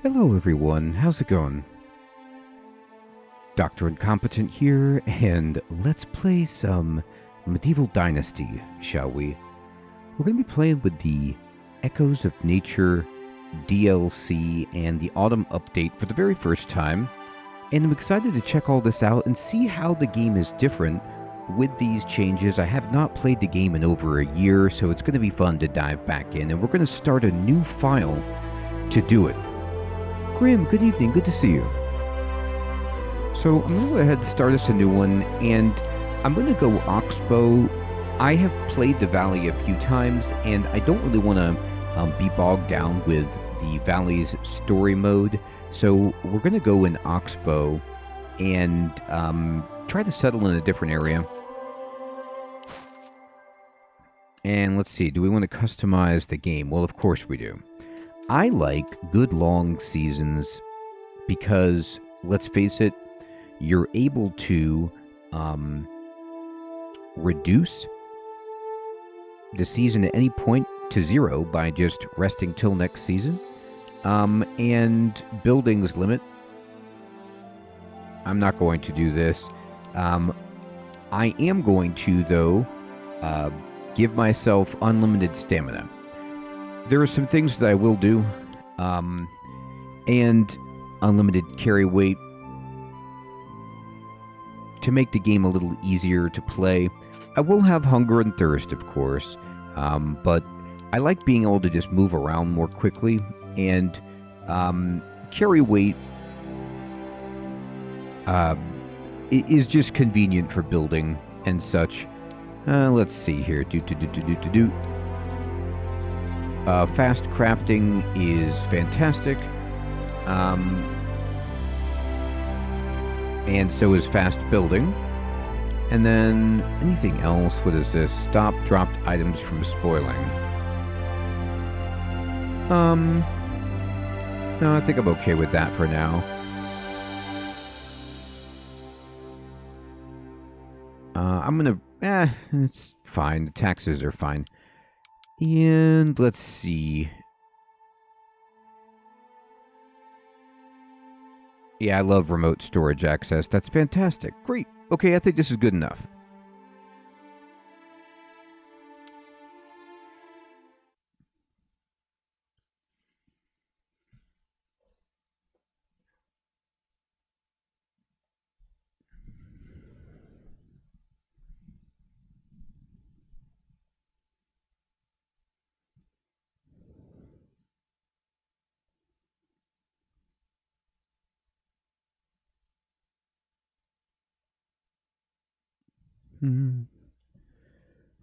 Hello everyone, how's it going? Dr. Incompetent here, and let's play some Medieval Dynasty, shall we? We're going to be playing with the Echoes of Nature DLC and the Autumn update for the very first time, and I'm excited to check all this out and see how the game is different with these changes. I have not played the game in over a year, so it's going to be fun to dive back in, and we're going to start a new file to do it. Grim, good evening, good to see you. So I'm going to go ahead and start us a new one, and I'm going to go Oxbow. I have played the Valley a few times, and I don't really want to be bogged down with the Valley's story mode, so we're going to go in Oxbow and try to settle in a different area. And let's see, do we want to customize the game? Well, of course we do. I like good long seasons because, let's face it, you're able to reduce the season at any point to 0 by just resting till next season. And buildings limit. I'm not going to do this. I am going to, though, give myself unlimited stamina. There are some things that I will do, and unlimited carry weight to make the game a little easier to play. I will have hunger and thirst, of course, but I like being able to just move around more quickly, and carry weight is just convenient for building and such. Let's see here. Fast crafting is fantastic, and so is fast building. And then anything else? What is this? Stop dropped items from spoiling. No, I think I'm okay with that for now. I'm gonna, it's fine. The taxes are fine. And let's see. Yeah, I love remote storage access. That's fantastic. Great. Okay, I think this is good enough.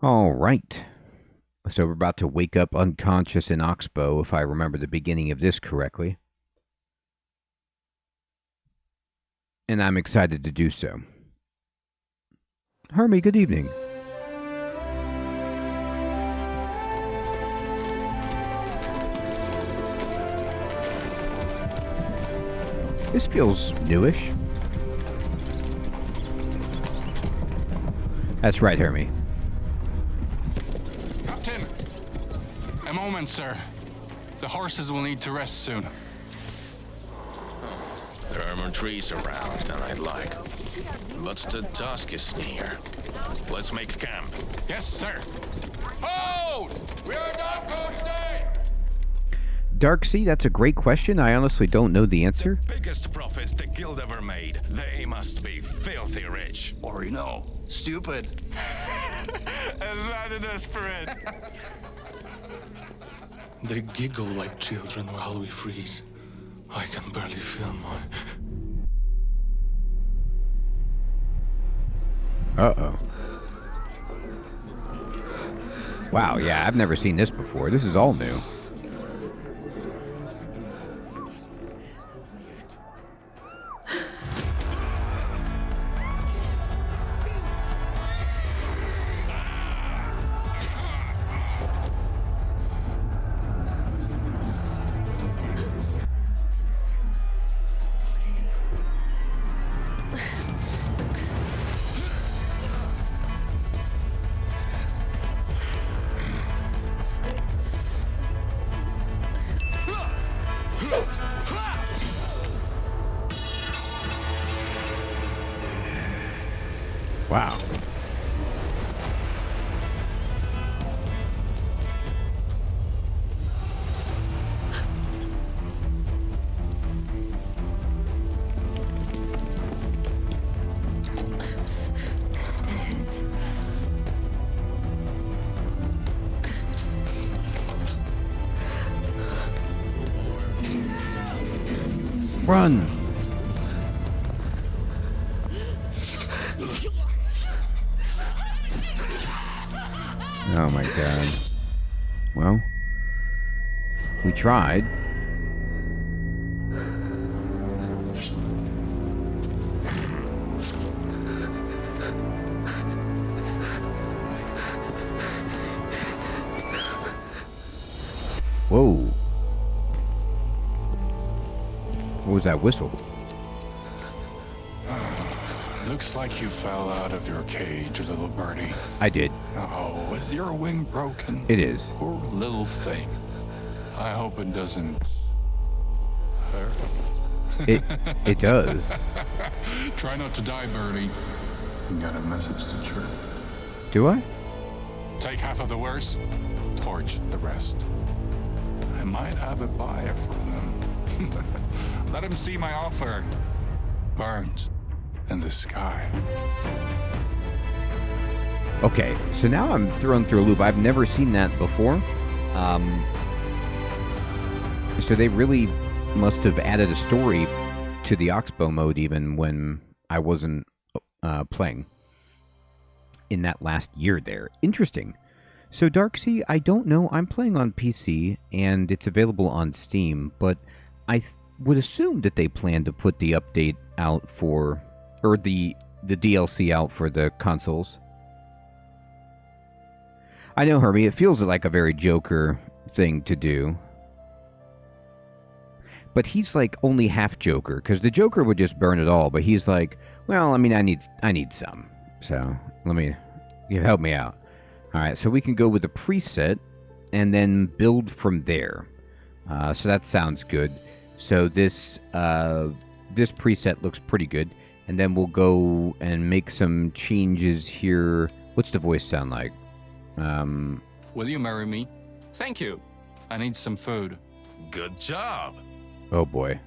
All right. So we're about to wake up unconscious in Oxbow, if I remember the beginning of this correctly. And I'm excited to do so. Hermie, good evening. This feels newish. That's right, Hermie. Captain! A moment, sir. The horses will need to rest soon. There are more trees around than I'd like. But the dusk is near. Let's make camp. Yes, sir. Hold! We are not going today! Darksea, that's a great question. I honestly don't know the answer. The biggest profits the guild ever made. They must be filthy rich. Or, you know, stupid. And rather desperate. They giggle like children while we freeze. I can barely feel my... Uh-oh. Wow, yeah, I've never seen this before. This is all new. Wow. Run! Oh my god. Well, we tried. Whoa. What was that whistle? Looks like you fell out of your cage, little birdie. I did. Oh, is your wing broken? It is. Poor little thing. I hope it doesn't hurt. It does. Try not to die, birdie. You got a message to chirp. Do I? Take half of the worst, torch the rest. I might have a buyer for them. Let him see my offer. Burns in the sky. Okay, so now I'm thrown through a loop. I've never seen that before. So they really must have added a story to the Oxbow mode even when I wasn't playing in that last year there. Interesting. So Darksea, I don't know. I'm playing on PC and it's available on Steam, but I would assume that they plan to put the update out for, or the DLC out for the consoles. I know, Hermie, it feels like a very Joker thing to do. But he's like only half Joker, because the Joker would just burn it all, but he's like, well, I mean, I need some. So, help me out. Alright, so we can go with the preset, and then build from there. So that sounds good. So this preset looks pretty good. And then we'll go and make some changes here. What's the voice sound like? Will you marry me? Thank you. I need some food. Good job. Oh boy.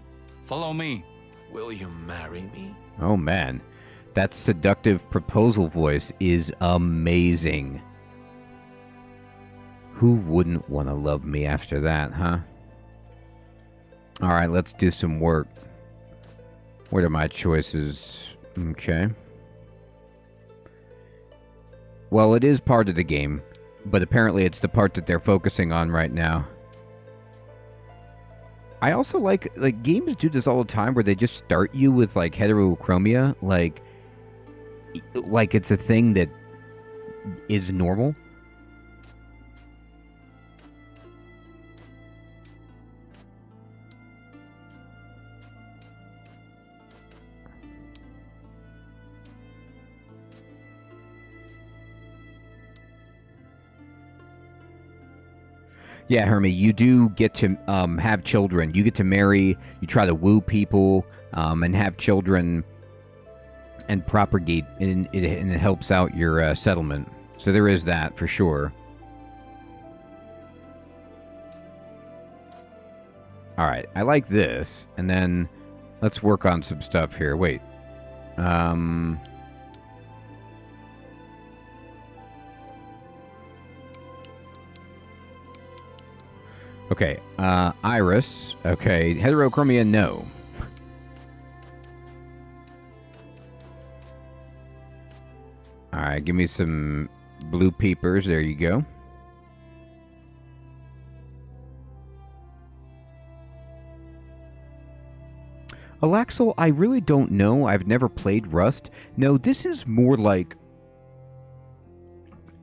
Follow me. Will you marry me? Oh man. That seductive proposal voice is amazing. Who wouldn't want to love me after that, huh? Alright, let's do some work. What are my choices? Okay. Well, it is part of the game, but apparently it's the part that they're focusing on right now. I also like games do this all the time where they just start you with like heterochromia, like it's a thing that is normal. Yeah, Hermie, you do get to have children. You get to marry, you try to woo people, and have children and propagate, and it helps out your settlement. So there is that, for sure. Alright, I like this, and then let's work on some stuff here. Wait. Okay, Iris. Okay, heterochromia, no. Alright, give me some blue peepers. There you go. Alaxel, I really don't know. I've never played Rust. No, this is more like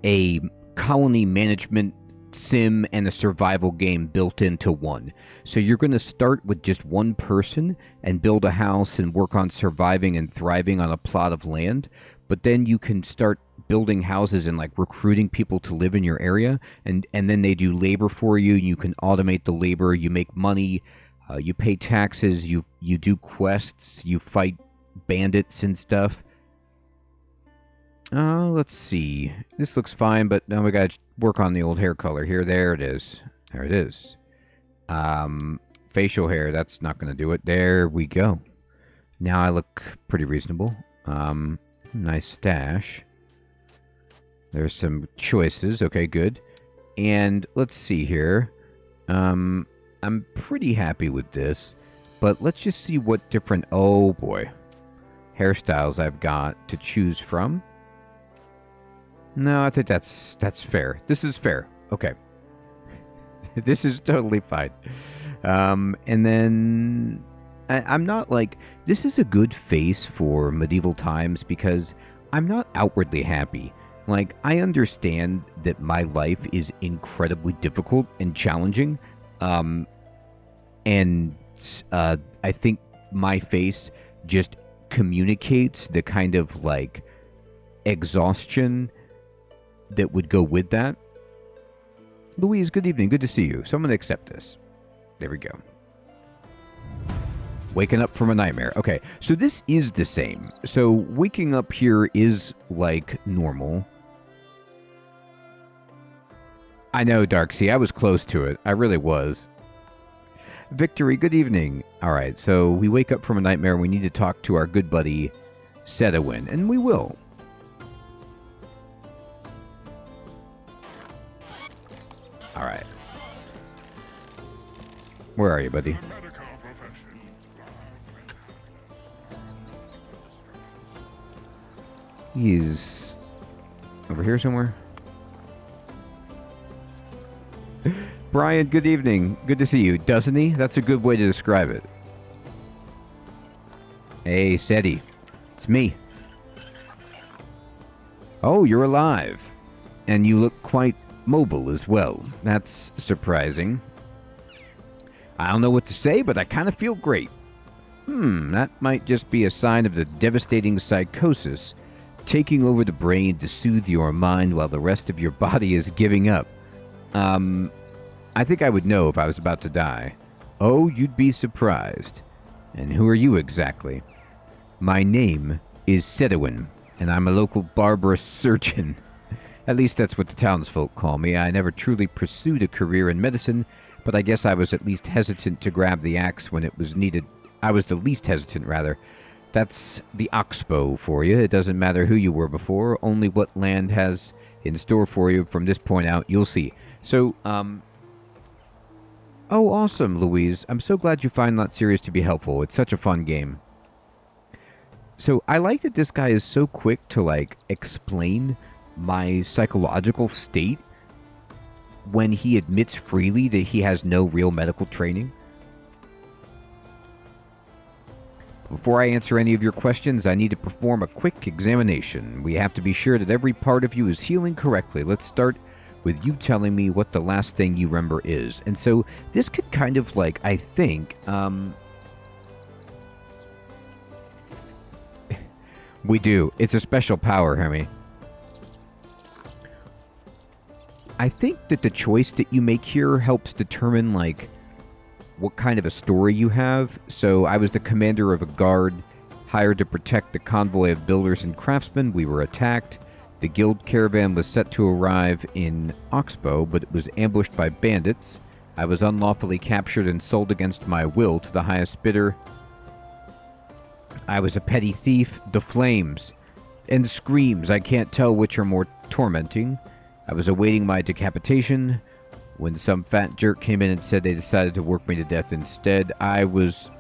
a colony management sim and a survival game built into one. So you're going to start with just one person and build a house and work on surviving and thriving on a plot of land, but then you can start building houses and like recruiting people to live in your area, and then they do labor for you. You can automate the labor, you make money, You pay taxes, you do quests, you fight bandits and stuff. Let's see. This looks fine, but now we gotta work on the old hair color here. There it is. There it is. Facial hair, that's not gonna do it. There we go. Now I look pretty reasonable. Nice stash. There's some choices. Okay, good. And let's see here. I'm pretty happy with this, but let's just see what different, oh boy, hairstyles I've got to choose from. No, I think that's fair. This is fair. Okay. This is totally fine. And then I'm not like, this is a good face for medieval times because I'm not outwardly happy. Like, I understand that my life is incredibly difficult and challenging. I think my face just communicates the kind of, like, exhaustion that would go with that. Louise, good evening. Good to see you. So I'm going to accept this. There we go. Waking up from a nightmare. Okay, so this is the same. So waking up here is, like, normal. I know, Darksea. I was close to it. I really was. Victory, good evening. All right, so we wake up from a nightmare. We need to talk to our good buddy Sedowin, and we will. All right. Where are you, buddy? He's over here somewhere. Brian, good evening. Good to see you. Doesn't he? That's a good way to describe it. Hey, Seti. It's me. Oh, you're alive. And you look quite mobile as well. That's surprising. I don't know what to say, but I kind of feel great. That might just be a sign of the devastating psychosis taking over the brain to soothe your mind while the rest of your body is giving up. I think I would know if I was about to die. Oh, you'd be surprised. And who are you exactly? My name is Sedowin, and I'm a local barbarous surgeon. At least that's what the townsfolk call me. I never truly pursued a career in medicine, but I guess I was at least hesitant to grab the axe when it was needed. I was the least hesitant, rather. That's the oxbow for you. It doesn't matter who you were before, only what land has in store for you from this point out. You'll see. So, oh, awesome, Louise. I'm so glad you find that series to be helpful. It's such a fun game. So, I like that this guy is so quick to, like, explain my psychological state when he admits freely that he has no real medical training. Before I answer any of your questions, I need to perform a quick examination. We have to be sure that every part of you is healing correctly. Let's start with you telling me what the last thing you remember is. And so this could kind of, like, I think, we do. It's a special power, Hermie. I think that the choice that you make here helps determine, like, what kind of a story you have. So I was the commander of a guard hired to protect the convoy of builders and craftsmen. We were attacked. The guild caravan was set to arrive in Oxbow, but it was ambushed by bandits. I was unlawfully captured and sold against my will to the highest bidder. I was a petty thief. The flames and screams, I can't tell which are more tormenting. I was awaiting my decapitation when some fat jerk came in and said they decided to work me to death instead. I was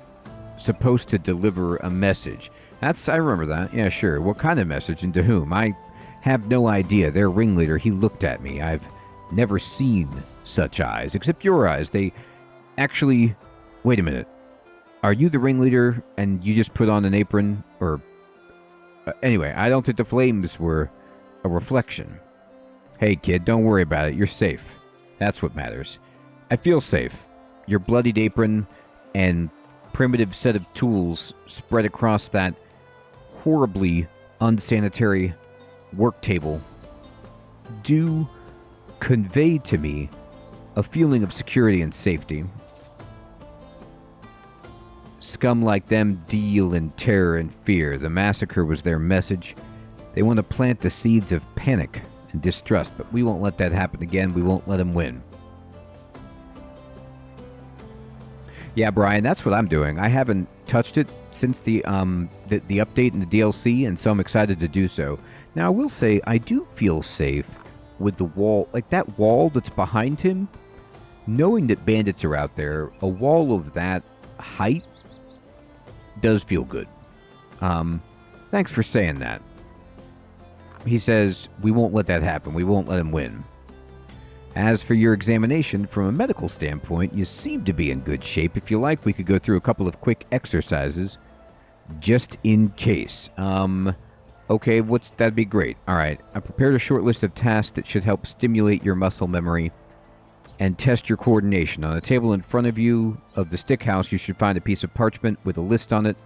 supposed to deliver a message. I remember that. Yeah, sure. What kind of message and to whom? I have no idea. Their ringleader, he looked at me. I've never seen such eyes, except your eyes. They actually... Wait a minute. Are you the ringleader and you just put on an apron? Or... anyway, I don't think the flames were a reflection. Hey, kid, don't worry about it. You're safe. That's what matters. I feel safe. Your bloodied apron and primitive set of tools spread across that horribly unsanitary work table do convey to me a feeling of security and safety. Scum like them deal in terror and fear. The massacre was their message. They want to plant the seeds of panic and distrust, but we won't let that happen again. We won't let them win. Yeah, Brian, that's what I'm doing. I haven't touched it since the update and the DLC, and so I'm excited to do so. Now, I will say, I do feel safe with the wall, like that wall that's behind him. Knowing that bandits are out there, a wall of that height does feel good. Thanks for saying that. He says, we won't let that happen. We won't let him win. As for your examination, from a medical standpoint, you seem to be in good shape. If you like, we could go through a couple of quick exercises, just in case. Okay, that'd be great. All right, I prepared a short list of tasks that should help stimulate your muscle memory and test your coordination. On a table in front of you of the stick house, you should find a piece of parchment with a list on it.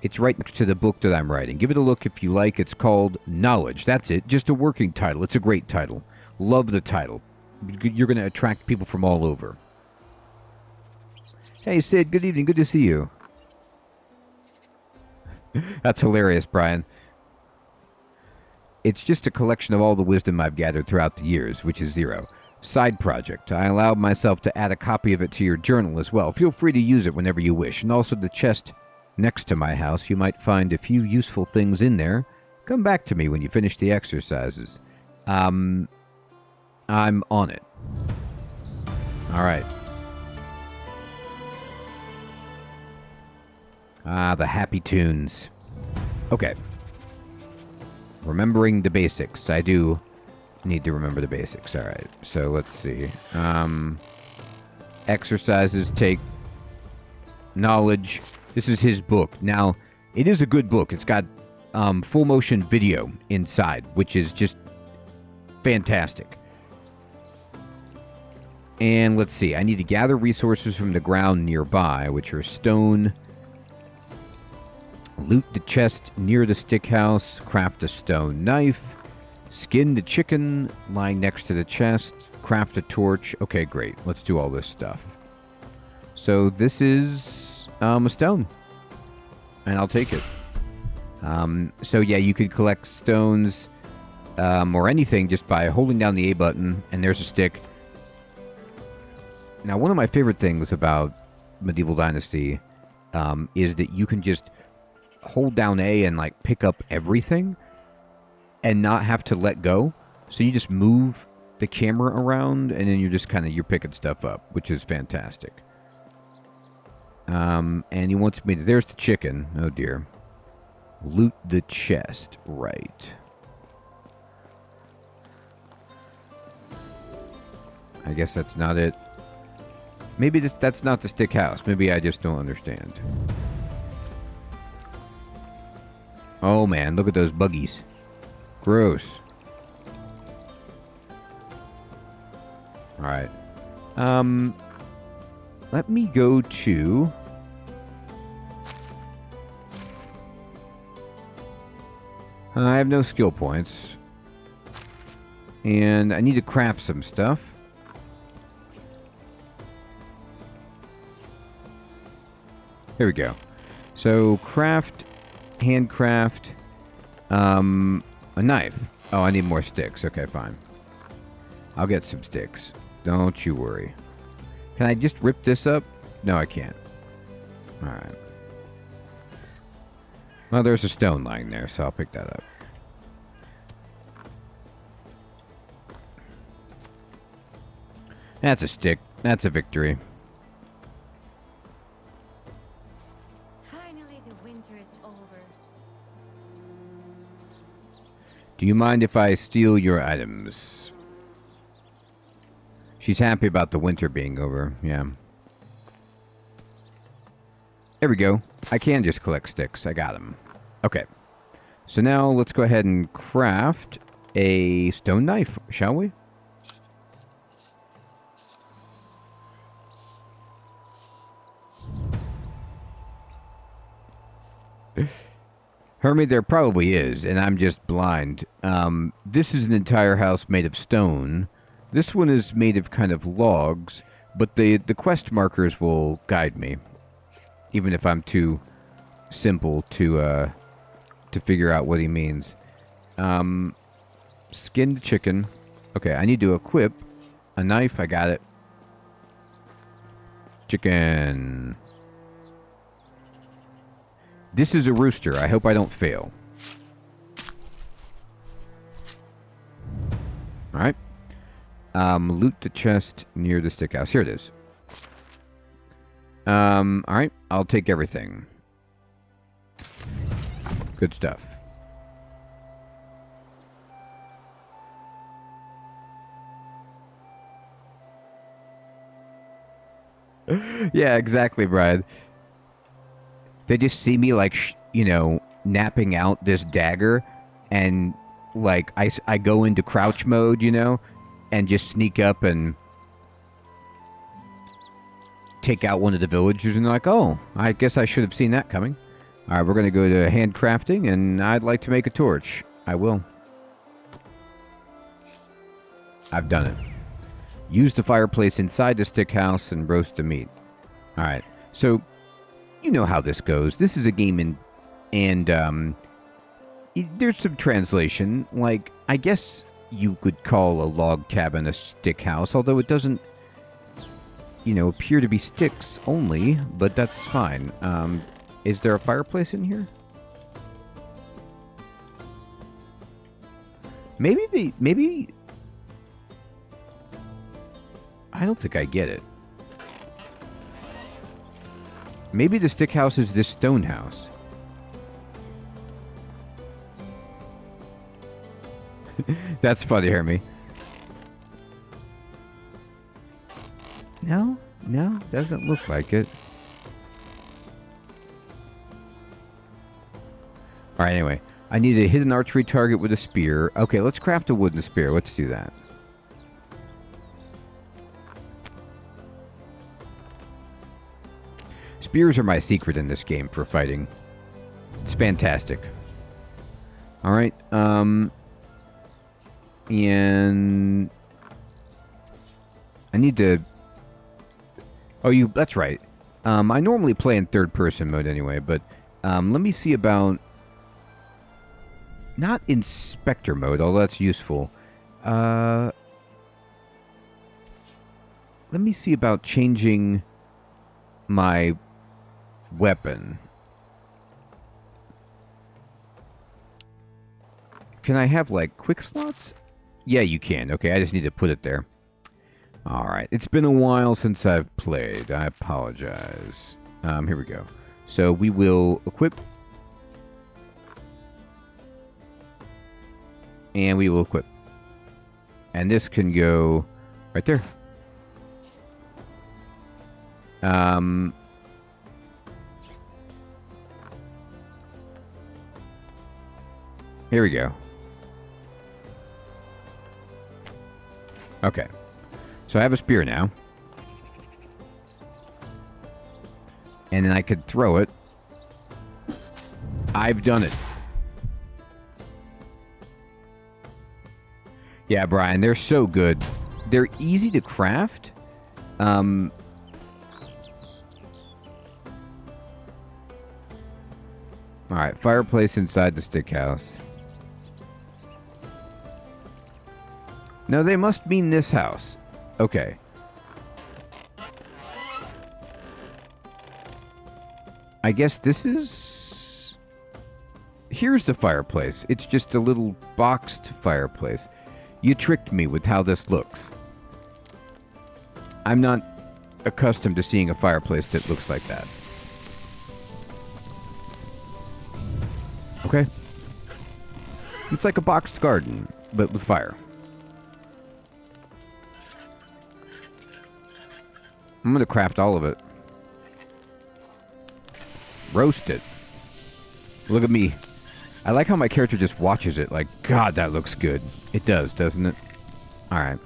It's right next to the book that I'm writing. Give it a look if you like. It's called Knowledge. That's it. Just a working title. It's a great title. Love the title. You're going to attract people from all over. Hey, Sid. Good evening. Good to see you. That's hilarious, Brian. It's just a collection of all the wisdom I've gathered throughout the years, which is 0. Side project. I allowed myself to add a copy of it to your journal as well. Feel free to use it whenever you wish. And also the chest next to my house. You might find a few useful things in there. Come back to me when you finish the exercises. I'm on it. All right. The happy tunes. Okay. Remembering the basics. I do need to remember the basics. All right. So let's see. Exercises take knowledge. This is his book. Now, it is a good book. It's got full motion video inside, which is just fantastic. And let's see. I need to gather resources from the ground nearby, which are stone. Loot the chest near the stick house. Craft a stone knife. Skin the chicken lying next to the chest. Craft a torch. Okay, great. Let's do all this stuff. So this is a stone. And I'll take it. So yeah, you could collect stones or anything just by holding down the A button. And there's a stick. Now, one of my favorite things about Medieval Dynasty is that you can just hold down A and like pick up everything and not have to let go. So you just move the camera around and then you're just you're picking stuff up, which is fantastic. And he wants me to, there's the chicken. Oh dear. Loot the chest. Right. I guess that's not it. Maybe that's not the stick house. Maybe I just don't understand. Oh man, look at those buggies. Gross. Alright. Let me go to... I have no skill points. And I need to craft some stuff. Here we go. So, handcraft, a knife. Oh, I need more sticks. Okay, fine. I'll get some sticks. Don't you worry. Can I just rip this up? No, I can't. Alright. Well, there's a stone lying there, so I'll pick that up. That's a stick. That's a victory. Do you mind if I steal your items? She's happy about the winter being over, yeah. There we go. I can just collect sticks. I got them. Okay. So now let's go ahead and craft a stone knife, shall we? Hermit, there probably is, and I'm just blind. This is an entire house made of stone. This one is made of kind of logs, but the quest markers will guide me. even if I'm too simple to figure out what he means. Skinned chicken. Okay, I need to equip a knife. I got it. Chicken. This is a rooster. I hope I don't fail. Alright. Loot the chest near the stick house. Here it is. Alright. I'll take everything. Good stuff. Yeah, exactly, Brad. They just see me, like, napping out this dagger, and, like, I go into crouch mode, and just sneak up and take out one of the villagers, and they're like, oh, I guess I should have seen that coming. Alright, we're going to go to handcrafting, and I'd like to make a torch. I will. I've done it. Use the fireplace inside the stick house and roast the meat. Alright, so you know how this goes. This is a game and there's some translation. Like, I guess you could call a log cabin a stick house, although it doesn't, appear to be sticks only, but that's fine. Is there a fireplace in here? Maybe... I don't think I get it. Maybe the stick house is this stone house. That's funny, Hermie. No, doesn't look like it. Alright, anyway. I need to hit an archery target with a spear. Okay, let's craft a wooden spear. Let's do that. Spears are my secret in this game for fighting. It's fantastic. Alright, and I need to... Oh, that's right. I normally play in third-person mode anyway, but let me see about... Not inspector mode, although that's useful. Let me see about changing my weapon. Can I have, like, quick slots? Yeah, you can. Okay, I just need to put it there. Alright, it's been a while since I've played. I apologize. Here we go. So we will equip. And we will equip. And this can go right there. Here we go. Okay. So I have a spear now. And then I could throw it. I've done it. Yeah, Brian, they're so good. They're easy to craft. Alright, fireplace inside the stick house. No, they must mean this house. Okay. I guess this is... Here's the fireplace. It's just a little boxed fireplace. You tricked me with how this looks. I'm not accustomed to seeing a fireplace that looks like that. Okay. It's like a boxed garden, but with fire. I'm gonna craft all of it. Roast it. Look at me. I like how my character just watches it like, God, that looks good. It does, doesn't it? Alright.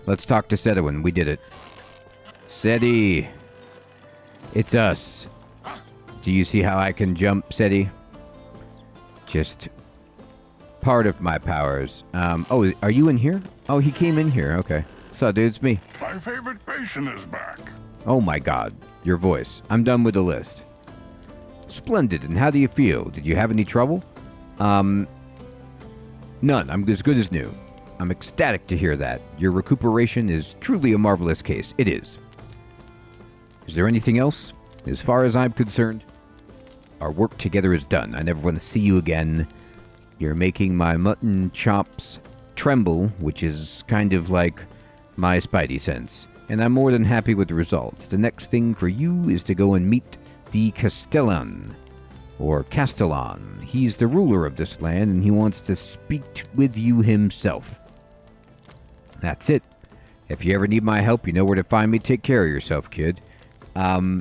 Let's talk to Sedowin. We did it. Sedi. It's us. Do you see how I can jump, Sedi? Just part of my powers. Oh, are you in here? Oh, he came in here. Okay. So, dude, it's me. My favorite patient is back. Oh my God. Your voice. I'm done with the list. Splendid, and how do you feel? Did you have any trouble? None. I'm as good as new. I'm ecstatic to hear that. Your recuperation is truly a marvelous case. It is. Is there anything else? As far as I'm concerned, our work together is done. I never want to see you again. You're making my mutton chops tremble, which is kind of like my spidey sense. And I'm more than happy with the results. The next thing for you is to go and meet the Castellan, or Castellan. He's the ruler of this land, and he wants to speak with you himself. That's it. If you ever need my help, you know where to find me. Take care of yourself, kid. I'll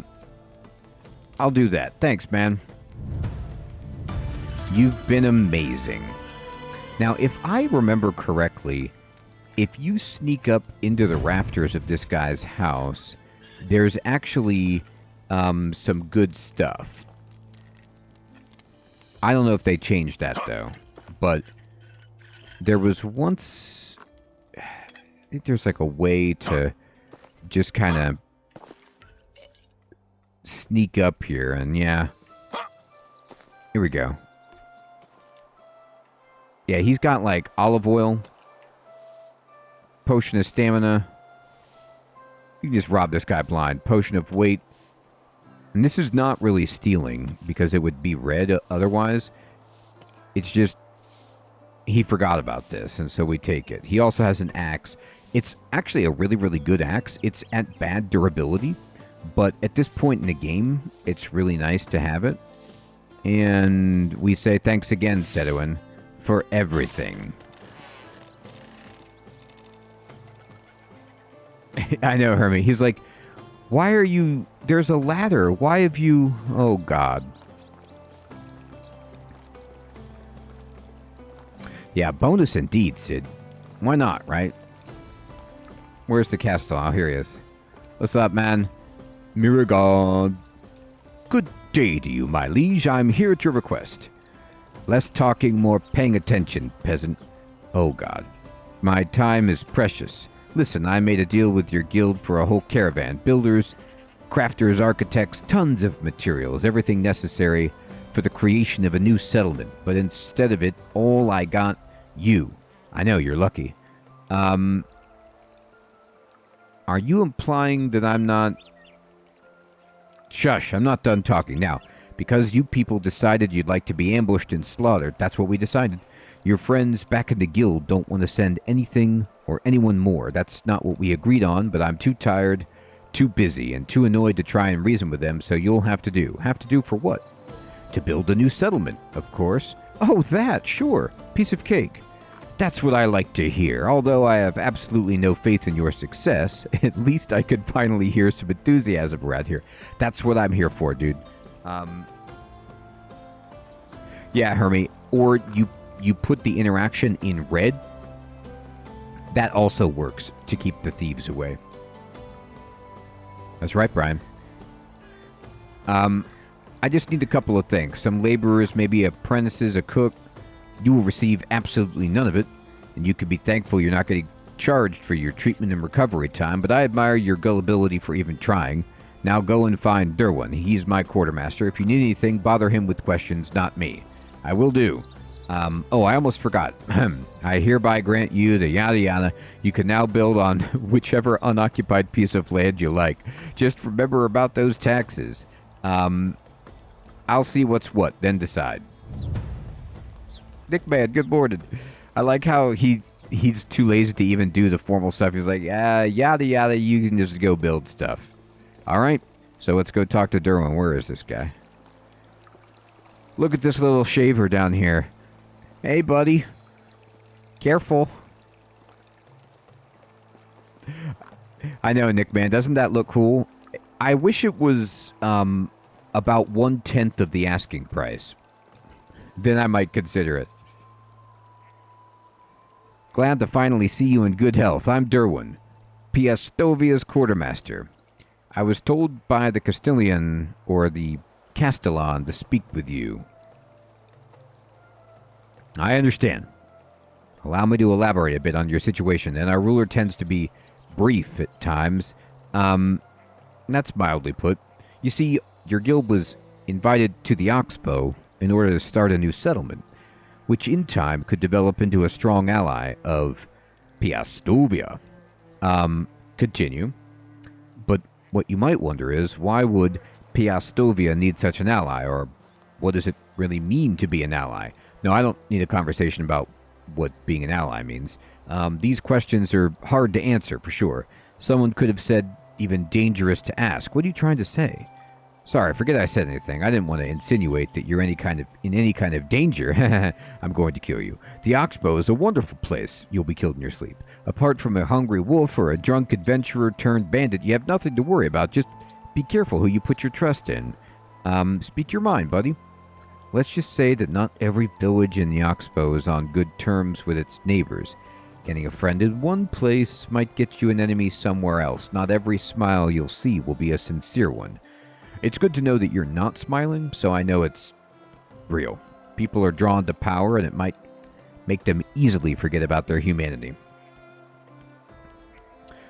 do that. Thanks, man. You've been amazing. Now, if I remember correctly, if you sneak up into the rafters of this guy's house, there's actually some good stuff. I don't know if they changed that, though. But there was once... I think there's like a way to just kind of sneak up here, and yeah. Here we go. Yeah, he's got like olive oil, potion of stamina. You can just rob this guy blind. Potion of weight. And this is not really stealing, because it would be red otherwise. It's just, he forgot about this, and so we take it. He also has an axe. It's actually a really, really good axe. It's at bad durability, but at this point in the game, it's really nice to have it. And we say thanks again, Sedowin, for everything. I know, Hermie. He's like, why are you... There's a ladder. Why have you... Oh, God. Yeah, bonus indeed, Sid. Why not, right? Where's the Castellan? Oh, here he is. What's up, man? Miragod. Good day to you, my liege. I'm here at your request. Less talking, more paying attention, peasant. Oh, God. My time is precious. Listen, I made a deal with your guild for a whole caravan. Builders, crafters, architects, tons of materials, everything necessary for the creation of a new settlement. But instead of it, all I got, you. I know, you're lucky. Are you implying that I'm not... Shush, I'm not done talking. Now, because you people decided you'd like to be ambushed and slaughtered, that's what we decided. Your friends back in the guild don't want to send anything or anyone more. That's not what we agreed on, but I'm too tired, too busy, and too annoyed to try and reason with them, so you'll have to do. Have to do for what? To build a new settlement, of course. Oh, that, sure. Piece of cake. That's what I like to hear. Although I have absolutely no faith in your success, at least I could finally hear some enthusiasm around here. That's what I'm here for, dude. Yeah, Hermie. Or you put the interaction in red. That also works to keep the thieves away. That's right, Brian. I just need a couple of things. Some laborers, maybe apprentices, a cook. You will receive absolutely none of it, and you can be thankful you're not getting charged for your treatment and recovery time, but I admire your gullibility for even trying. Now go and find Derwin. He's my quartermaster. If you need anything, bother him with questions, not me. I will do. Oh, I almost forgot. I hereby grant you the yada yada. You can now build on whichever unoccupied piece of land you like. Just remember about those taxes. I'll see what's what, then decide. Nick Man, good morning. I like how he's too lazy to even do the formal stuff. He's like, yeah, yada yada, you can just go build stuff. Alright, so let's go talk to Derwin. Where is this guy? Look at this little shaver down here. Hey, buddy. Careful. I know, Nick Man. Doesn't that look cool? I wish it was about 1/10 of the asking price. Then I might consider it. Glad to finally see you in good health. I'm Derwin, P.S. Stovia's quartermaster. I was told by the Castellan, or the Castellan, to speak with you. I understand. Allow me to elaborate a bit on your situation, and our ruler tends to be brief at times. That's mildly put. You see, your guild was invited to the Oxbow in order to start a new settlement, which in time could develop into a strong ally of Piastovia. Continue. But what you might wonder is, why would Piastovia need such an ally, or what does it really mean to be an ally? No, I don't need a conversation about what being an ally means. These questions are hard to answer, for sure. Someone could have said even dangerous to ask. What are you trying to say? Sorry, forget I said anything. I didn't want to insinuate that you're in any kind of danger. I'm going to kill you. The Oxbow is a wonderful place. You'll be killed in your sleep. Apart from a hungry wolf or a drunk adventurer turned bandit, you have nothing to worry about. Just be careful who you put your trust in. Speak your mind, buddy. Let's just say that not every village in the Oxbow is on good terms with its neighbors. Getting a friend in one place might get you an enemy somewhere else. Not every smile you'll see will be a sincere one. It's good to know that you're not smiling, so I know it's real. People are drawn to power, and it might make them easily forget about their humanity.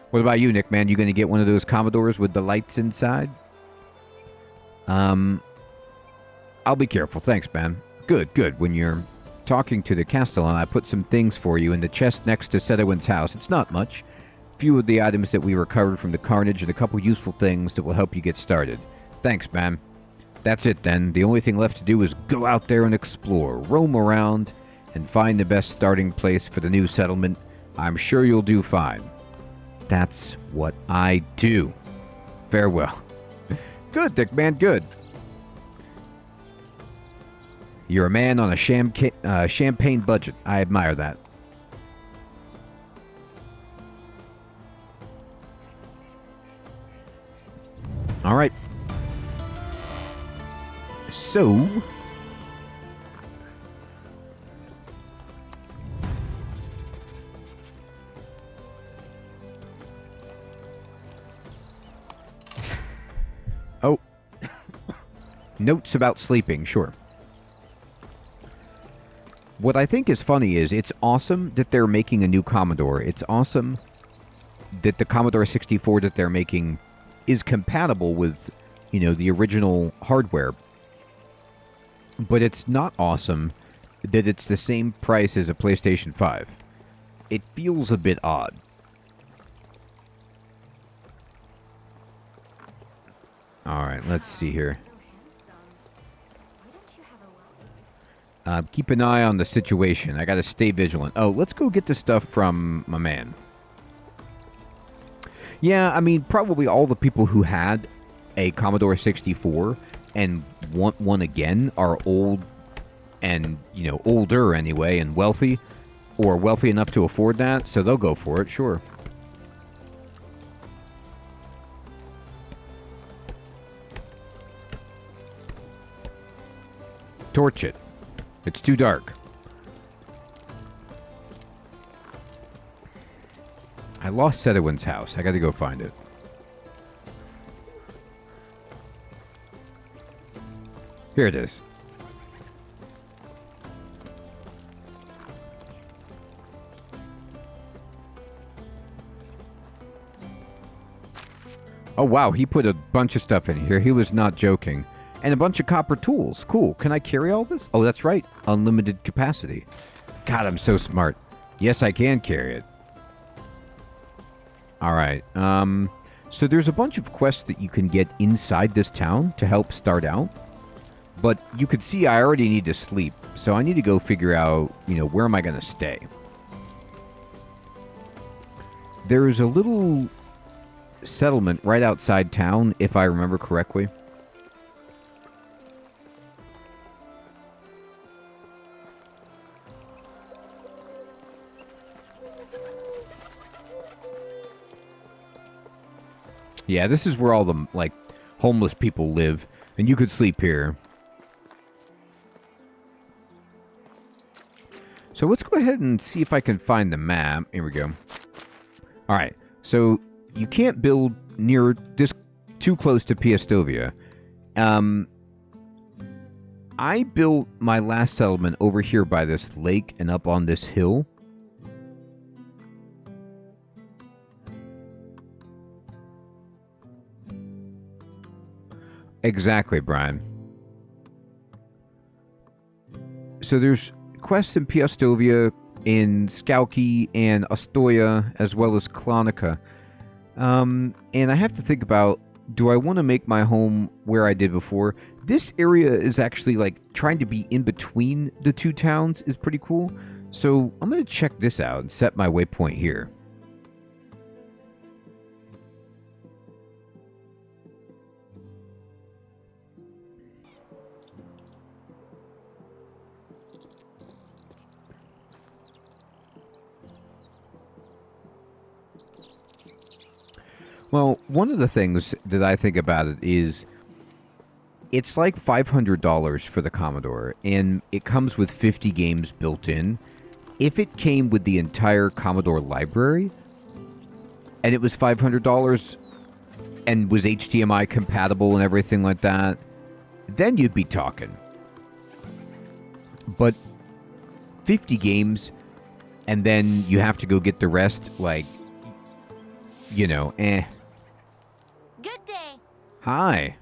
What about you, Nick, man? You gonna get one of those Commodores with the lights inside? I'll be careful. Thanks, man. Good. When you're talking to the Castellan, I put some things for you in the chest next to Sedowin's house. It's not much. Few of the items that we recovered from the carnage and a couple useful things that will help you get started. Thanks, man. That's it, then. The only thing left to do is go out there and explore, roam around, and find the best starting place for the new settlement. I'm sure you'll do fine. That's what I do. Farewell. Good, Dick, man, good. You're a man on a champagne budget. I admire that. All right. So, oh, notes about sleeping, sure. What I think is funny is it's awesome that they're making a new Commodore. It's awesome that the Commodore 64 that they're making is compatible with, the original hardware. But it's not awesome that it's the same price as a PlayStation 5. It feels a bit odd. Alright, let's see here. Keep an eye on the situation. I gotta stay vigilant. Oh, let's go get the stuff from my man. Yeah, I mean, probably all the people who had a Commodore 64 and want one again are old and, older anyway and wealthy, or wealthy enough to afford that, so they'll go for it, sure. Torch it. It's too dark. I lost Sedowin's house. I gotta go find it. Here it is. Oh wow, he put a bunch of stuff in here. He was not joking. And a bunch of copper tools. Cool. Can I carry all this? Oh, that's right. Unlimited capacity. God, I'm so smart. Yes, I can carry it. Alright. So there's a bunch of quests that you can get inside this town to help start out. But you could see I already need to sleep. So I need to go figure out, where am I going to stay? There's a little settlement right outside town, if I remember correctly. Yeah, this is where all the, homeless people live. And you could sleep here. So let's go ahead and see if I can find the map. Here we go. Alright, so you can't build near this too close to Piastovia. I built my last settlement over here by this lake and up on this hill. Exactly, Brian. So there's quests in Piastovia, in Skalki, and Ostoya, as well as Klonika. And I have to think about, do I want to make my home where I did before? This area is actually, like, trying to be in between the two towns is pretty cool. So I'm going to check this out and set my waypoint here. Well, one of the things that I think about it is it's like $500 for the Commodore, and it comes with 50 games built in. If it came with the entire Commodore library, and it was $500, and was HDMI compatible and everything like that, then you'd be talking. But 50 games, and then you have to go get the rest, like, you know, eh. Good day. Hi.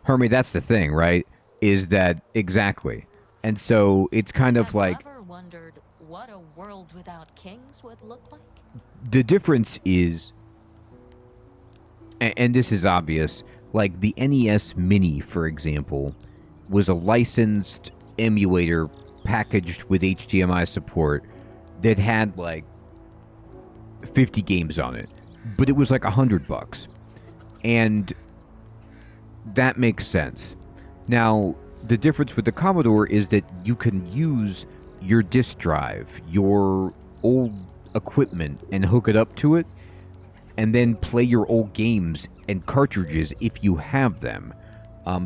Hermie, that's the thing, right? Is that exactly. And so it's kind of like... Have you ever wondered what a world without kings would look like? The difference is, and this is obvious, like the NES Mini, for example, was a licensed emulator packaged with HDMI support that had like 50 games on it, but it was like $100, and that makes sense. Now, the difference with the Commodore is that you can use your disk drive, your old equipment, and hook it up to it, and then play your old games and cartridges if you have them.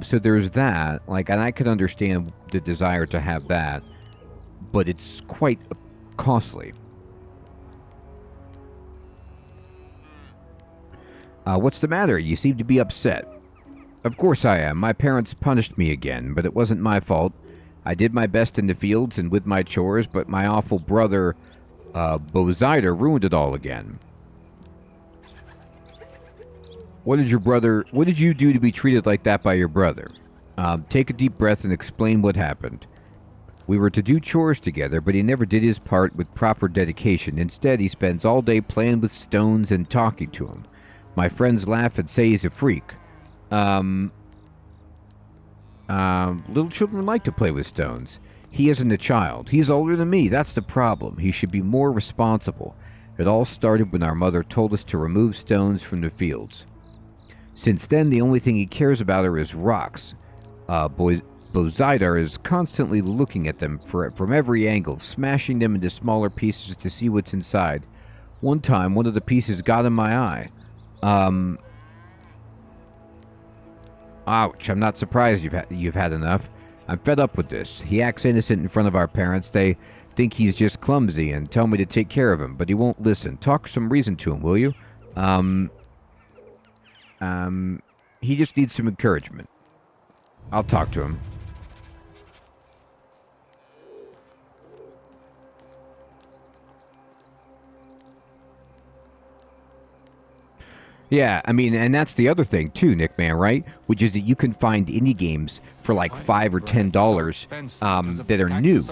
So there's that, like, and I can understand the desire to have that, but it's quite costly. What's the matter? You seem to be upset. Of course I am. My parents punished me again, but it wasn't my fault. I did my best in the fields and with my chores, but my awful brother, Bozida, ruined it all again. What did you do to be treated like that by your brother? Take a deep breath and explain what happened. We were to do chores together, but he never did his part with proper dedication. Instead, he spends all day playing with stones and talking to them. My friends laugh and say he's a freak. Little children like to play with stones. He isn't a child. He's older than me. That's the problem. He should be more responsible. It all started when our mother told us to remove stones from the fields. Since then, the only thing he cares about are his rocks. Bozida is constantly looking at them from every angle, smashing them into smaller pieces to see what's inside. One time, one of the pieces got in my eye. Ouch, I'm not surprised you've had enough. I'm fed up with this. He acts innocent in front of our parents. They think he's just clumsy and tell me to take care of him, but he won't listen. Talk some reason to him, will you? He just needs some encouragement. I'll talk to him. Yeah, I mean, and that's the other thing too, Nick Man, right? Which is that you can find indie games for like $5 or $10 that are new,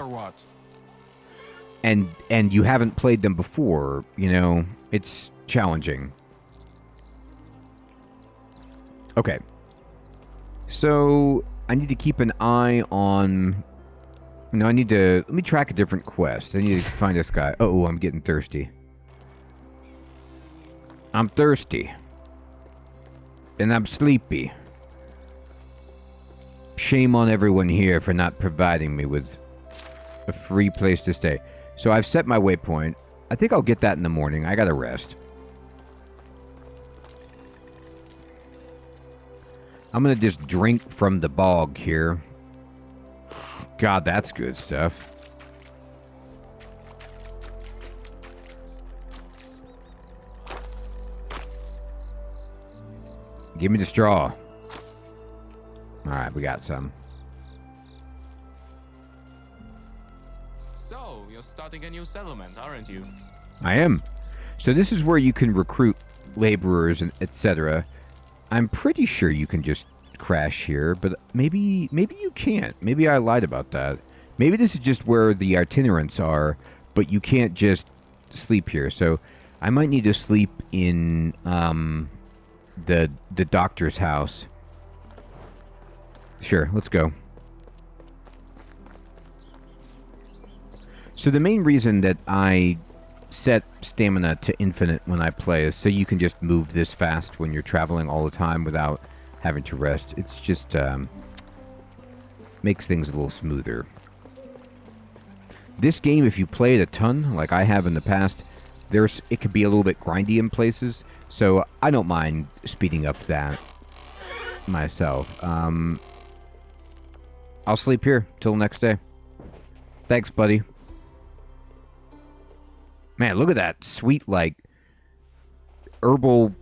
and you haven't played them before. You know, it's challenging. Okay, so I need to keep an eye on. No, let me track a different quest. I need to find this guy. Oh, I'm getting thirsty. I'm thirsty. And I'm sleepy. Shame on everyone here for not providing me with a free place to stay. So I've set my waypoint. I think I'll get that in the morning. I gotta rest. I'm gonna just drink from the bog here. God, that's good stuff. Give me the straw. Alright, we got some. So, you're starting a new settlement, aren't you? I am. So this is where you can recruit laborers and etc. I'm pretty sure you can just crash here, but maybe you can't. Maybe I lied about that. Maybe this is just where the itinerants are, but you can't just sleep here. So I might need to sleep in the doctor's house. Sure, let's go. So the main reason that I set stamina to infinite when I play is so you can just move this fast when you're traveling all the time without having to rest. It's just makes things a little smoother. This game, if you play it a ton, like I have in the past, it could be a little bit grindy in places, so I don't mind speeding up that myself. I'll sleep here till next day. Thanks, buddy. Man, look at that sweet, like, herbal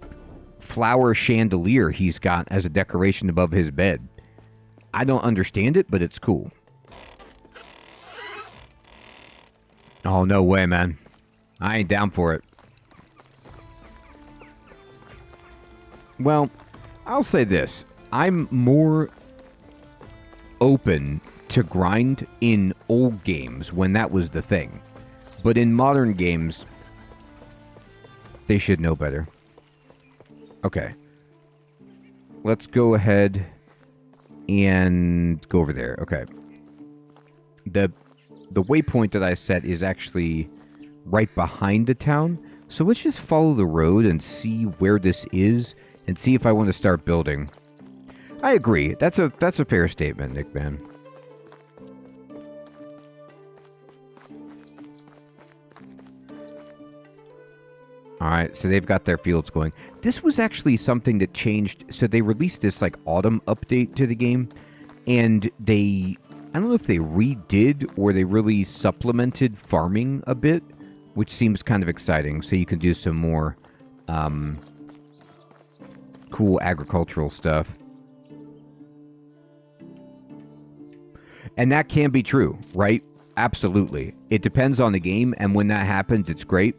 flower chandelier he's got as a decoration above his bed. I don't understand it, but it's cool. Oh, no way, man. I ain't down for it. Well, I'll say this. I'm more open to grind in old games when that was the thing. But in modern games, they should know better. Okay. Let's go ahead and go over there. Okay. The waypoint that I set is actually right behind the town. So let's just follow the road and see where this is and see if I want to start building. I agree. That's a fair statement, Nick Man. Alright, so they've got their fields going. This was actually something that changed. So they released this, like, autumn update to the game. And I don't know if they redid or they really supplemented farming a bit, which seems kind of exciting. So you can do some more cool agricultural stuff. And that can be true, right? Absolutely. It depends on the game, and when that happens, it's great.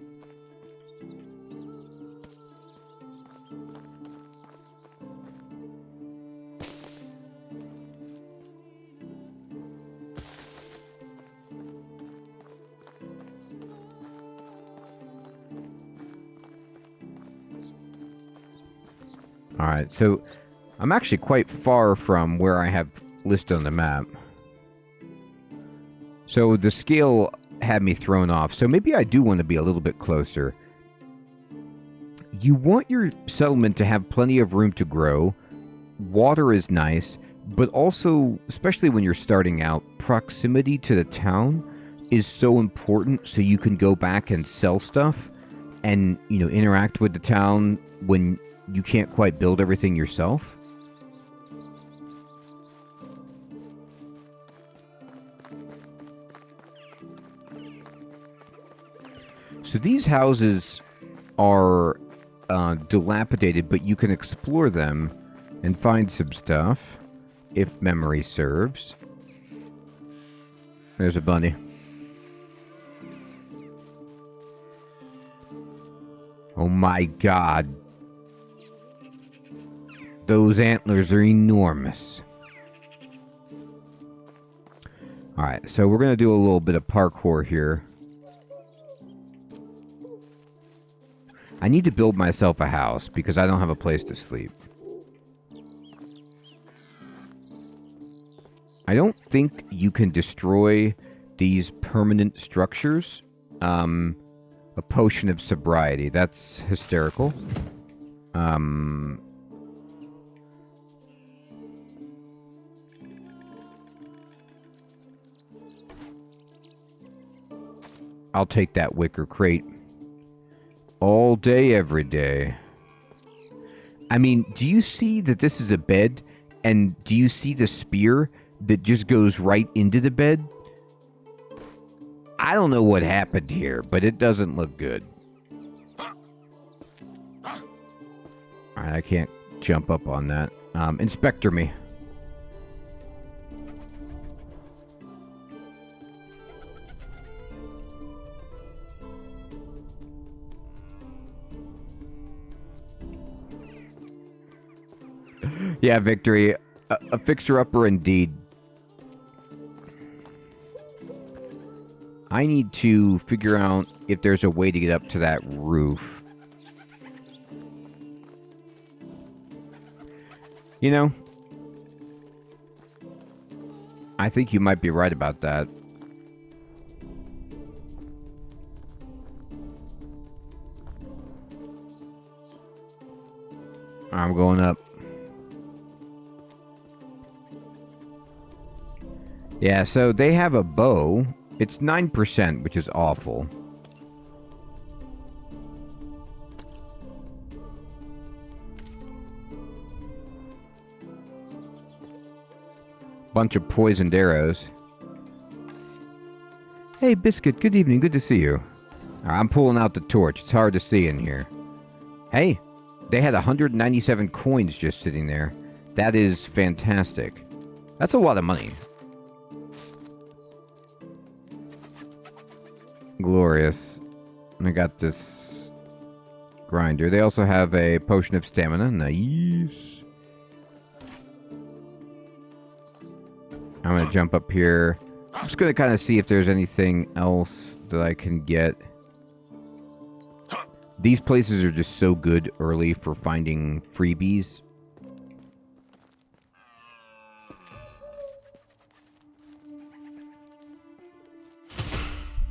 Alright, so I'm actually quite far from where I have listed on the map. So the scale had me thrown off, so maybe I do want to be a little bit closer. You want your settlement to have plenty of room to grow. Water is nice, but also, especially when you're starting out, proximity to the town is so important so you can go back and sell stuff and, you know, interact with the town when you can't quite build everything yourself. So these houses are dilapidated, but you can explore them and find some stuff, if memory serves. There's a bunny. Oh my god. Those antlers are enormous. Alright, so we're going to do a little bit of parkour here. I need to build myself a house because I don't have a place to sleep. I don't think you can destroy these permanent structures. A potion of sobriety. That's hysterical. I'll take that wicker crate. All day, every day. I mean, do you see that this is a bed? And do you see the spear that just goes right into the bed? I don't know what happened here, but it doesn't look good. Alright, I can't jump up on that. Inspector me. Yeah, Victory. A fixer-upper indeed. I need to figure out if there's a way to get up to that roof. You know, I think you might be right about that. I'm going up. Yeah, so they have a bow. It's 9%, which is awful. Bunch of poisoned arrows. Hey, Biscuit, good evening. Good to see you. I'm pulling out the torch. It's hard to see in here. Hey, they had 197 coins just sitting there. That is fantastic. That's a lot of money. Glorious. I got this grinder. They also have a potion of stamina. Nice. I'm going to jump up here. I'm just going to kind of see if there's anything else that I can get. These places are just so good early for finding freebies.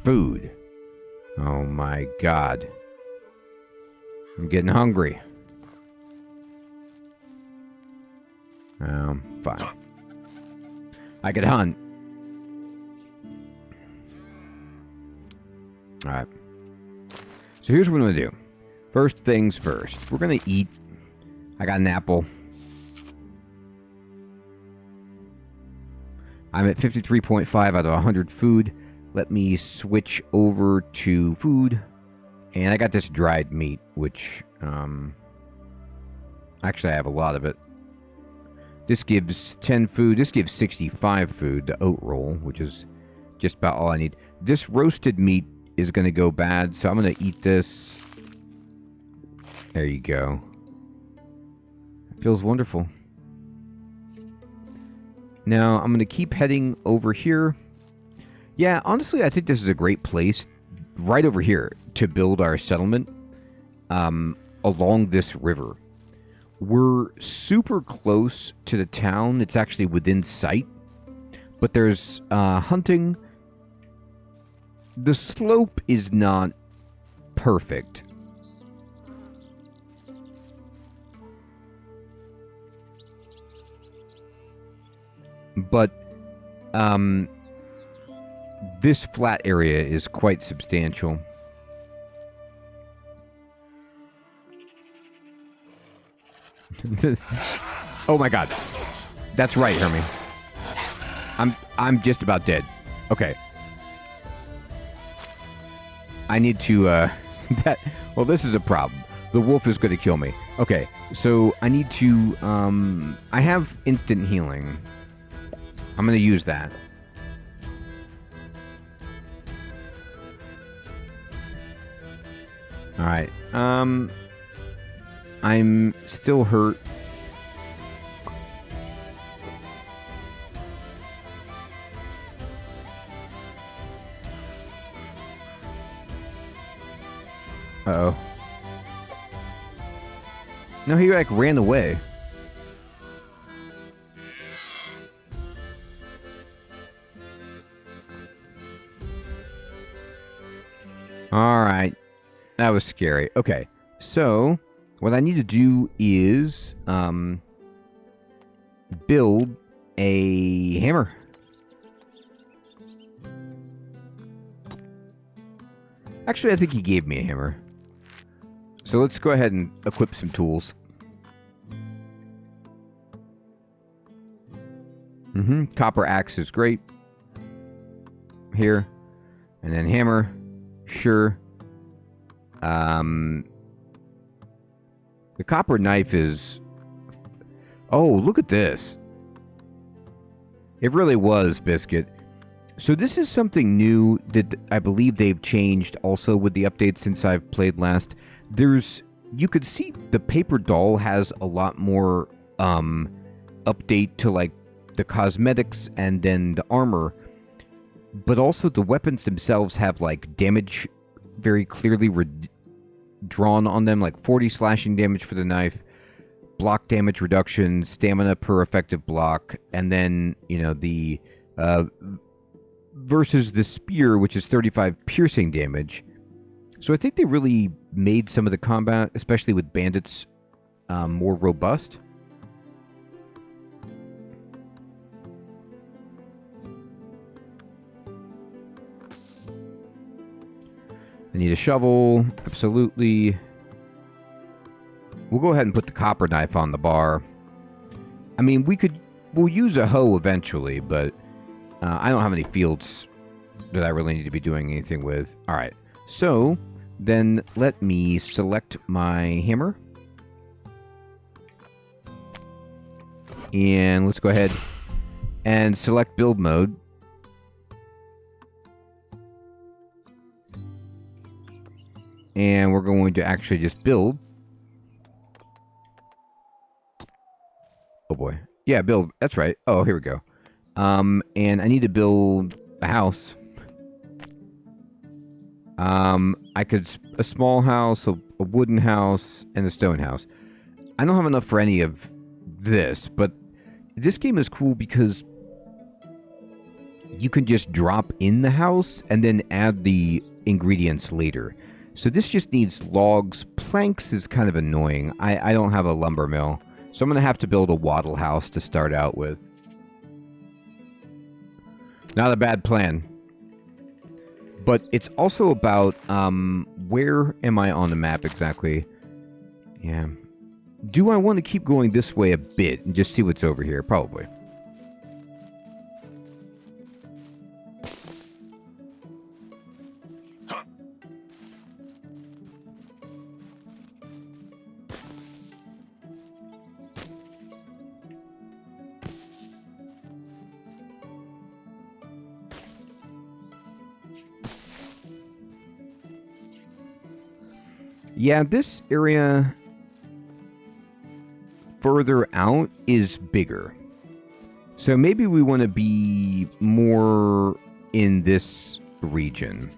Food. Oh my god. I'm getting hungry. Fine. I could hunt. Alright. So here's what I'm going to do. First things first. We're going to eat. I got an apple. I'm at 53.5 out of 100 food. Let me switch over to food. And I got this dried meat, which, actually I have a lot of it. This gives 10 food. This gives 65 food, the oat roll, which is just about all I need. This roasted meat is going to go bad, so I'm going to eat this. There you go. It feels wonderful. Now, I'm going to keep heading over here. Yeah, honestly, I think this is a great place, right over here, to build our settlement along this river. We're super close to the town. It's actually within sight. But there's hunting. The slope is not perfect. But this flat area is quite substantial. Oh my god. That's right, Hermie. I'm just about dead. Okay. I need to well, this is a problem. The wolf is going to kill me. Okay. So I need to I have instant healing. I'm going to use that. All right. I'm still hurt. Uh-oh. No, he like ran away. All right. That was scary. Okay. So, what I need to do is build a hammer. Actually, I think he gave me a hammer. So let's go ahead and equip some tools. Copper axe is great. Here. And then hammer. Sure. The copper knife is... Oh, look at this. It really was, Biscuit. So this is something new that I believe they've changed also with the update since I've played last. You could see the paper doll has a lot more update to like the cosmetics and then the armor, but also the weapons themselves have like damage very clearly drawn on them, like 40 slashing damage for the knife, block damage reduction, stamina per effective block, and then, you know, the versus the spear, which is 35 piercing damage. So I think they really made some of the combat, especially with bandits, more robust. I need a shovel, absolutely. We'll go ahead and put the copper knife on the bar. I mean, we'll use a hoe eventually, but I don't have any fields that I really need to be doing anything with. All right, so then let me select my hammer. And let's go ahead and select build mode. And we're going to actually just build. Oh boy. Yeah, build. That's right. Oh, here we go. And I need to build a house. I could... A small house, a wooden house, and a stone house. I don't have enough for any of this, but this game is cool because you can just drop in the house and then add the ingredients later. So this just needs logs. Planks is kind of annoying. I don't have a lumber mill. So I'm going to have to build a wattle house to start out with. Not a bad plan. But it's also about where am I on the map exactly? Yeah. Do I want to keep going this way a bit and just see what's over here? Probably. Yeah, this area further out is bigger. So maybe we want to be more in this region.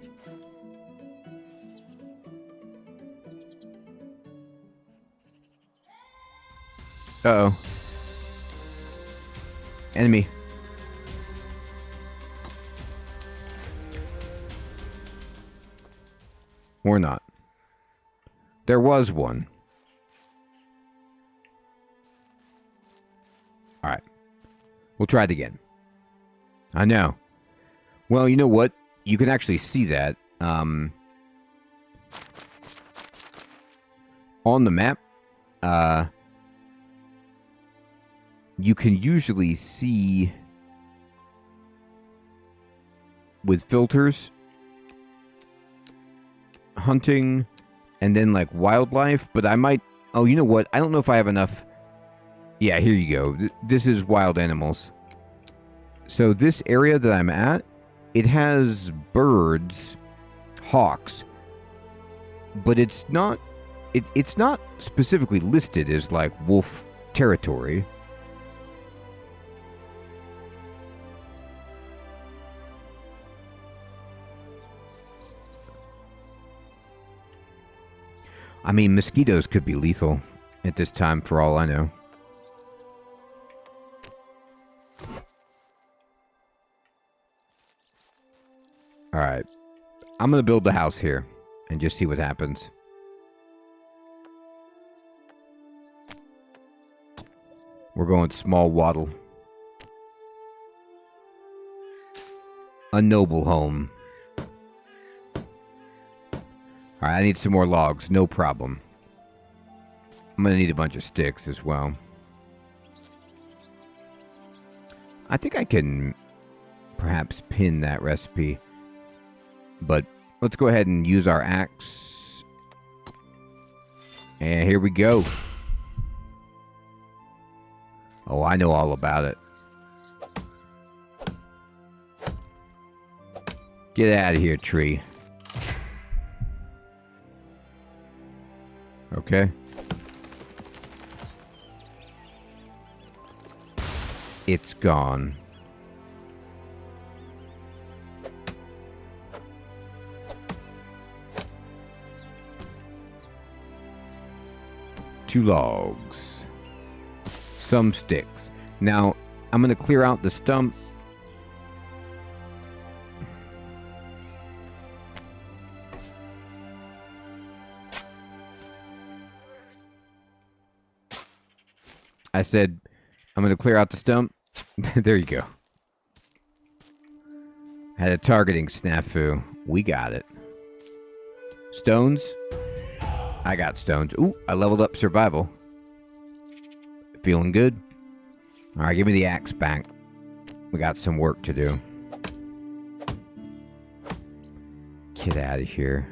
Uh-oh. Enemy. Or not. There was one. Alright. We'll try it again. I know. Well, you know what? You can actually see that. On the map, you can usually see with filters, hunting, and then like wildlife, but I might... Oh, you know what? I don't know if I have enough... Yeah, here you go. This is wild animals. So this area that I'm at, it has birds, hawks, but it's not... It's not specifically listed as like wolf territory. I mean, mosquitoes could be lethal at this time for all I know. Alright. I'm going to build the house here and just see what happens. We're going small wattle. A noble home. Alright, I need some more logs. No problem. I'm going to need a bunch of sticks as well. I think I can perhaps pin that recipe. But let's go ahead and use our axe. And here we go. Oh, I know all about it. Get out of here, tree. Okay. it's gone. Two logs. Some sticks. Now, I'm going to clear out the stump. I said, I'm going to clear out the stump. There you go. Had a targeting snafu. We got it. Stones. I got stones. Ooh, I leveled up survival. Feeling good. Alright, give me the axe back. We got some work to do. Get out of here.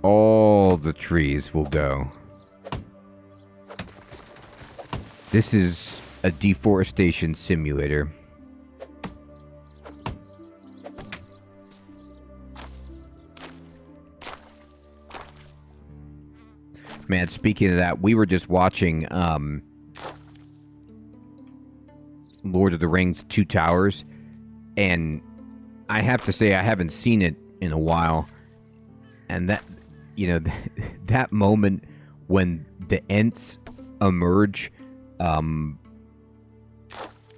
All the trees will go. This is a deforestation simulator. Man, speaking of that, we were just watching Lord of the Rings Two Towers, and I have to say I haven't seen it in a while. And that, you know, that moment when the Ents emerge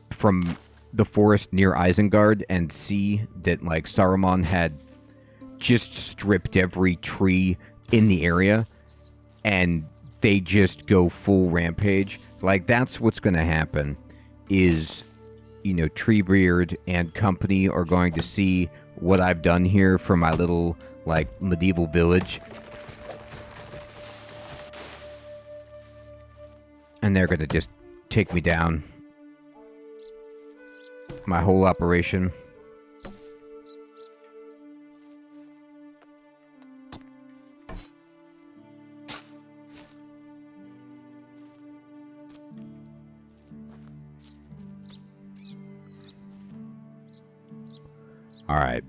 from the forest near Isengard and see that, like, Saruman had just stripped every tree in the area and they just go full rampage. Like, that's what's going to happen is, you know, Treebeard and company are going to see what I've done here for my little, like, medieval village. And they're going to just take me down. My whole operation. Alright.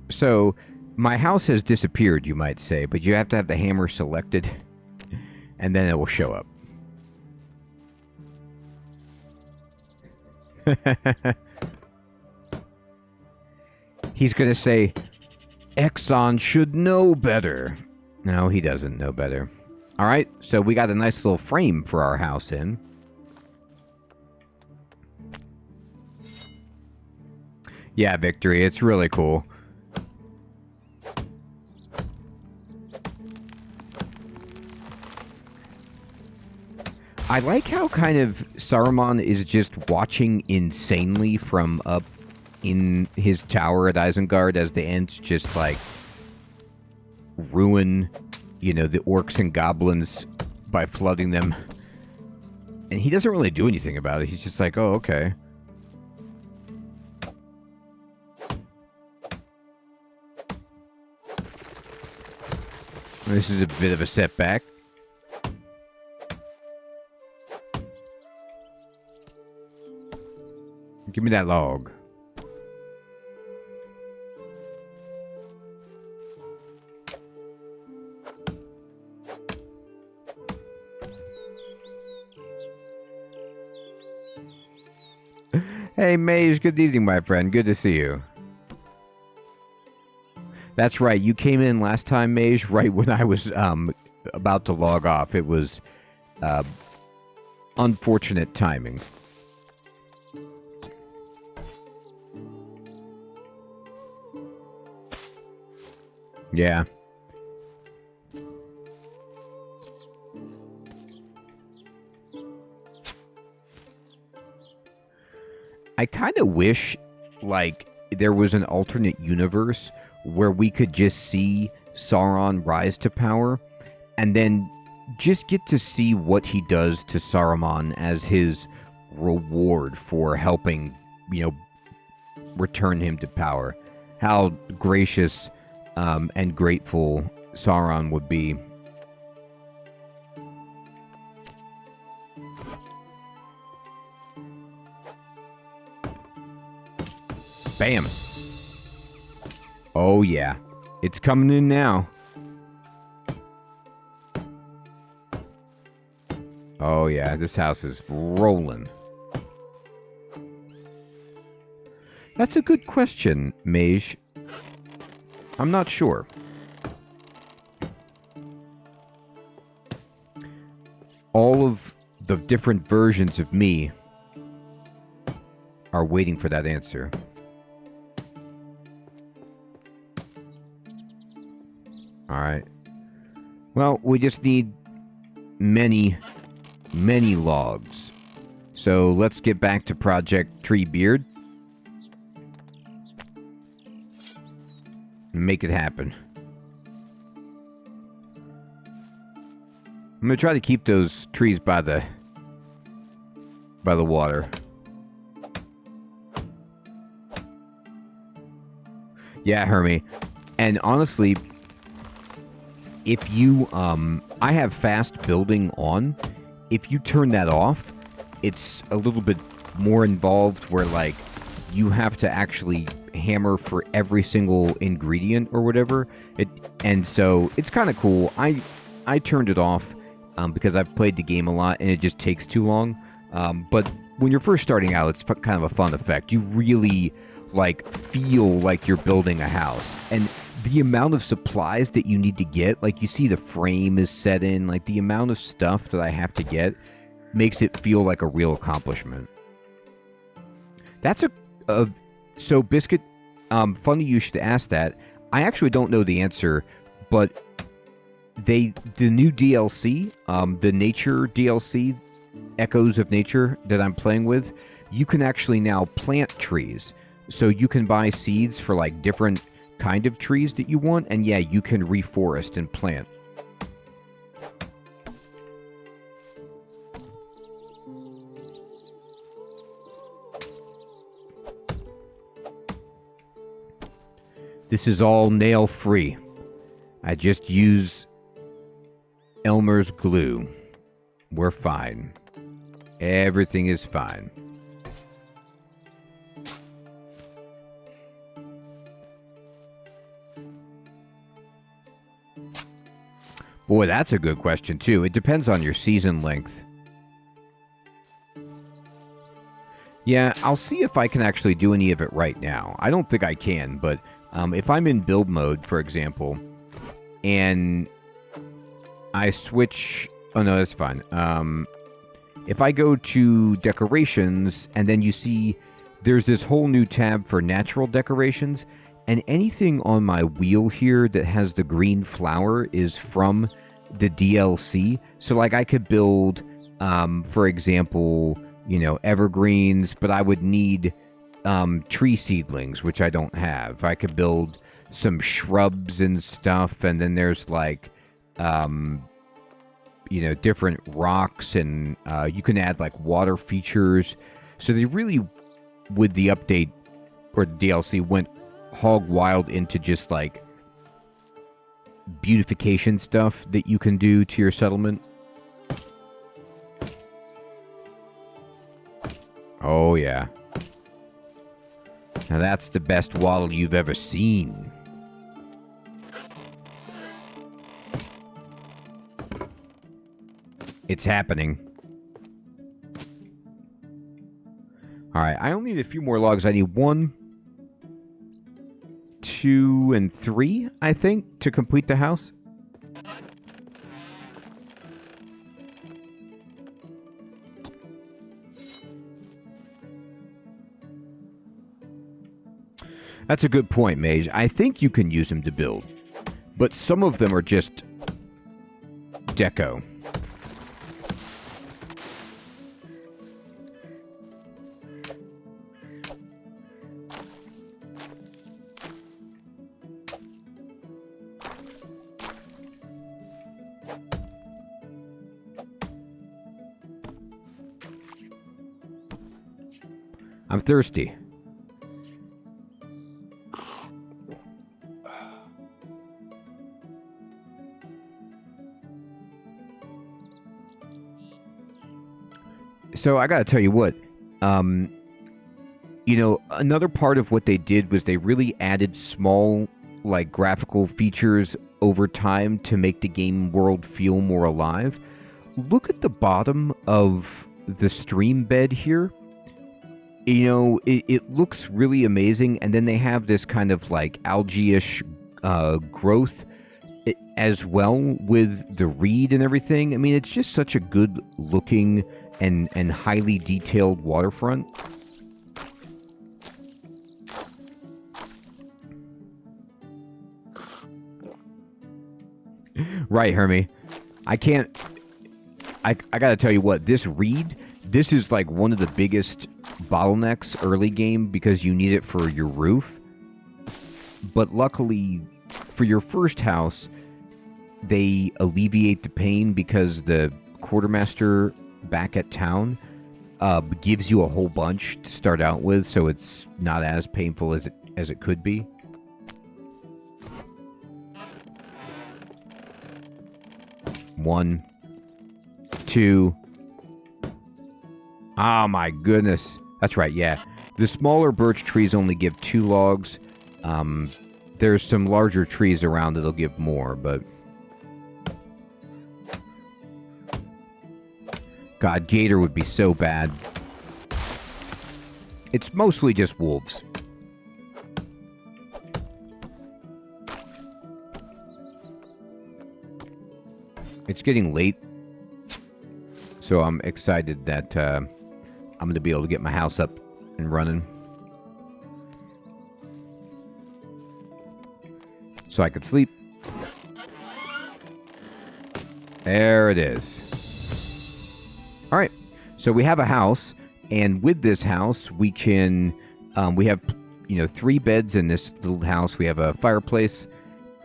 So, my house has disappeared, you might say, but you have to have the hammer selected, and then it will show up. He's gonna say, Exxon should know better. No, he doesn't know better. Alright, so we got a nice little frame for our house in. Yeah, Victory, it's really cool. I like how kind of Saruman is just watching insanely from up in his tower at Isengard as the Ents just, like, ruin, you know, the orcs and goblins by flooding them. And he doesn't really do anything about it. He's just like, oh, okay. This is a bit of a setback. Give me that log. Hey, Mage, good evening, my friend. Good to see you. That's right. You came in last time, Mage, right when I was about to log off. It was unfortunate timing. Yeah. I kind of wish, like, there was an alternate universe where we could just see Sauron rise to power and then just get to see what he does to Saruman as his reward for helping, you know, return him to power. How gracious and grateful Sauron would be. Bam. Oh, yeah. It's coming in now. Oh, yeah. This house is rolling. That's a good question, Mage. I'm not sure. All of the different versions of me are waiting for that answer. Alright. Well, we just need many logs. So let's get back to Project Treebeard. And make it happen. I'm gonna try to keep those trees by the water. Yeah, Hermie. And honestly, if you I have fast building on. If you turn that off, it's a little bit more involved where like you have to actually hammer for every single ingredient or whatever. And so it's kind of cool. I turned it off because I've played the game a lot and it just takes too long. But when you're first starting out, it's kind of a fun effect. You really like feel like you're building a house, and the amount of supplies that you need to get, like you see the frame is set in, like the amount of stuff that I have to get makes it feel like a real accomplishment. That's so Biscuit, funny you should ask that. I actually don't know the answer, but the new DLC, the nature DLC, Echoes of Nature that I'm playing with, you can actually now plant trees. So you can buy seeds for like different kind of trees that you want, and yeah, you can reforest and plant. This is all nail free. I just use Elmer's glue. We're fine. Everything is fine. Boy, that's a good question, too. It depends on your season length. Yeah, I'll see if I can actually do any of it right now. I don't think I can, but if I'm in build mode, for example, and I switch... Oh, no, that's fine. If I go to decorations, and then you see there's this whole new tab for natural decorations, and anything on my wheel here that has the green flower is from the DLC. So, like, I could build, for example, you know, evergreens, but I would need tree seedlings, which I don't have. I could build some shrubs and stuff, and then there's, like, you know, different rocks, and you can add, like, water features. So they really, with the update, or the DLC, went hog wild into just like beautification stuff that you can do to your settlement. Oh yeah. Now that's the best waddle you've ever seen. It's happening. Alright, I only need a few more logs. I need 1, 2, and 3, I think, to complete the house. That's a good point, Mage. I think you can use them to build, but some of them are just deco. I'm thirsty. So I gotta tell you what, you know, another part of what they did was they really added small like graphical features over time to make the game world feel more alive. Look at the bottom of the stream bed here. You know, it looks really amazing, and then they have this kind of like algae-ish growth as well with the reed and everything. I mean, it's just such a good looking and highly detailed waterfront. Right, Hermie. I gotta tell you what, this reed, this is like one of the biggest bottlenecks early game because you need it for your roof. But luckily, for your first house, they alleviate the pain because the quartermaster back at town gives you a whole bunch to start out with, so it's not as painful as it could be. One, two. Oh my goodness. That's right, yeah. The smaller birch trees only give 2 logs. There's some larger trees around that'll give more, but... God, gator would be so bad. It's mostly just wolves. It's getting late, so I'm excited that I'm going to be able to get my house up and running. So I could sleep. There it is. All right, so we have a house, and with this house, we can, we have, 3 beds in this little house. We have a fireplace,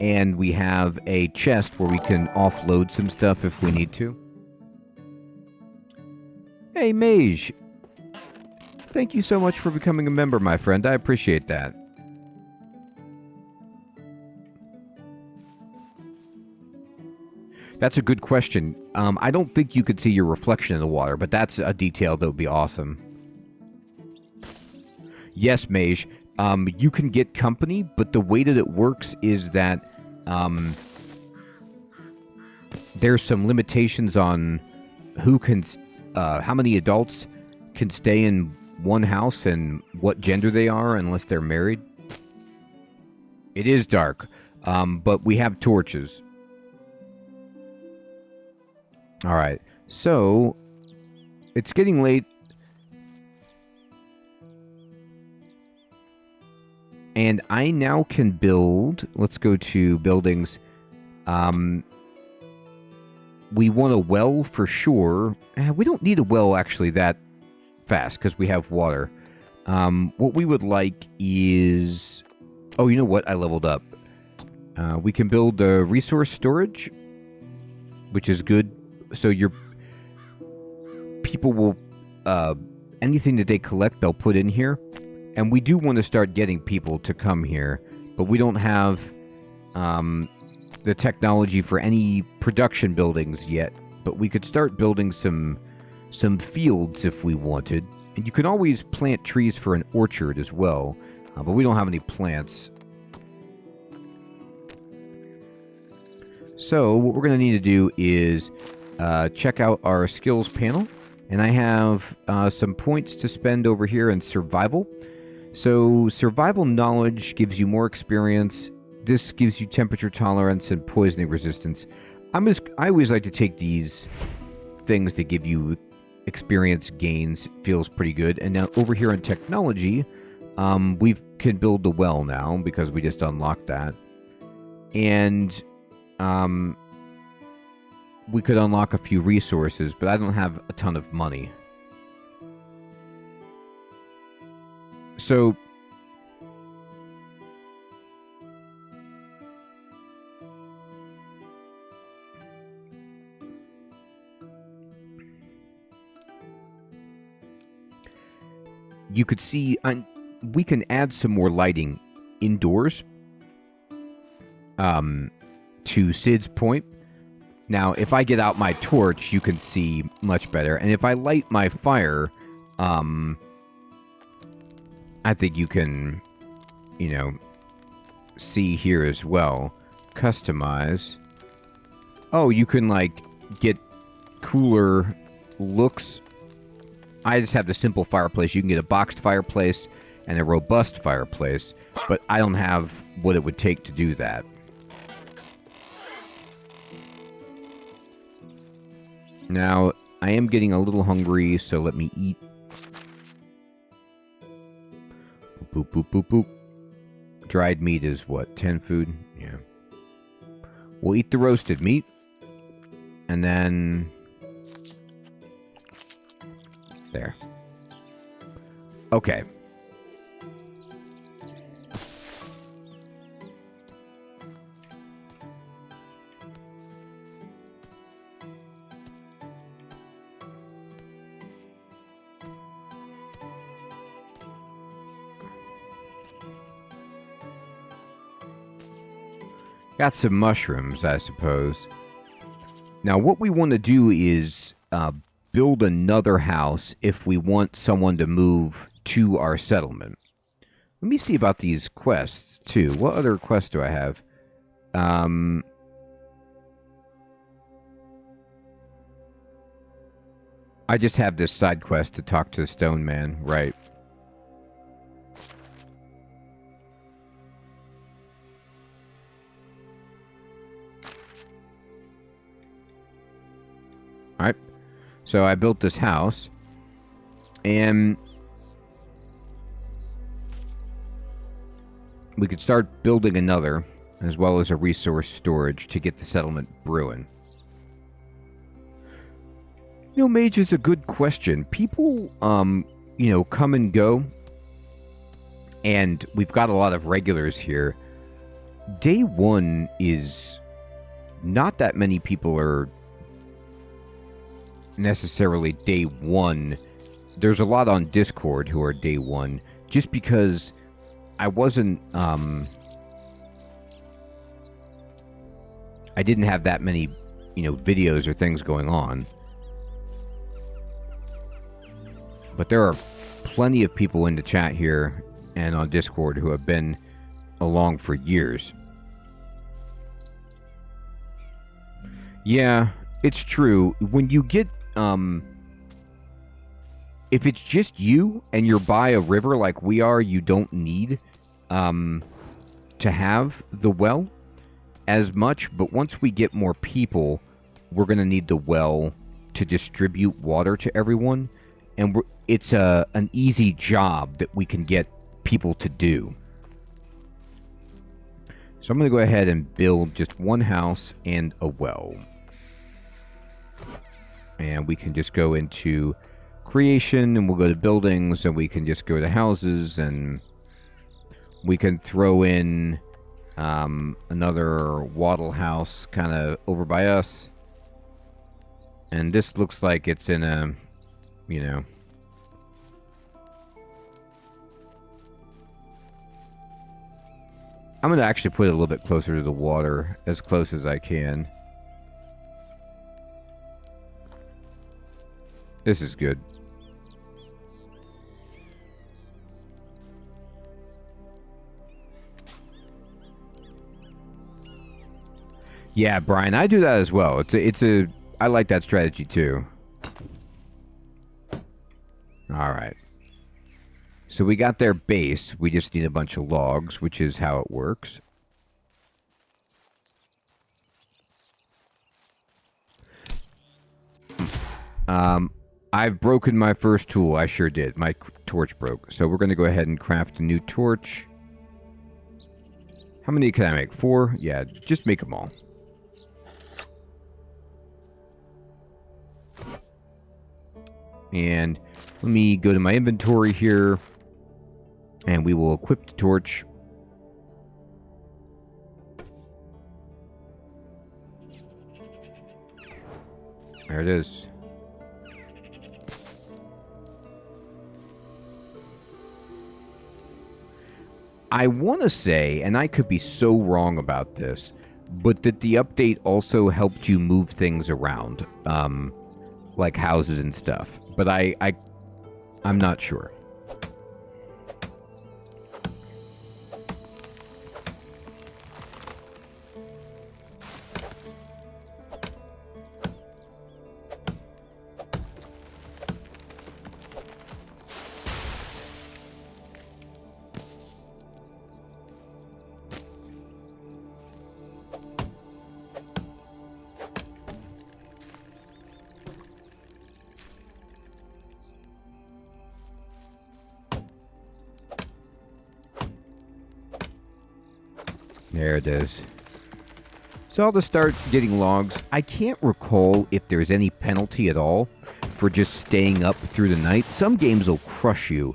and we have a chest where we can offload some stuff if we need to. Hey, Mage. Thank you so much for becoming a member, my friend. I appreciate that. That's a good question. I don't think you could see your reflection in the water, but that's a detail that would be awesome. Yes, Mage. You can get company, but the way that it works is that there's some limitations on who can, how many adults can stay in one house and what gender they are unless they're married. It is dark, but we have torches. All right, so it's getting late. And I now can build, let's go to buildings. We want a well for sure. We don't need a well actually that fast because we have water. What we would like is, oh, you know what? I leveled up. We can build a resource storage, which is good. So your people will, anything that they collect, they'll put in here. And we do want to start getting people to come here, but we don't have the technology for any production buildings yet. But we could start building some fields if we wanted. And you can always plant trees for an orchard as well, but we don't have any plants. So what we're going to need to do is check out our skills panel. And I have some points to spend over here in survival. So survival knowledge gives you more experience. This gives you temperature tolerance and poisoning resistance. I always like to take these things that give you experience gains. It feels pretty good. And now over here in technology, we can build the well now because we just unlocked that. And we could unlock a few resources, but I don't have a ton of money. So you could see, we can add some more lighting indoors to Sid's point. Now, if I get out my torch, you can see much better. And if I light my fire, I think you can, see here as well. Customize. Oh, you can, like, get cooler looks. I just have the simple fireplace. You can get a boxed fireplace and a robust fireplace, but I don't have what it would take to do that. Now, I am getting a little hungry, so let me eat. Boop, boop, boop, boop. Dried meat is what, 10 food? Yeah. We'll eat the roasted meat. And then... there. Okay. Got some mushrooms, I suppose. Now, what we want to do is build another house if we want someone to move to our settlement. Let me see about these quests, too. What other quests do I have? I just have this side quest to talk to the stone man, right? Alright, so I built this house, and we could start building another, as well as a resource storage to get the settlement brewing. You know, Mage, is a good question. People, you know, come and go, and we've got a lot of regulars here. Day one is not that many people are necessarily day one. There's a lot on Discord who are day one, just because I wasn't, I didn't have that many, you know, videos or things going on. But there are plenty of people in the chat here and on Discord who have been along for years. Yeah, it's true. When you get, if it's just you and you're by a river like we are, you don't need to have the well as much. But once we get more people, we're going to need the well to distribute water to everyone. And it's an easy job that we can get people to do. So I'm going to go ahead and build just one house and a well. And we can just go into creation, and we'll go to buildings, and we can just go to houses, and we can throw in another wattle house kind of over by us. And this looks like it's in a, you know, I'm going to actually put it a little bit closer to the water, as close as I can. This is good. Yeah, Brian, I do that as well. I like that strategy too. Alright. So we got their base. We just need a bunch of logs, which is how it works. I've broken my first tool. I sure did. My torch broke. So we're going to go ahead and craft a new torch. How many can I make? 4? Yeah, just make them all. And let me go to my inventory here. And we will equip the torch. There it is. I want to say, and I could be so wrong about this, but that the update also helped you move things around, like houses and stuff. But I'm not sure. There it is. So I'll just start getting logs. I can't recall if there's any penalty at all for just staying up through the night. Some games will crush you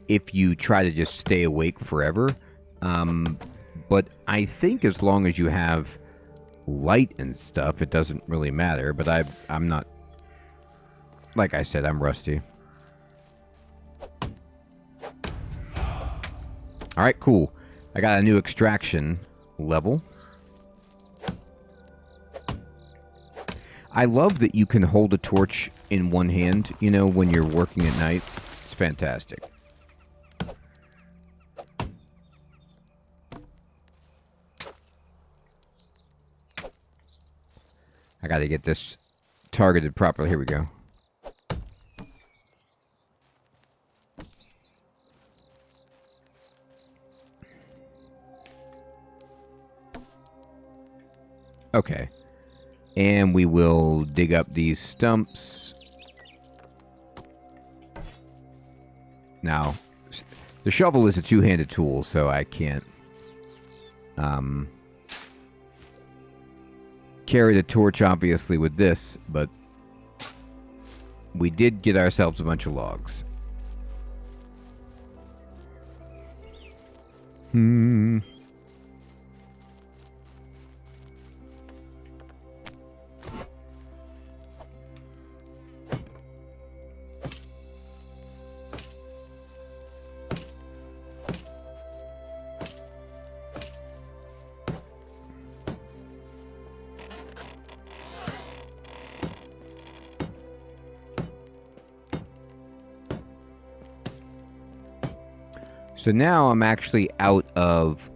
if you try to just stay awake forever. But I think as long as you have light and stuff, it doesn't really matter. But I'm not... Like I said, I'm rusty. Alright, cool. I got a new extraction level. I love that you can hold a torch in one hand, you know, when you're working at night. It's fantastic. I gotta get this targeted properly. Here we go. Okay. And we will dig up these stumps. Now, the shovel is a two-handed tool, so I can't carry the torch, obviously, with this, but we did get ourselves a bunch of logs. So now I'm actually out of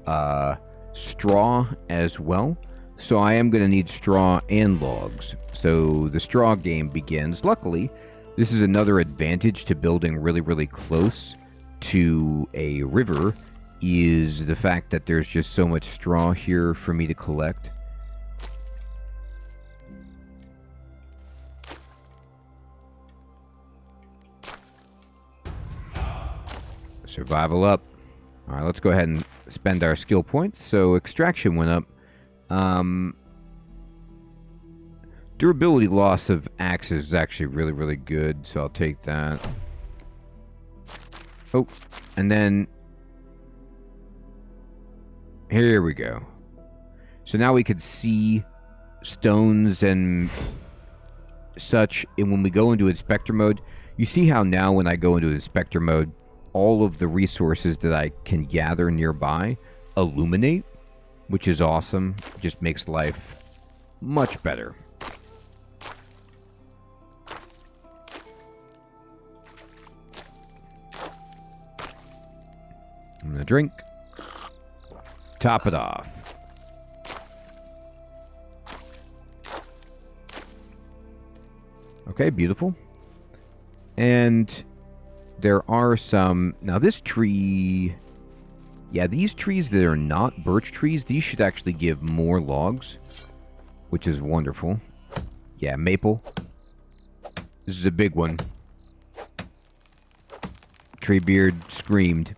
straw as well. So I am going to need straw and logs. So the straw game begins. Luckily, this is another advantage to building really, really close to a river, is the fact that there's just so much straw here for me to collect. Survival up. Alright, let's go ahead and spend our skill points. So extraction went up. Durability loss of axes is actually really, really good, so I'll take that. Oh, and then here we go. So now we could see stones and such, and when we go into inspector mode, you see how now when I go into inspector mode, all of the resources that I can gather nearby illuminate, which is awesome. It just makes life much better. I'm gonna drink. Top it off. Okay, beautiful. And there are some... Now this tree... Yeah, these trees that are not birch trees, these should actually give more logs, which is wonderful. Yeah, maple. This is a big one. Treebeard screamed.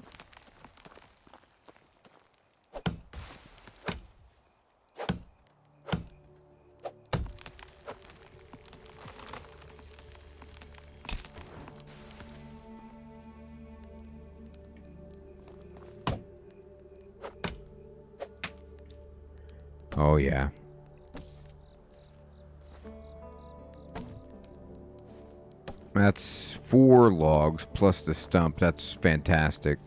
Oh, yeah. That's 4 logs plus the stump. That's fantastic.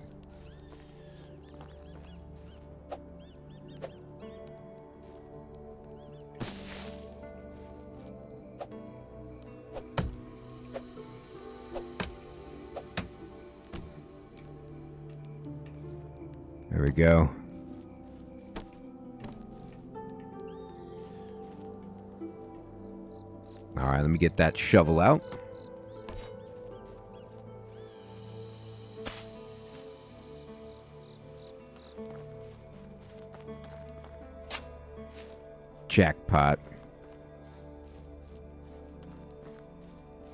There we go. Alright, let me get that shovel out. Jackpot.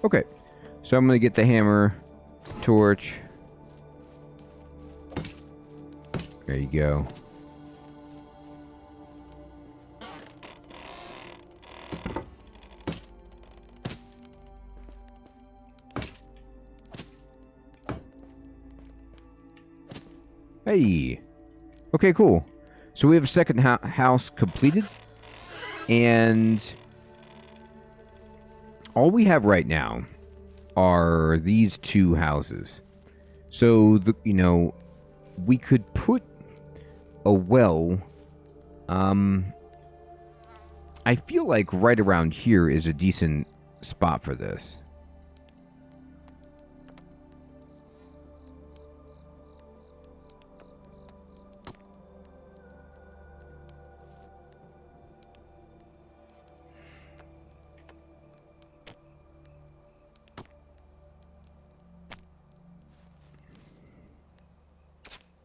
Okay, so I'm going to get the hammer, torch. There you go. Hey. Okay, cool. So we have a second house completed. And all we have right now are these two houses. So, you know, we could put a well. I feel like right around here is a decent spot for this.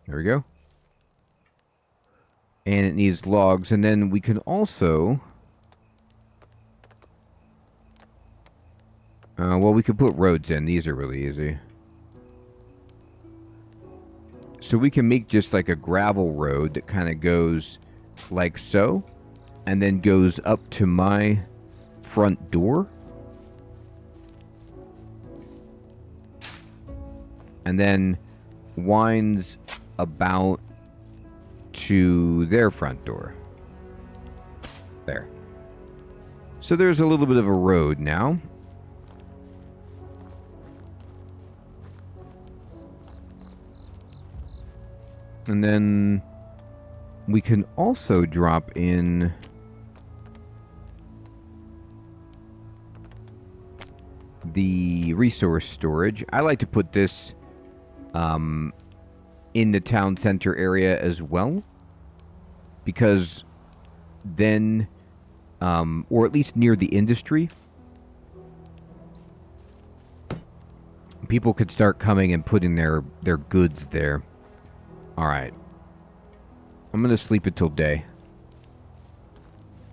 There we go. And it needs logs, and then we can also... well, we could put roads in. These are really easy. So we can make just like a gravel road that kind of goes like so, and then goes up to my front door. And then winds about to their front door. There. So there's a little bit of a road now. And then we can also drop in the resource storage. I like to put this in the town center area as well, because then, or at least near the industry, people could start coming and putting their goods there. Alright. I'm gonna sleep until day.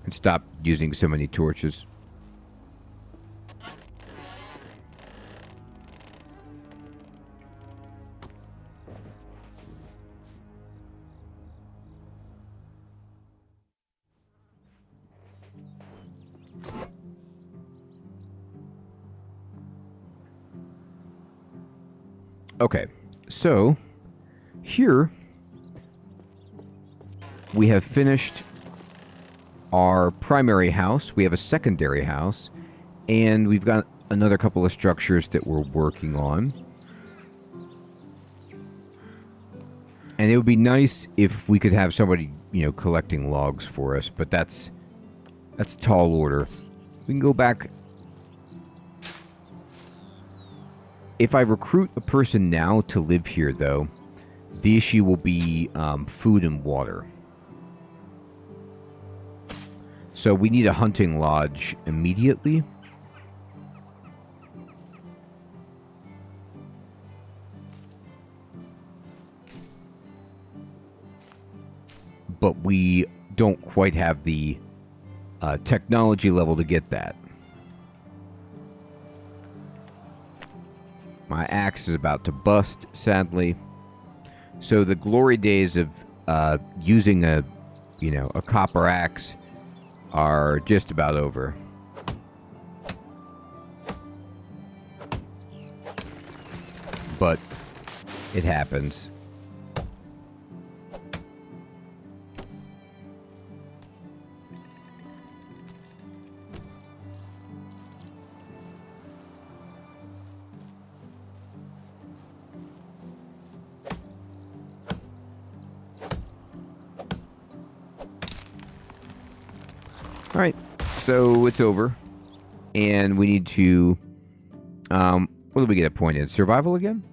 And stop using so many torches. Okay, so here we have finished our primary house. We have a secondary house, and we've got another couple of structures that we're working on. And it would be nice if we could have somebody, you know, collecting logs for us, but that's a tall order. We can go back. If I recruit a person now to live here, though, the issue will be food and water. So we need a hunting lodge immediately. But we don't quite have the technology level to get that. My axe is about to bust, sadly. So the glory days of using a copper axe are just about over. But it happens. Alright, so it's over. And we need to... what do we get a point in? Survival again?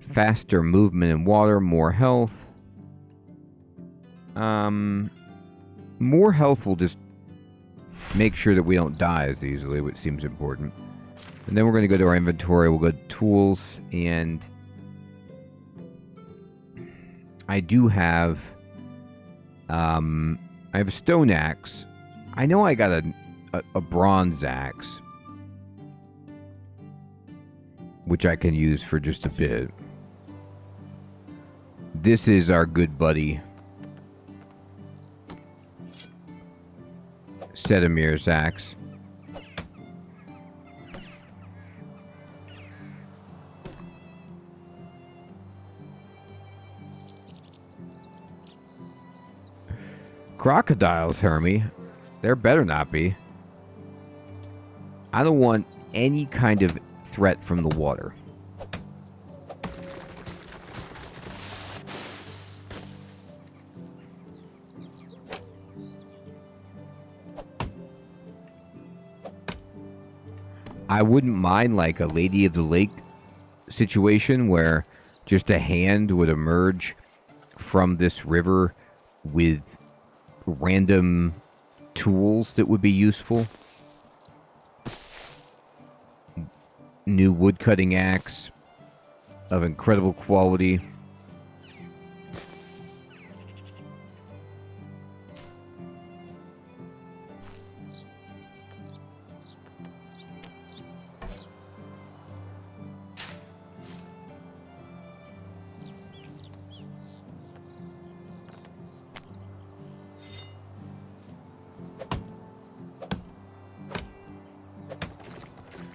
Faster movement in water, more health. More health will just make sure that we don't die as easily, which seems important. And then we're going to go to our inventory. We'll go to tools, and... I do have, I have a stone axe. I know I got a bronze axe, which I can use for just a bit. This is our good buddy, Sedemir's axe. Crocodiles, Hermie. There better not be. I don't want any kind of threat from the water. I wouldn't mind like a Lady of the Lake situation where just a hand would emerge from this river with random tools that would be useful. New woodcutting axe of incredible quality.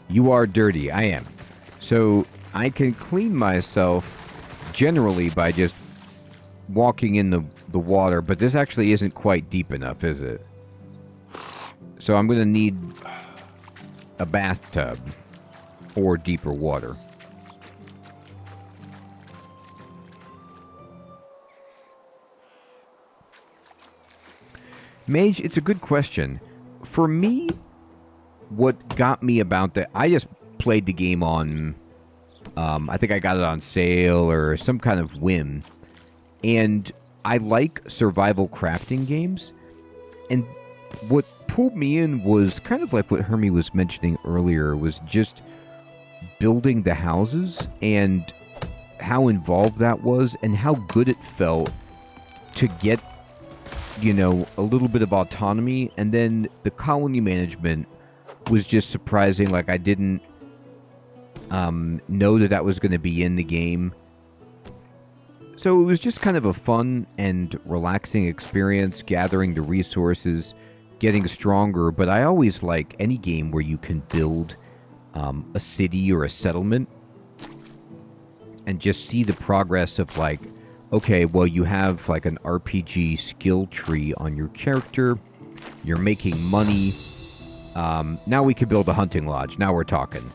You are dirty. I am. So I can clean myself generally by just walking in the water, but this actually isn't quite deep enough, is it? So I'm going to need a bathtub or deeper water. Mage, it's a good question. For me, what got me about that, I just played the game on, I think I got it on sale or some kind of whim. And I like survival crafting games. And what pulled me in was kind of like what Hermie was mentioning earlier, was just building the houses and how involved that was and how good it felt to get, you know, a little bit of autonomy. And then the colony management was just surprising. Like, I didn't know that was going to be in the game. So it was just kind of a fun and relaxing experience, gathering the resources, getting stronger. But I always like any game where you can build a city or a settlement and just see the progress of, like, okay, well, you have like an RPG skill tree on your character. You're making money. Now we can build a hunting lodge. Now we're talking.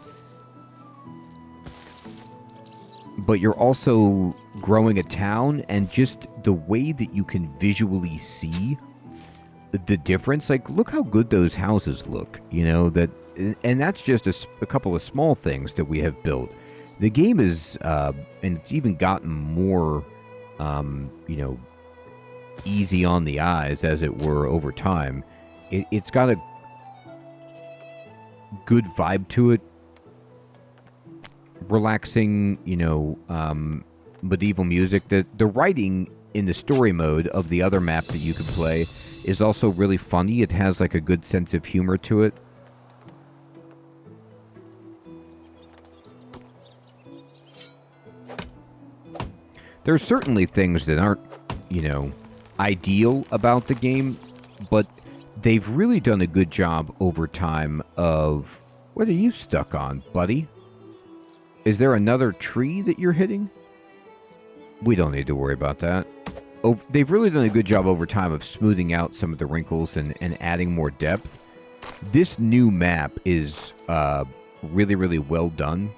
But you're also growing a town, and just the way that you can visually see the difference. Like, look how good those houses look, you know, that, and that's just a couple of small things that we have built. The game is, and it's even gotten more, you know, easy on the eyes, as it were, over time. It's got a good vibe to it. Relaxing, you know, medieval music. The writing in the story mode of the other map that you can play is also really funny. It has like a good sense of humor to it. There's certainly things that aren't, you know, ideal about the game, but they've really done a good job over time of... What are you stuck on, buddy? Is there another tree that you're hitting? We don't need to worry about that. Oh, they've really done a good job over time of smoothing out some of the wrinkles and adding more depth. This new map is really, really well done.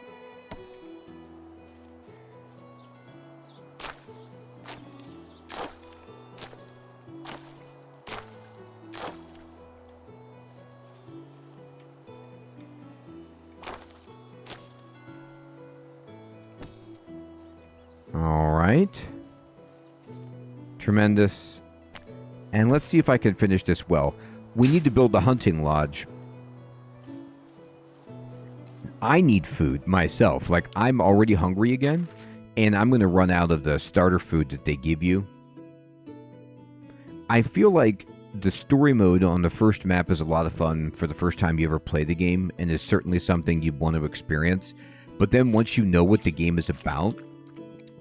Alright. Tremendous. And let's see if I can finish this well. We need to build a hunting lodge. I need food myself. Like, I'm already hungry again, and I'm going to run out of the starter food that they give you. I feel like the story mode on the first map is a lot of fun for the first time you ever play the game, and is certainly something you want to experience. But then once you know what the game is about,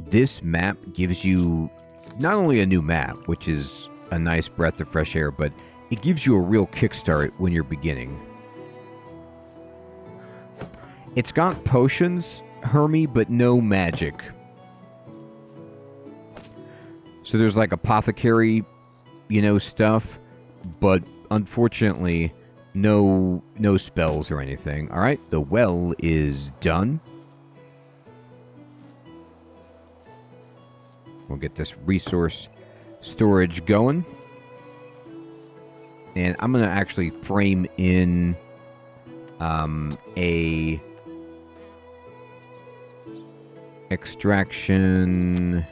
this map gives you not only a new map, which is a nice breath of fresh air, but it gives you a real kickstart when you're beginning. It's got potions, Hermie, but no magic. So there's like apothecary stuff, but unfortunately, no spells or anything. All right, the well is done. We'll get this resource storage going. And I'm going to actually frame in a extraction.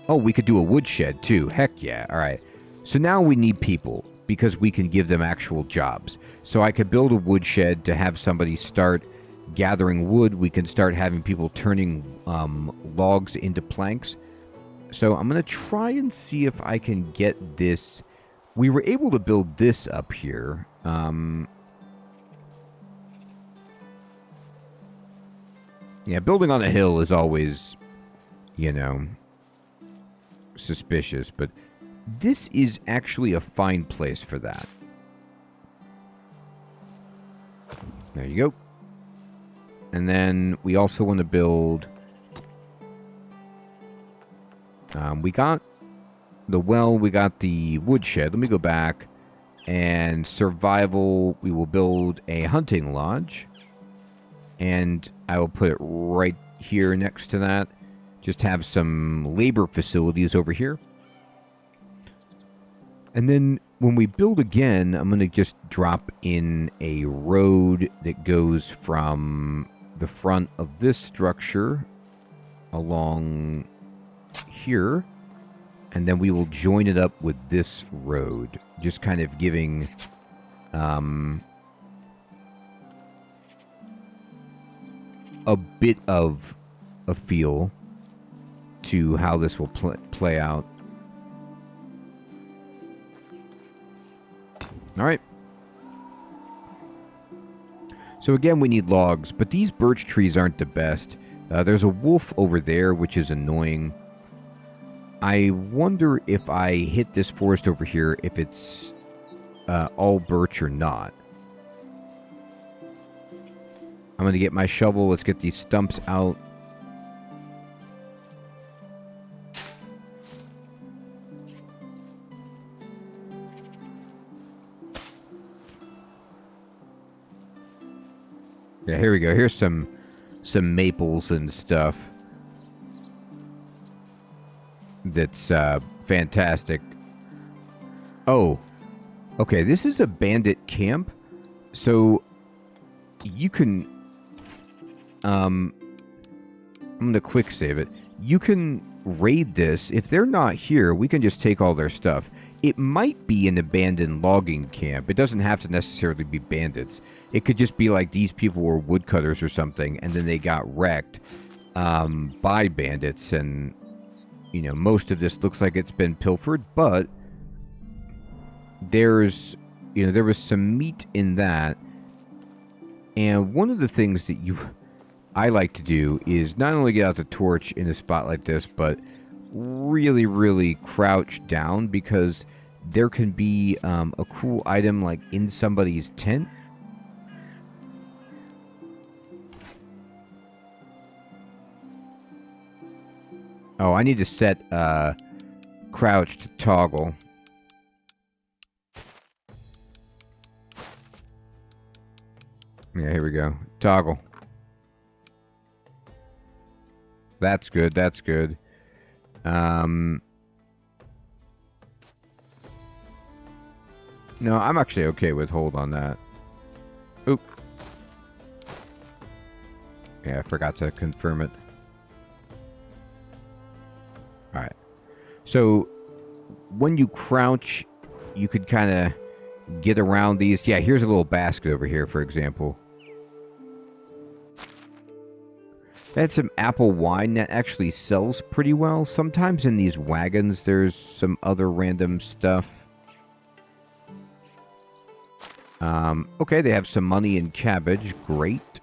Oh, we could do a woodshed too. Heck yeah. All right. So now we need people because we can give them actual jobs. So I could build a woodshed to have somebody start gathering wood. We can start having people turning logs into planks. So I'm going to try and see if I can get this. We were able to build this up here. Yeah, building on a hill is always, suspicious. But this is actually a fine place for that. There you go. And then we also want to build... we got the well, we got the woodshed. Let me go back. And survival, we will build a hunting lodge. And I will put it right here next to that. Just have some labor facilities over here. And then when we build again, I'm going to just drop in a road that goes from the front of this structure along here. And then we will join it up with this road. Just kind of giving a bit of a feel to how this will play out. All right. So again, we need logs, but these birch trees aren't the best. There's a wolf over there, which is annoying. I wonder if I hit this forest over here, if it's all birch or not. I'm going to get my shovel. Let's get these stumps out. Yeah, here we go. Here's some maples and stuff. That's fantastic. Oh, okay. This is a bandit camp, so you can. I'm gonna quick save it. You can raid this. If they're not here, we can just take all their stuff. It might be an abandoned logging camp. It doesn't have to necessarily be bandits. It could just be like these people were woodcutters or something, and then they got wrecked by bandits, and most of this looks like it's been pilfered, but there's there was some meat in that. And one of the things that I like to do is not only get out the torch in a spot like this, but really, really crouch down, because there can be a cool item like in somebody's tent. Oh, I need to set crouch to toggle. Yeah, here we go. Toggle. That's good, that's good. No, I'm actually okay with hold on that. Oop. Yeah, I forgot to confirm it. Alright. So, when you crouch, you could kind of get around these. Yeah, here's a little basket over here, for example. That's some apple wine that actually sells pretty well. Sometimes in these wagons, there's some other random stuff. Okay, they have some money and cabbage. Great.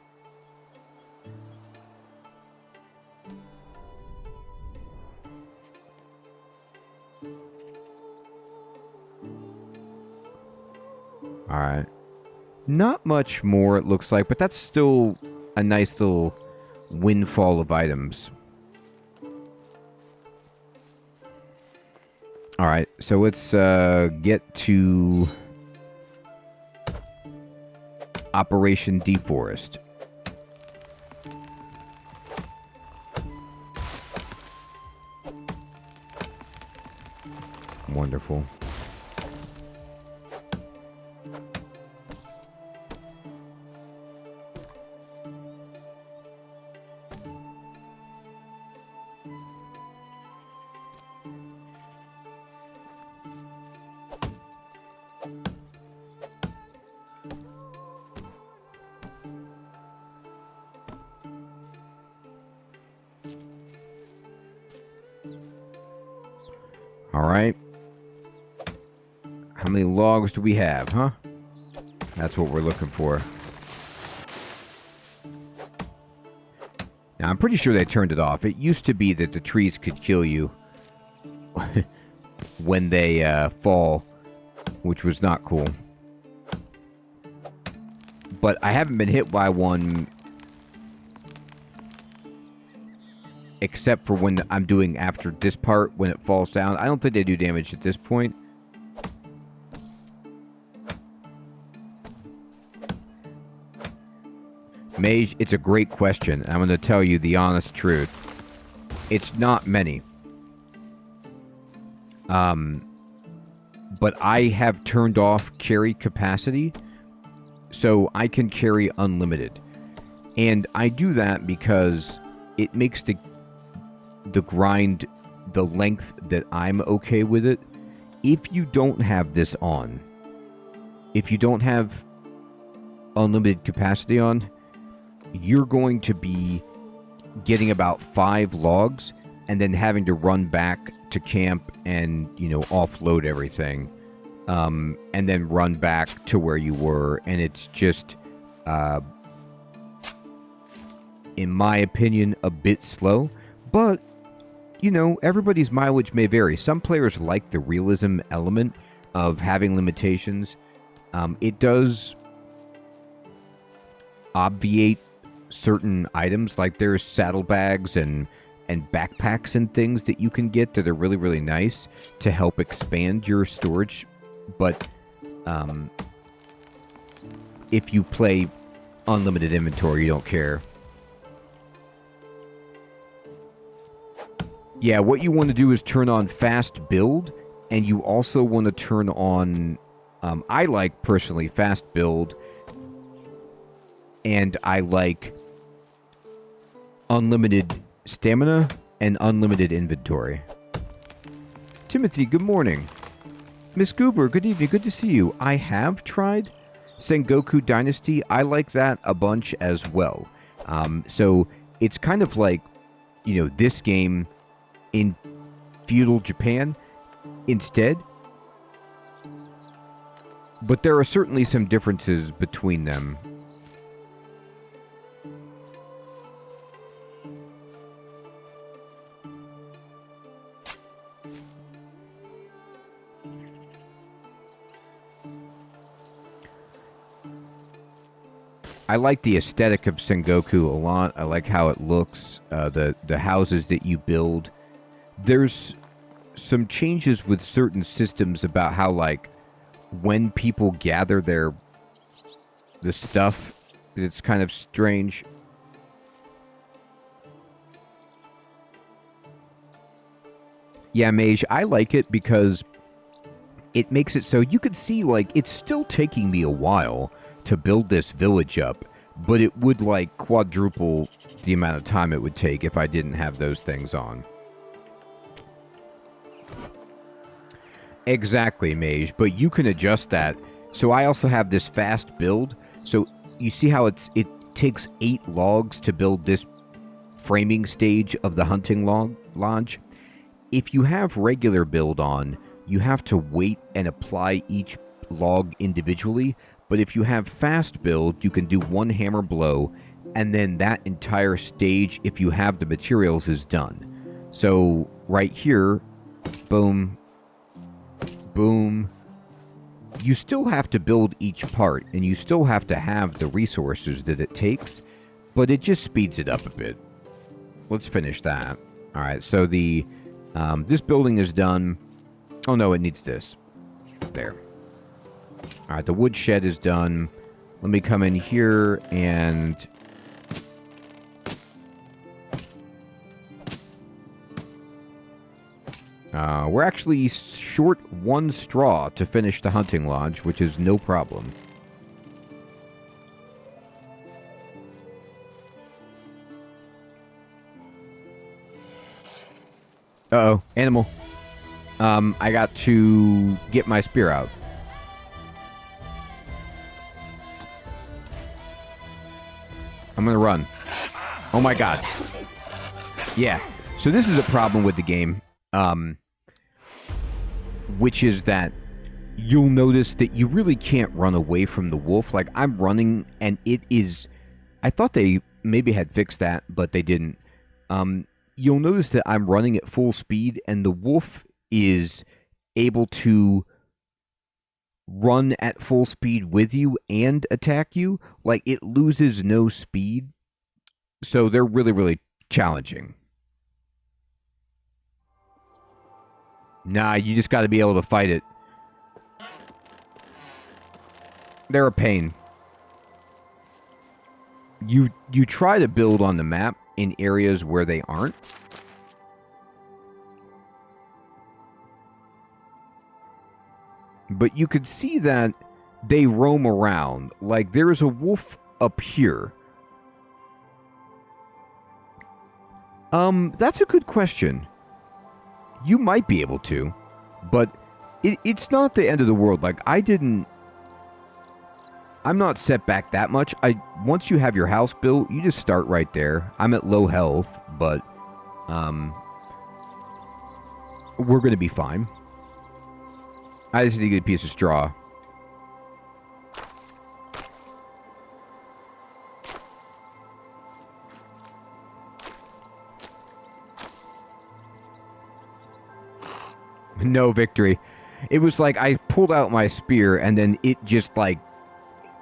Alright. Not much more, it looks like, but that's still a nice little windfall of items. Alright, so let's get to Operation Deforest. Wonderful. All right. How many logs do we have, huh? That's what we're looking for. Now, I'm pretty sure they turned it off. It used to be that the trees could kill you when they fall, which was not cool. But I haven't been hit by one except for when I'm doing after this part, when it falls down. I don't think they do damage at this point. Mage, it's a great question. I'm going to tell you the honest truth. It's not many. But I have turned off carry capacity, so I can carry unlimited. And I do that because it makes the grind the length that I'm okay with it. If you don't have this on, if you don't have unlimited capacity on, you're going to be getting about 5 logs and then having to run back to camp and, you know, offload everything, and then run back to where you were. And it's just, in my opinion, a bit slow. But, you know, everybody's mileage may vary. Some players like the realism element of having limitations. It does obviate certain items, like there's saddlebags and backpacks and things that you can get that are really, really nice to help expand your storage. But if you play unlimited inventory, you don't care. Yeah, what you want to do is turn on fast build, and you also want to turn on, I like, personally, fast build, and I like unlimited stamina and unlimited inventory. Timothy, good morning. Miss Goober, good evening, good to see you. I have tried Sengoku Dynasty. I like that a bunch as well. So it's kind of like, you know, this game in feudal Japan instead. But there are certainly some differences between them. I like the aesthetic of Sengoku a lot. I like how it looks, the houses that you build. There's some changes with certain systems about how, like, when people gather the stuff, it's kind of strange. Yeah, Mage, I like it because it makes it so you can see, like, it's still taking me a while to build this village up, but it would, like, quadruple the amount of time it would take if I didn't have those things on. Exactly, Mage, but you can adjust that. So I also have this fast build. So you see how it takes 8 logs to build this framing stage of the hunting lodge. If you have regular build on, you have to wait and apply each log individually. But if you have fast build, you can do one hammer blow, and then that entire stage, if you have the materials, is done. So right here, boom, boom. You still have to build each part, and you still have to have the resources that it takes, but it just speeds it up a bit. Let's finish that. All right, so the this building is done. Oh no, it needs this. There. Alright, the wood shed is done. Let me come in here and... we're actually short 1 straw to finish the hunting lodge, which is no problem. Uh-oh, animal. I got to get my spear out. I'm gonna run. Oh my god. Yeah. So this is a problem with the game. Which is that you'll notice that you really can't run away from the wolf. Like, I'm running, and it is... I thought they maybe had fixed that, but they didn't. You'll notice that I'm running at full speed, and the wolf is able to run at full speed with you and attack you. Like, it loses no speed. So they're really, really challenging. Nah, you just got to be able to fight it. They're a pain. You try to build on the map in areas where they aren't. But you could see that they roam around. Like, there is a wolf up here. That's a good question. You might be able to, but it's not the end of the world. Like, I'm not set back that much. Once you have your house built, you just start right there. I'm at low health, but we're going to be fine. I just need to get a piece of straw. No victory. It was like I pulled out my spear and then it just like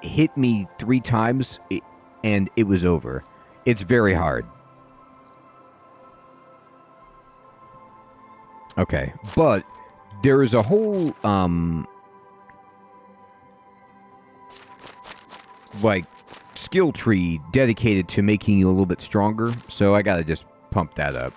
hit me 3 times and it was over. It's very hard. Okay, but there is a whole like skill tree dedicated to making you a little bit stronger, so I gotta just pump that up.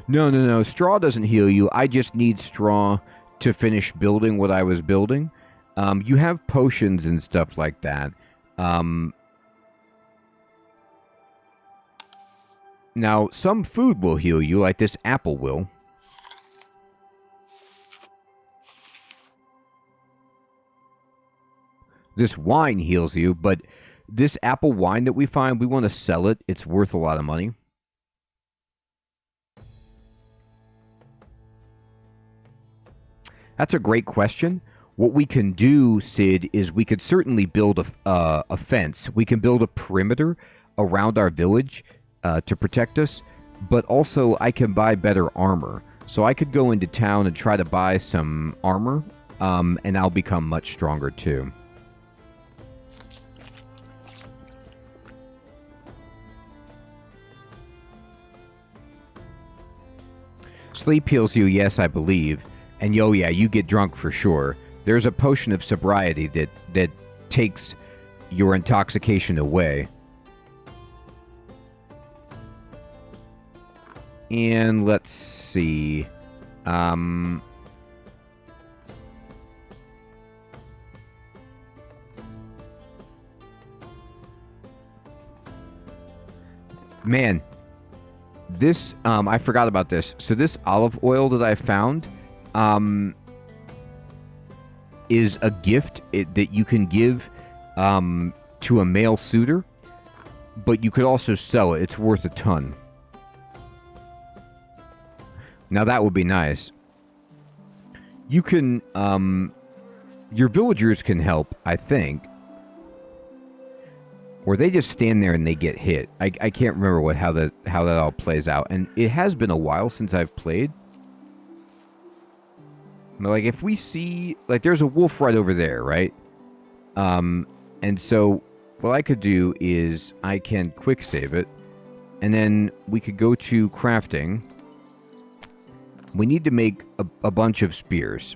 No. Straw doesn't heal you. I just need straw to finish building what I was building. You have potions and stuff like that. Now, some food will heal you, like this apple will. This wine heals you, but this apple wine that we find, we want to sell it. It's worth a lot of money. That's a great question. What we can do, Sid, is we could certainly build a fence. We can build a perimeter around our village to protect us, but also I can buy better armor. So I could go into town and try to buy some armor, and I'll become much stronger too. Sleep heals you, yes, I believe. And yo, yeah, you get drunk for sure. There's a potion of sobriety that takes your intoxication away. And let's see. Man, this, I forgot about this. So this olive oil that I found, is a gift that you can give to a male suitor, but you could also sell it. It's worth a ton. Now that would be nice. You can, your villagers can help, I think. Or they just stand there and they get hit. I can't remember how that all plays out. And it has been a while since I've played. But like, if we see, like, there's a wolf right over there, right? And so what I could do is I can quick save it, And then we could go to crafting. We need to make a bunch of spears.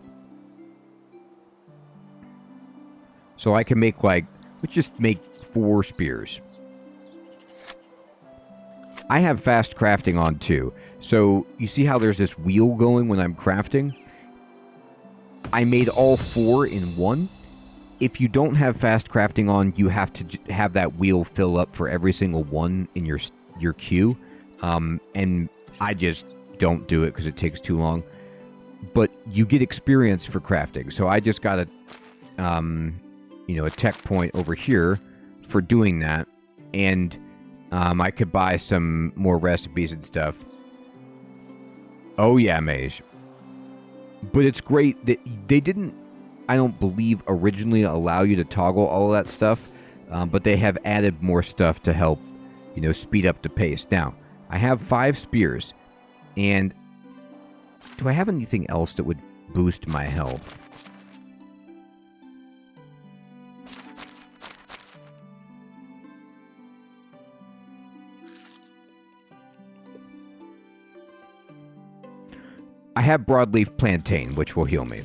So I can make let's just make 4 spears. I have fast crafting on too. So you see how there's this wheel going when I'm crafting? I made all 4 in one. If you don't have fast crafting on, you have to have that wheel fill up for every single one in your queue. And I just don't do it because it takes too long. But you get experience for crafting. So I just got a tech point over here for doing that. And I could buy some more recipes and stuff. Oh yeah, Mage. But it's great that they didn't, I don't believe, originally allow you to toggle all of that stuff. But they have added more stuff to help, speed up the pace. Now, I have 5 spears. And do I have anything else that would boost my health? I have broadleaf plantain, which will heal me.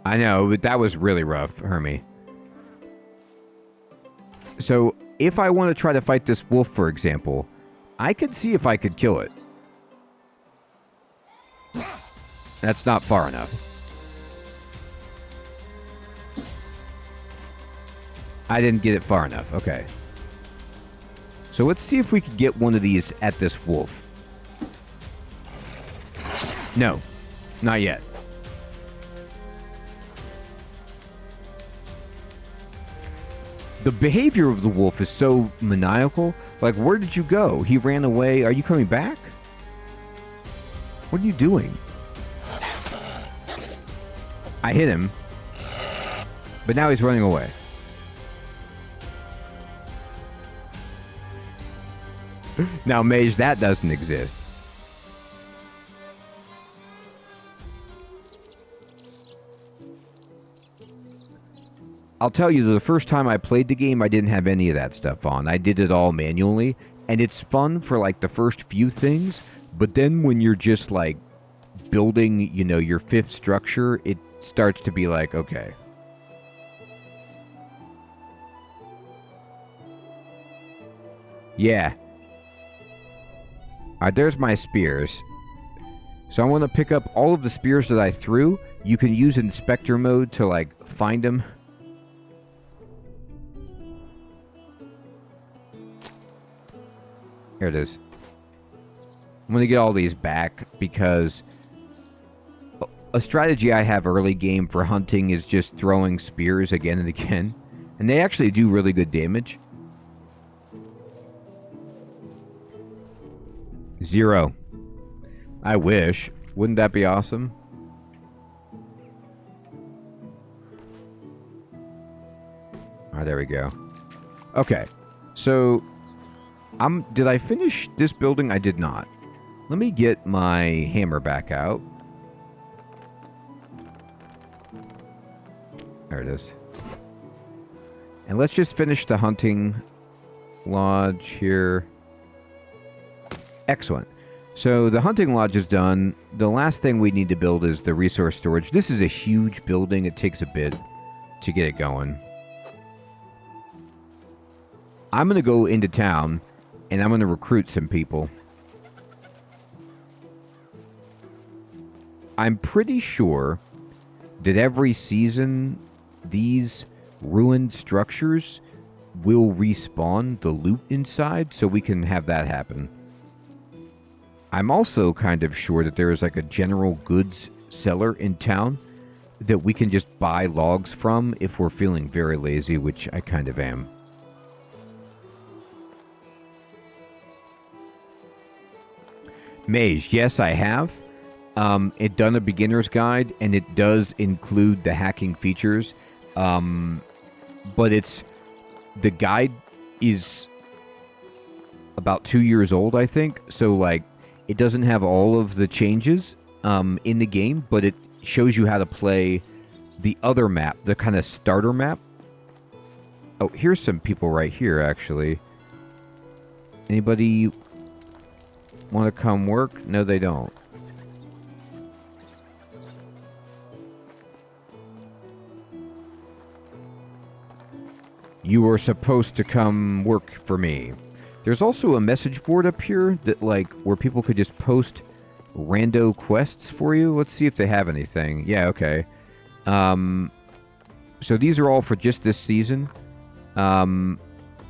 I know, but that was really rough, Hermie. So, if I want to try to fight this wolf, for example, I could see if I could kill it. That's not far enough. I didn't get it far enough. Okay. So let's see if we could get one of these at this wolf. No. Not yet. The behavior of the wolf is so maniacal. Like, where did you go? He ran away. Are you coming back? What are you doing? I hit him. But now he's running away. Now, Mage, that doesn't exist. I'll tell you, the first time I played the game, I didn't have any of that stuff on. I did it all manually, and it's fun for, the first few things, but then when you're just, building, your 5th structure, it starts to be like, okay. Yeah. Alright, there's my spears. So I want to pick up all of the spears that I threw. You can use inspector mode to, find them. Here it is. I'm going to get all these back because a strategy I have early game for hunting is just throwing spears again and again. And they actually do really good damage. 0. I wish. Wouldn't that be awesome? Alright, there we go. Okay. So, did I finish this building? I did not. Let me get my hammer back out. There it is. And let's just finish the hunting lodge here. Excellent. So the hunting lodge is done. The last thing we need to build is the resource storage. This is a huge building. It takes a bit to get it going. I'm going to go into town, and I'm going to recruit some people. I'm pretty sure that every season, these ruined structures will respawn the loot inside, so we can have that happen. I'm also kind of sure that there is a general goods seller in town that we can just buy logs from if we're feeling very lazy, which I kind of am. Mage, yes, I have. It done a beginner's guide, and it does include the hacking features. But the guide is about 2 years old, I think. So, it doesn't have all of the changes in the game, but it shows you how to play the other map, the kind of starter map. Oh, here's some people right here, actually. Anybody want to come work? No, they don't. You were supposed to come work for me. There's also a message board up here that, like, where people could just post rando quests for you. Let's see if they have anything. Yeah, okay. So these are all for just this season.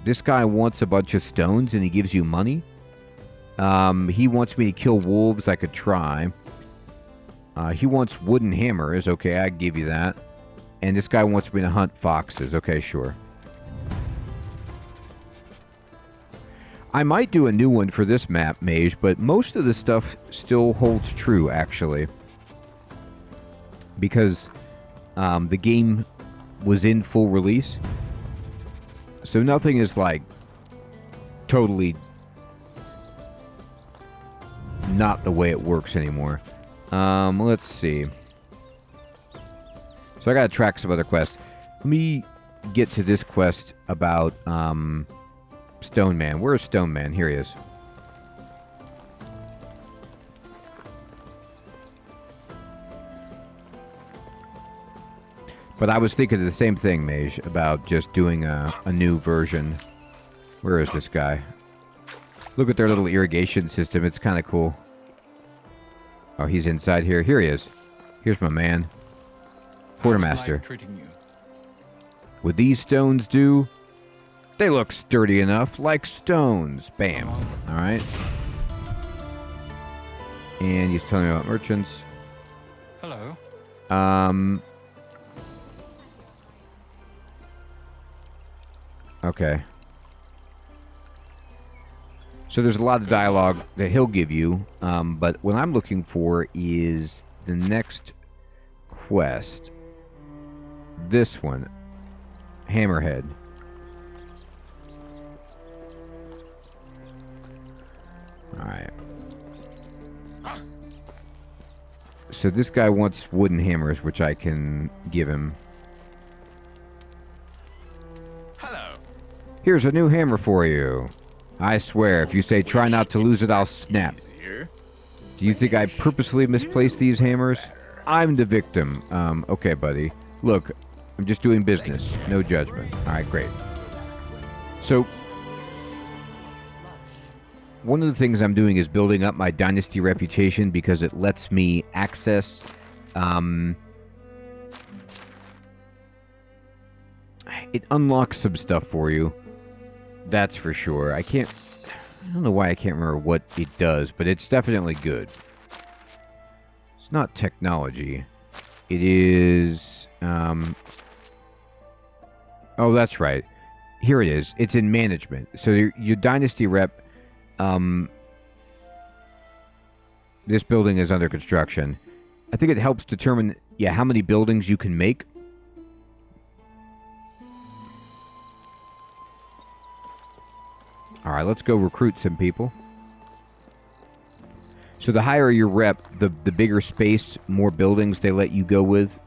This guy wants a bunch of stones and he gives you money. He wants me to kill wolves. I could try. He wants wooden hammers. Okay, I give you that. And this guy wants me to hunt foxes. Okay, sure. I might do a new one for this map, Mage, but most of the stuff still holds true, actually. Because the game was in full release. So nothing is, like, totally not the way it works anymore. Let's see. So I gotta track some other quests. Let me get to this quest about, Stone Man. Where is Stone Man? Here he is. But I was thinking of the same thing, Mage, about just doing a new version. Where is this guy? Look at their little irrigation system. It's kind of cool. Oh, he's inside here. Here he is. Here's my man. Quartermaster. Would these stones do? They look sturdy enough, like stones. Bam. Alright. And he's telling me about merchants. Hello. Okay. So there's a lot of dialogue that he'll give you, but what I'm looking for is the next quest. This one. Hammerhead. Alright. So this guy wants wooden hammers, which I can give him. Hello. Here's a new hammer for you. I swear, if you say try not to lose it, I'll snap. Do you think I purposely misplaced these hammers? I'm the victim. Okay, buddy. Look, I'm just doing business. No judgment. Alright, great. So, one of the things I'm doing is building up my dynasty reputation because it lets me access, it unlocks some stuff for you. That's for sure. I don't know why I can't remember what it does, but it's definitely good. It's not technology. It is, oh, that's right. Here it is. It's in management. So your dynasty rep, this building is under construction. I think it helps determine, how many buildings you can make. Alright, let's go recruit some people. So the higher your rep, the bigger space, more buildings they let you go with.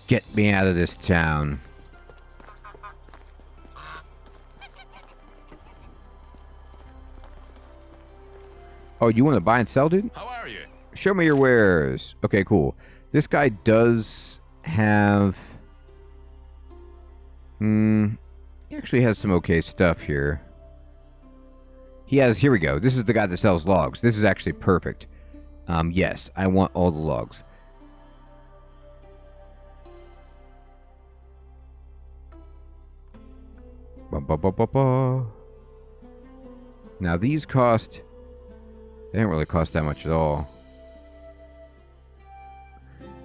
Get me out of this town. Oh, you want to buy and sell, dude? How are you? Show me your wares. Okay, cool. This guy does have... he actually has some okay stuff here. He has... Here we go. This is the guy that sells logs. This is actually perfect. Yes, I want all the logs. Now, these cost... They don't really cost that much at all.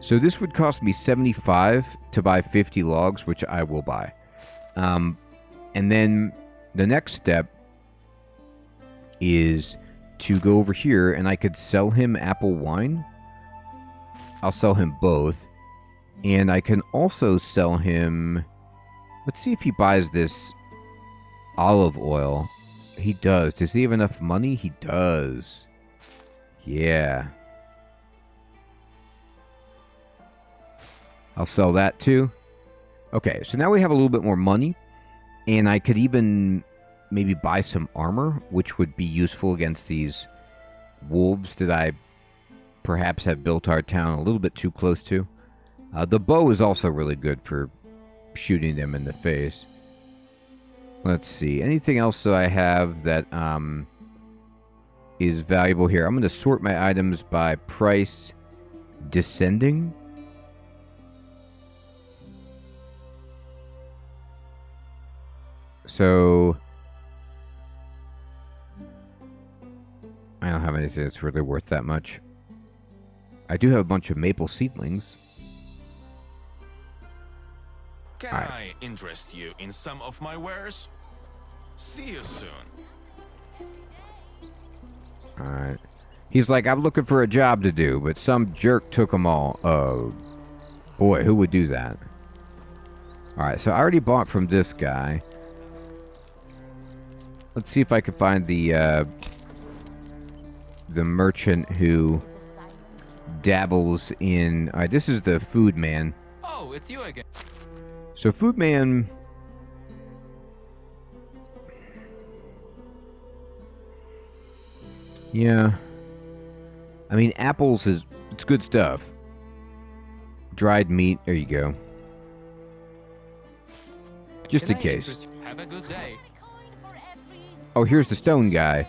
So this would cost me 75 to buy 50 logs, which I will buy. And then the next step is to go over here and I could sell him apple wine. I'll sell him both. And I can also sell him... Let's see if he buys this olive oil. He does. Does he have enough money? He does. Yeah. I'll sell that too. Okay, so now we have a little bit more money. And I could even maybe buy some armor, which would be useful against these wolves that I perhaps have built our town a little bit too close to. The bow is also really good for shooting them in the face. Let's see. Anything else that I have that is valuable here? I'm going to sort my items by price descending. So I don't have anything that's really worth that much. I do have a bunch of maple seedlings. Can I interest you in some of my wares? See you soon. Alright. He's like, I'm looking for a job to do, but some jerk took them all. Oh, boy, who would do that? Alright, so I already bought from this guy. Let's see if I can find the merchant who dabbles in... Alright, this is the food man. Oh, it's you again. So food man... Yeah. I mean, apples is... It's good stuff. Dried meat. There you go. Just in case. Have a good day. Oh, here's the stone guy.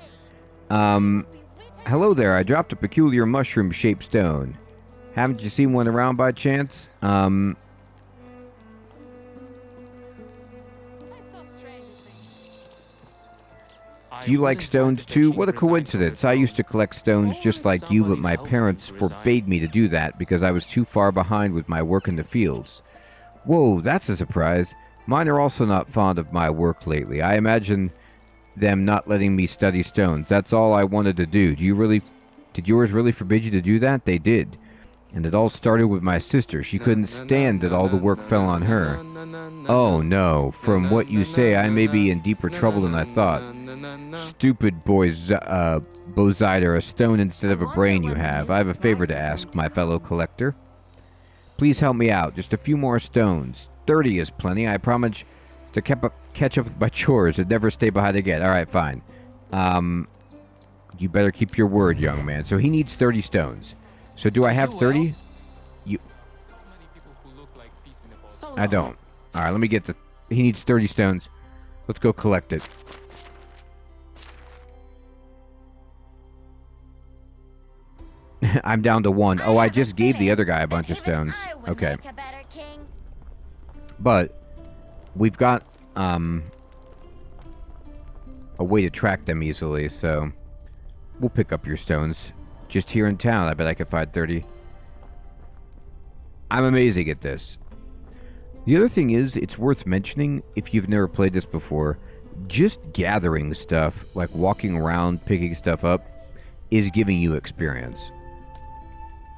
Hello there. I dropped a peculiar mushroom-shaped stone. Haven't you seen one around by chance? Do you like stones too? What a coincidence. I used to collect stones just like you, but my parents forbade me to do that because I was too far behind with my work in the fields. Whoa, that's a surprise. Mine are also not fond of my work lately. I imagine them not letting me study stones. That's all I wanted to do. Did yours really forbid you to do that? They did. And it all started with my sister. She couldn't stand that all the work fell on her. Oh no, from what you say, I may be in deeper trouble than I thought. Stupid Bozide, a stone instead of a brain you have. I have a favor to ask, my fellow collector. Please help me out. Just a few more stones. 30 is plenty. I promise to catch up with my chores and never stay behind again. Alright, fine. You better keep your word, young man. So he needs 30 stones. So do I have 30? I don't. Alright, let me get the... He needs 30 stones. Let's go collect it. I'm down to 1. Oh, I just gave the other guy a bunch of stones. Okay. But we've got a way to track them easily, so we'll pick up your stones. Just here in town, I bet I could find 30. I'm amazing at this. The other thing is, it's worth mentioning, if you've never played this before, just gathering stuff, like walking around, picking stuff up, is giving you experience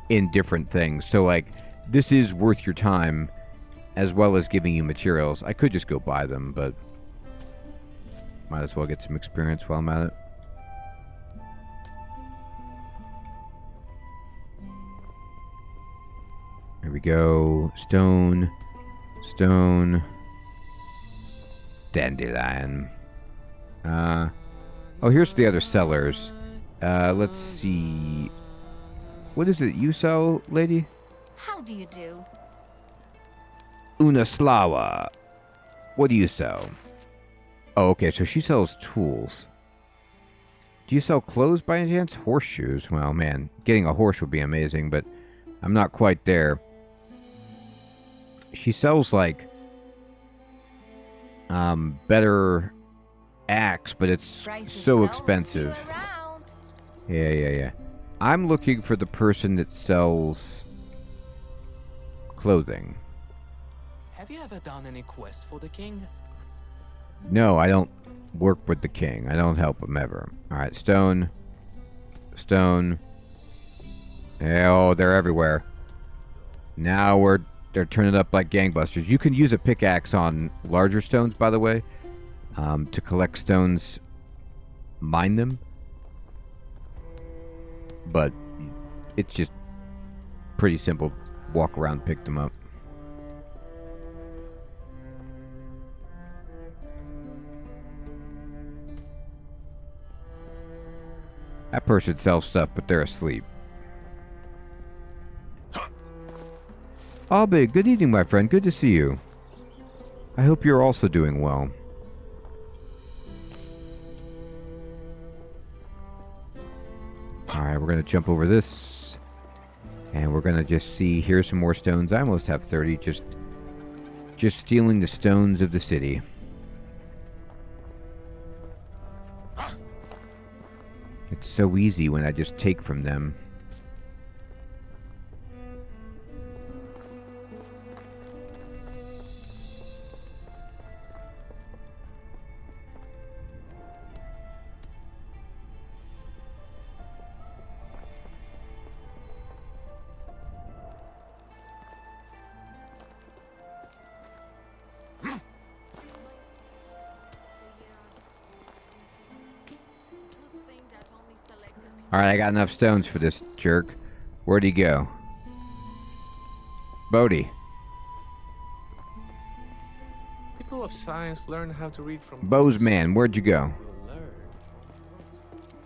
in different things. So, like, this is worth your time, as well as giving you materials. I could just go buy them, but might as well get some experience while I'm at it. There we go. Stone. Stone. Dandelion. Oh, here's the other sellers. Let's see. What is it you sell, lady? How do you do? Una Slava. What do you sell? Oh, okay, so she sells tools. Do you sell clothes by any chance? Horseshoes? Well, man, getting a horse would be amazing, but I'm not quite there. She sells, like, better axe, but it's so expensive. Yeah. I'm looking for the person that sells clothing. Have you ever done any quest for the king? No, I don't work with the king. I don't help him ever. Alright, stone. Stone. Oh, they're everywhere. Now we're they're turning up like gangbusters. You can use a pickaxe on larger stones, by the way, to collect stones, mine them. But it's just pretty simple. Walk around, pick them up. That person sells stuff, but they're asleep. Abe, good evening, my friend. Good to see you. I hope you're also doing well. Alright, we're going to jump over this. And we're going to just see, here's some more stones. I almost have 30, just stealing the stones of the city. It's so easy when I just take from them. Alright, I got enough stones for this jerk. Where'd he go? Bodhi. People of science learn how to read from Bo's man, where'd you go? Learn.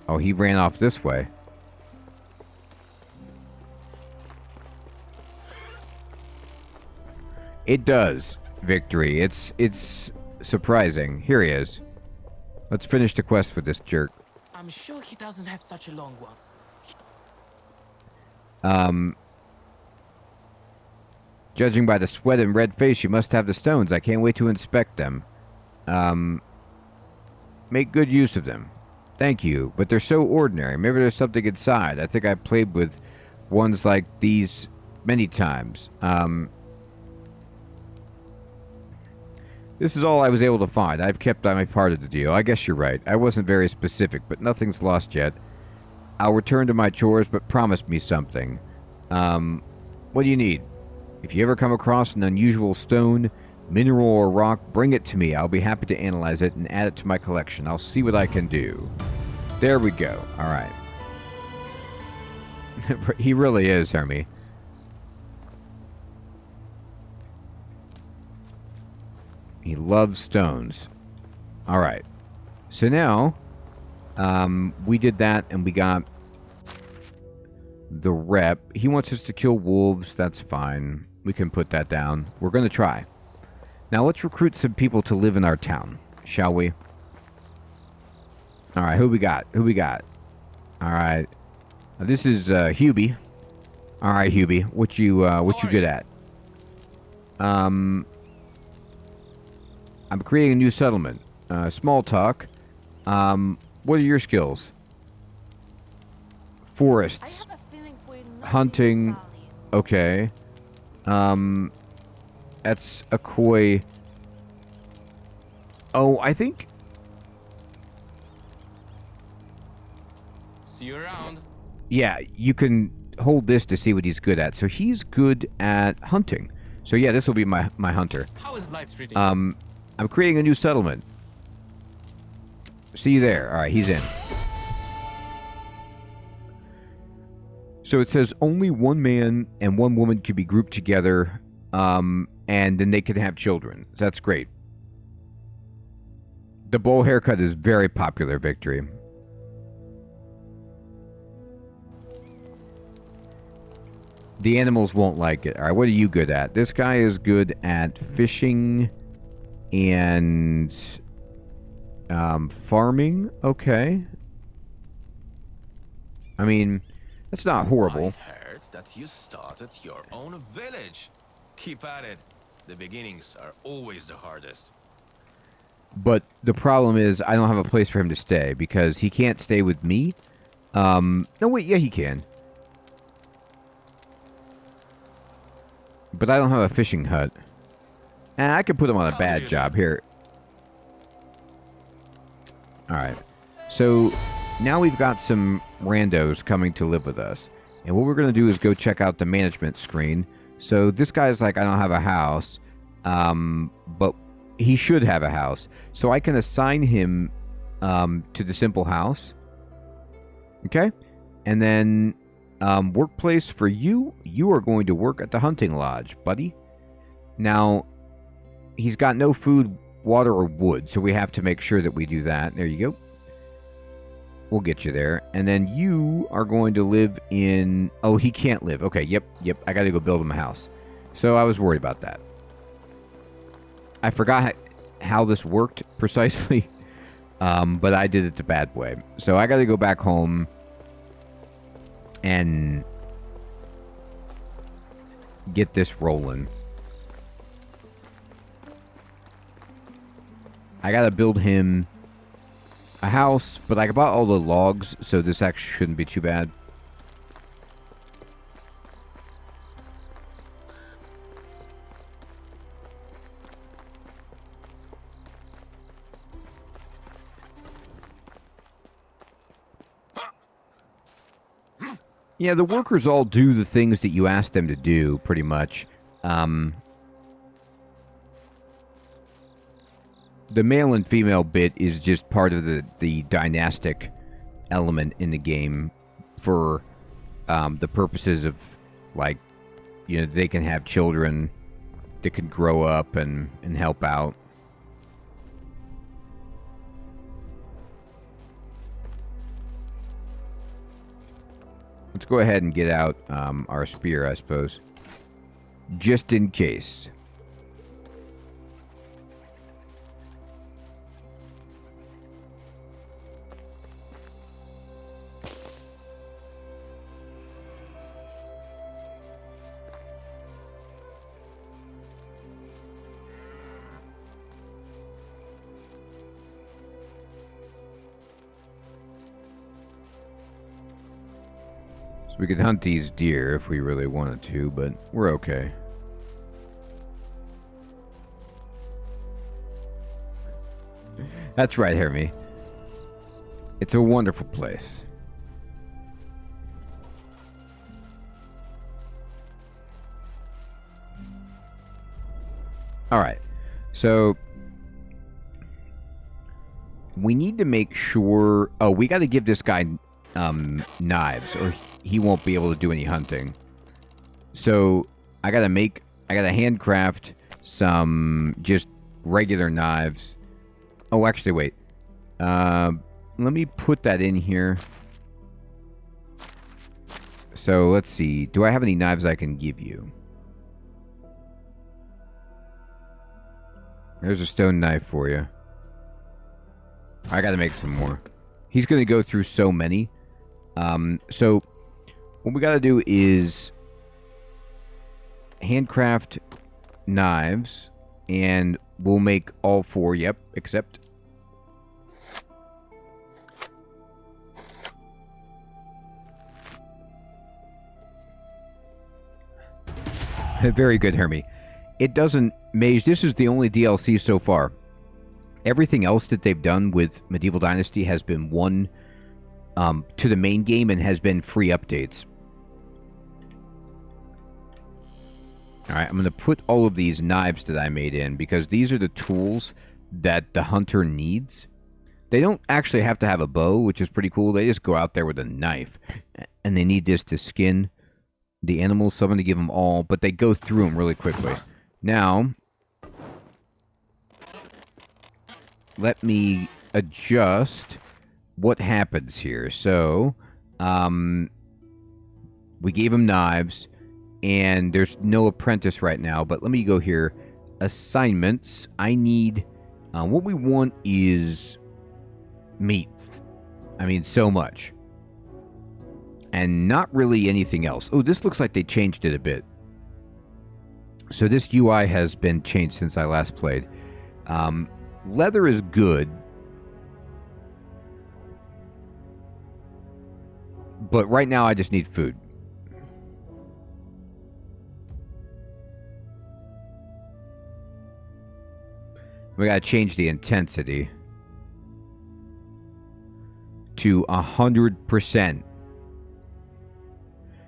Oh, he ran off this way. It does, Victory. It's surprising. Here he is. Let's finish the quest with this jerk. I'm sure he doesn't have such a long one. Judging by the sweat and red face, you must have the stones. I can't wait to inspect them. Make good use of them. Thank you, but they're so ordinary. Maybe there's something inside. I think I played with ones like these many times. This is all I was able to find. I've kept on my part of the deal. I guess you're right. I wasn't very specific, but nothing's lost yet. I'll return to my chores, but promise me something. What do you need? If you ever come across an unusual stone, mineral, or rock, bring it to me. I'll be happy to analyze it and add it to my collection. I'll see what I can do. There we go. All right. He really is, Hermie. He loves stones. All right. So now, we did that and we got the rep. He wants us to kill wolves. That's fine. We can put that down. We're going to try. Now let's recruit some people to live in our town, shall we? All right, who we got? Who we got? All right. This is Hubie. All right, Hubie. What you good at? I'm creating a new settlement. Small talk. What are your skills? Forests. Hunting. Okay. That's a koi. Oh, I think. See you around. Yeah, you can hold this to see what he's good at. So he's good at hunting. So yeah, this will be my hunter. How is life treating? I'm creating a new settlement. See you there. All right, he's in. So it says only one man and one woman can be grouped together, and then they can have children. So that's great. The bowl haircut is very popular, Victory. The animals won't like it. All right, what are you good at? This guy is good at fishing and farming. Okay. I mean, that's not horrible. I heard that you started your own village. Keep at it. The beginnings are always the hardest. But the problem is I don't have a place for him to stay because he can't stay with me. No, wait, yeah, he can. But I don't have a fishing hut. And I could put him on a bad job here. Alright. So, now we've got some randos coming to live with us. And what we're going to do is go check out the management screen. So this guy's like, I don't have a house, but he should have a house. So I can assign him to the simple house. Okay? And then workplace for you. You are going to work at the hunting lodge, buddy. Now, he's got no food, water, or wood, so we have to make sure that we do that. There you go. We'll get you there. And then you are going to live in... Oh, he can't live. Okay, yep. I got to go build him a house. So I was worried about that. I forgot how this worked precisely, but I did it the bad way. So I got to go back home and get this rolling. I gotta build him a house, but I bought all the logs, so this actually shouldn't be too bad. Yeah, the workers all do the things that you ask them to do, pretty much. The male and female bit is just part of the dynastic element in the game for the purposes of, like, you know, they can have children that can grow up and help out. Let's go ahead and get out our spear, I suppose. Just in case. We could hunt these deer if we really wanted to, but we're okay. That's right, Hermie. It's a wonderful place. Alright, so we need to make sure... Oh, we got to give this guy knives, or he won't be able to do any hunting. So I gotta handcraft some just regular knives. Oh, actually, wait. Let me put that in here. So let's see. Do I have any knives I can give you? There's a stone knife for you. I gotta make some more. He's gonna go through so many. So what we got to do is handcraft knives, and we'll make all 4, yep, except... Very good, Hermie. It doesn't... Mage, this is the only DLC so far. Everything else that they've done with Medieval Dynasty has been one to the main game and has been free updates. Alright, I'm going to put all of these knives that I made in, because these are the tools that the hunter needs. They don't actually have to have a bow, which is pretty cool. They just go out there with a knife. And they need this to skin the animals, so I'm going to give them all, but they go through them really quickly. Now, let me adjust what happens here. So, we gave him knives, and there's no apprentice right now, but let me go here. Assignments. I need... what we want is meat. I mean, so much. And not really anything else. Oh, this looks like they changed it a bit. So this UI has been changed since I last played. Leather is good. But right now I just need food. We gotta change the intensity to 100%.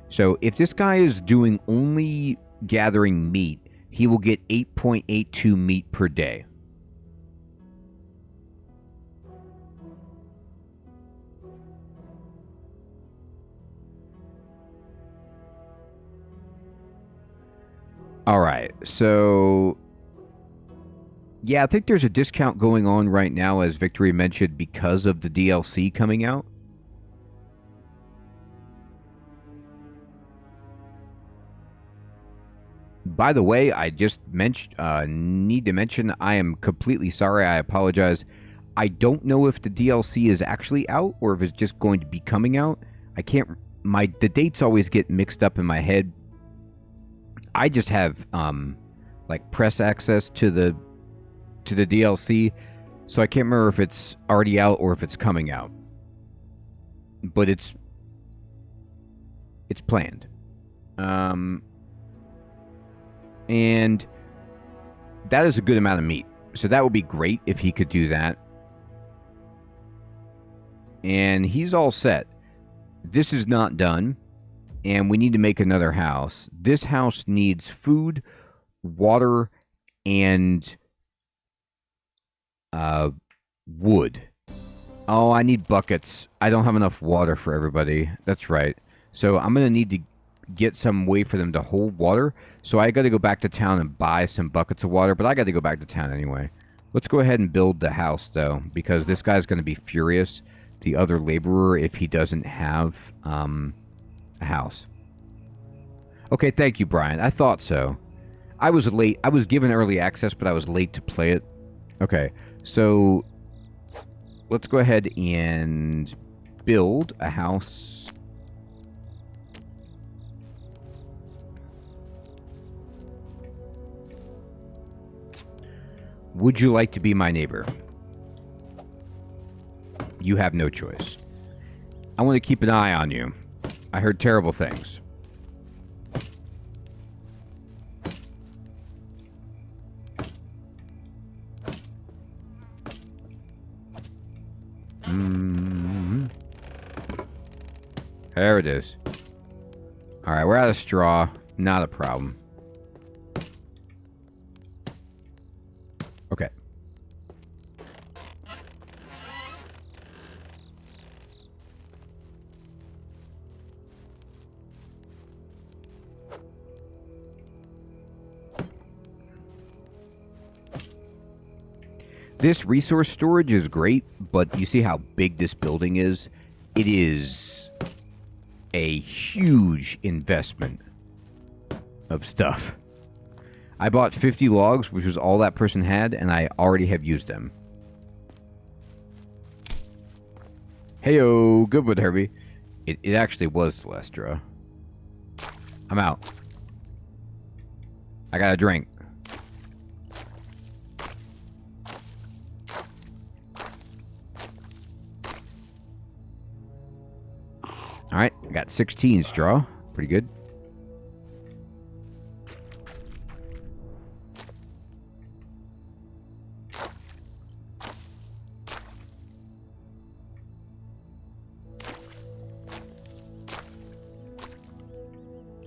So if this guy is doing only gathering meat, he will get 8.82 meat per day. All right, so yeah, I think there's a discount going on right now, as Victory mentioned, because of the DLC coming out. By the way, I just need to mention, I am completely sorry. I apologize. I don't know if the DLC is actually out or if it's just going to be coming out. I can't. The dates always get mixed up in my head. I just have like press access to the DLC, so I can't remember if it's already out or if it's coming out. But it's planned. And that is a good amount of meat. So that would be great if he could do that. And he's all set. This is not done. And we need to make another house. This house needs food, water, and wood. Oh, I need buckets. I don't have enough water for everybody. That's right. So I'm going to need to get some way for them to hold water. So I got to go back to town and buy some buckets of water, but I got to go back to town anyway. Let's go ahead and build the house, though, because this guy's going to be furious, the other laborer, if he doesn't have a house. Okay, thank you, Brian. I thought so. I was late. I was given early access, but I was late to play it. Okay, so let's go ahead and build a house. Would you like to be my neighbor? You have no choice. I want to keep an eye on you. I heard terrible things. There it is. Alright, we're out of straw. Not a problem. Okay. This resource storage is great, but you see how big this building is? It is a huge investment of stuff. I bought 50 logs, which was all that person had, and I already have used them. Heyo, good one, Herbie. It actually was Telestra. I'm out. I got a drink. Alright, I got 16 straw. Pretty good.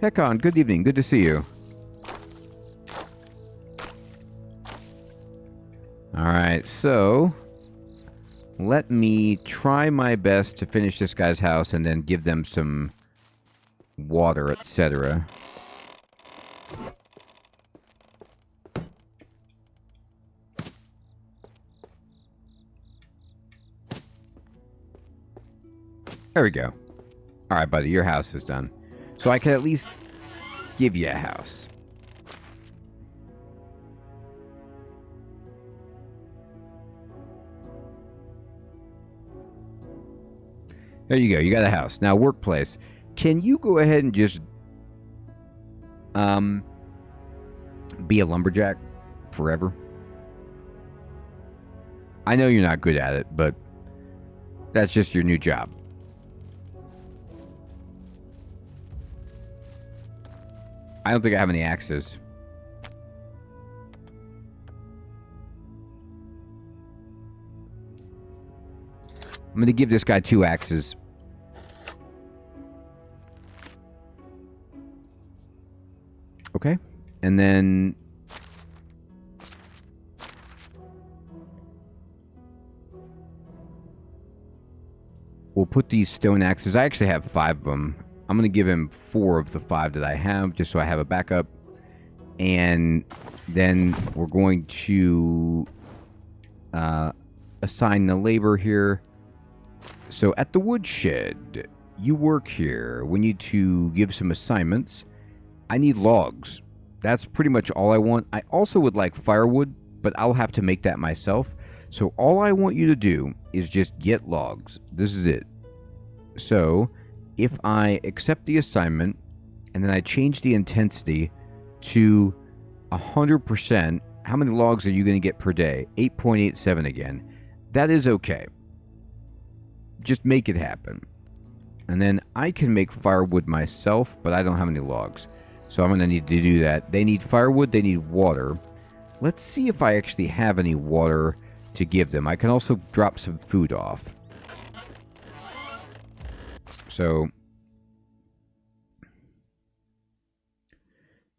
Hekon, good evening. Good to see you. Alright, so let me try my best to finish this guy's house and then give them some water, etc. There we go. Alright, buddy, your house is done. So I can at least give you a house. There you go. You got a house. Now, workplace. Can you go ahead and just be a lumberjack forever? I know you're not good at it, but that's just your new job. I don't think I have any axes. I'm going to give this guy 2 axes. Okay. Okay. And then... we'll put these stone axes. I actually have 5 of them. I'm going to give him 4 of the 5 that I have, just so I have a backup. And then we're going to assign the labor here. So at the woodshed, you work here. We need to give some assignments. I need logs. That's pretty much all I want. I also would like firewood, but I'll have to make that myself. So all I want you to do is just get logs. This is it. So if I accept the assignment and then I change the intensity to 100%, how many logs are you going to get per day? 8.87 again. That is okay. Just make it happen. And then I can make firewood myself, but I don't have any logs. So I'm going to need to do that. They need firewood, they need water. Let's see if I actually have any water to give them. I can also drop some food off. So,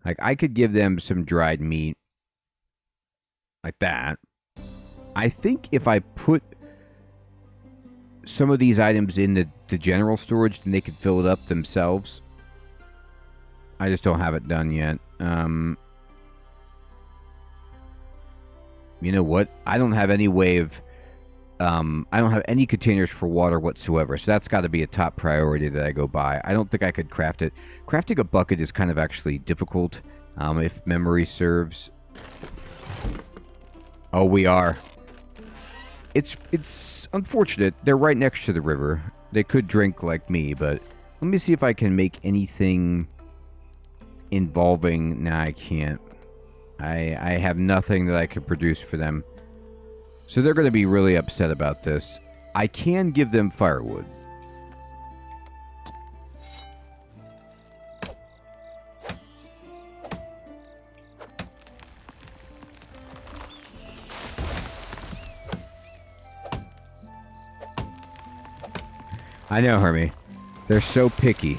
like, I could give them some dried meat. Like that. I think if I put some of these items in the general storage, then they could fill it up themselves. I just don't have it done yet. You know what? I don't have any way of... I don't have any containers for water whatsoever, so that's got to be a top priority that I go by. I don't think I could craft it. Crafting a bucket is kind of actually difficult, if memory serves. Oh, we are. It's unfortunate. They're right next to the river. They could drink like me, but let me see if I can make anything involving... Nah, I can't. I have nothing that I could produce for them. So they're going to be really upset about this. I can give them firewood. I know, Hermie. They're so picky.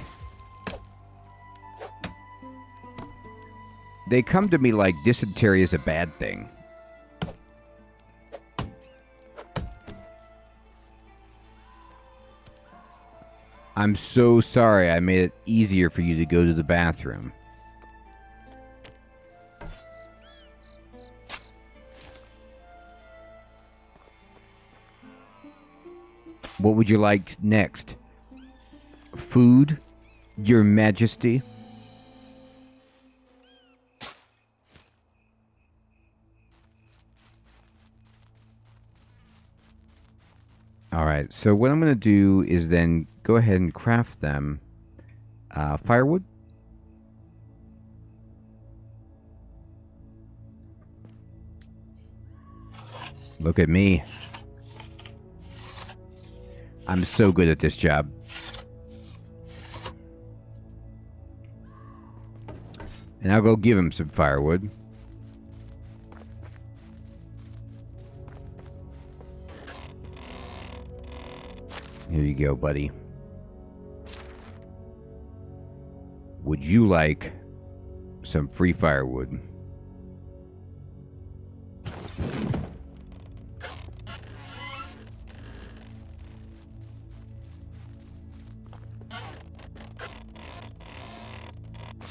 They come to me like dysentery is a bad thing. I'm so sorry I made it easier for you to go to the bathroom. What would you like next? Food, Your Majesty? Alright, so what I'm going to do is then go ahead and craft them firewood. Look at me. I'm so good at this job. And I'll go give him some firewood. Here you go, buddy. Would you like some free firewood?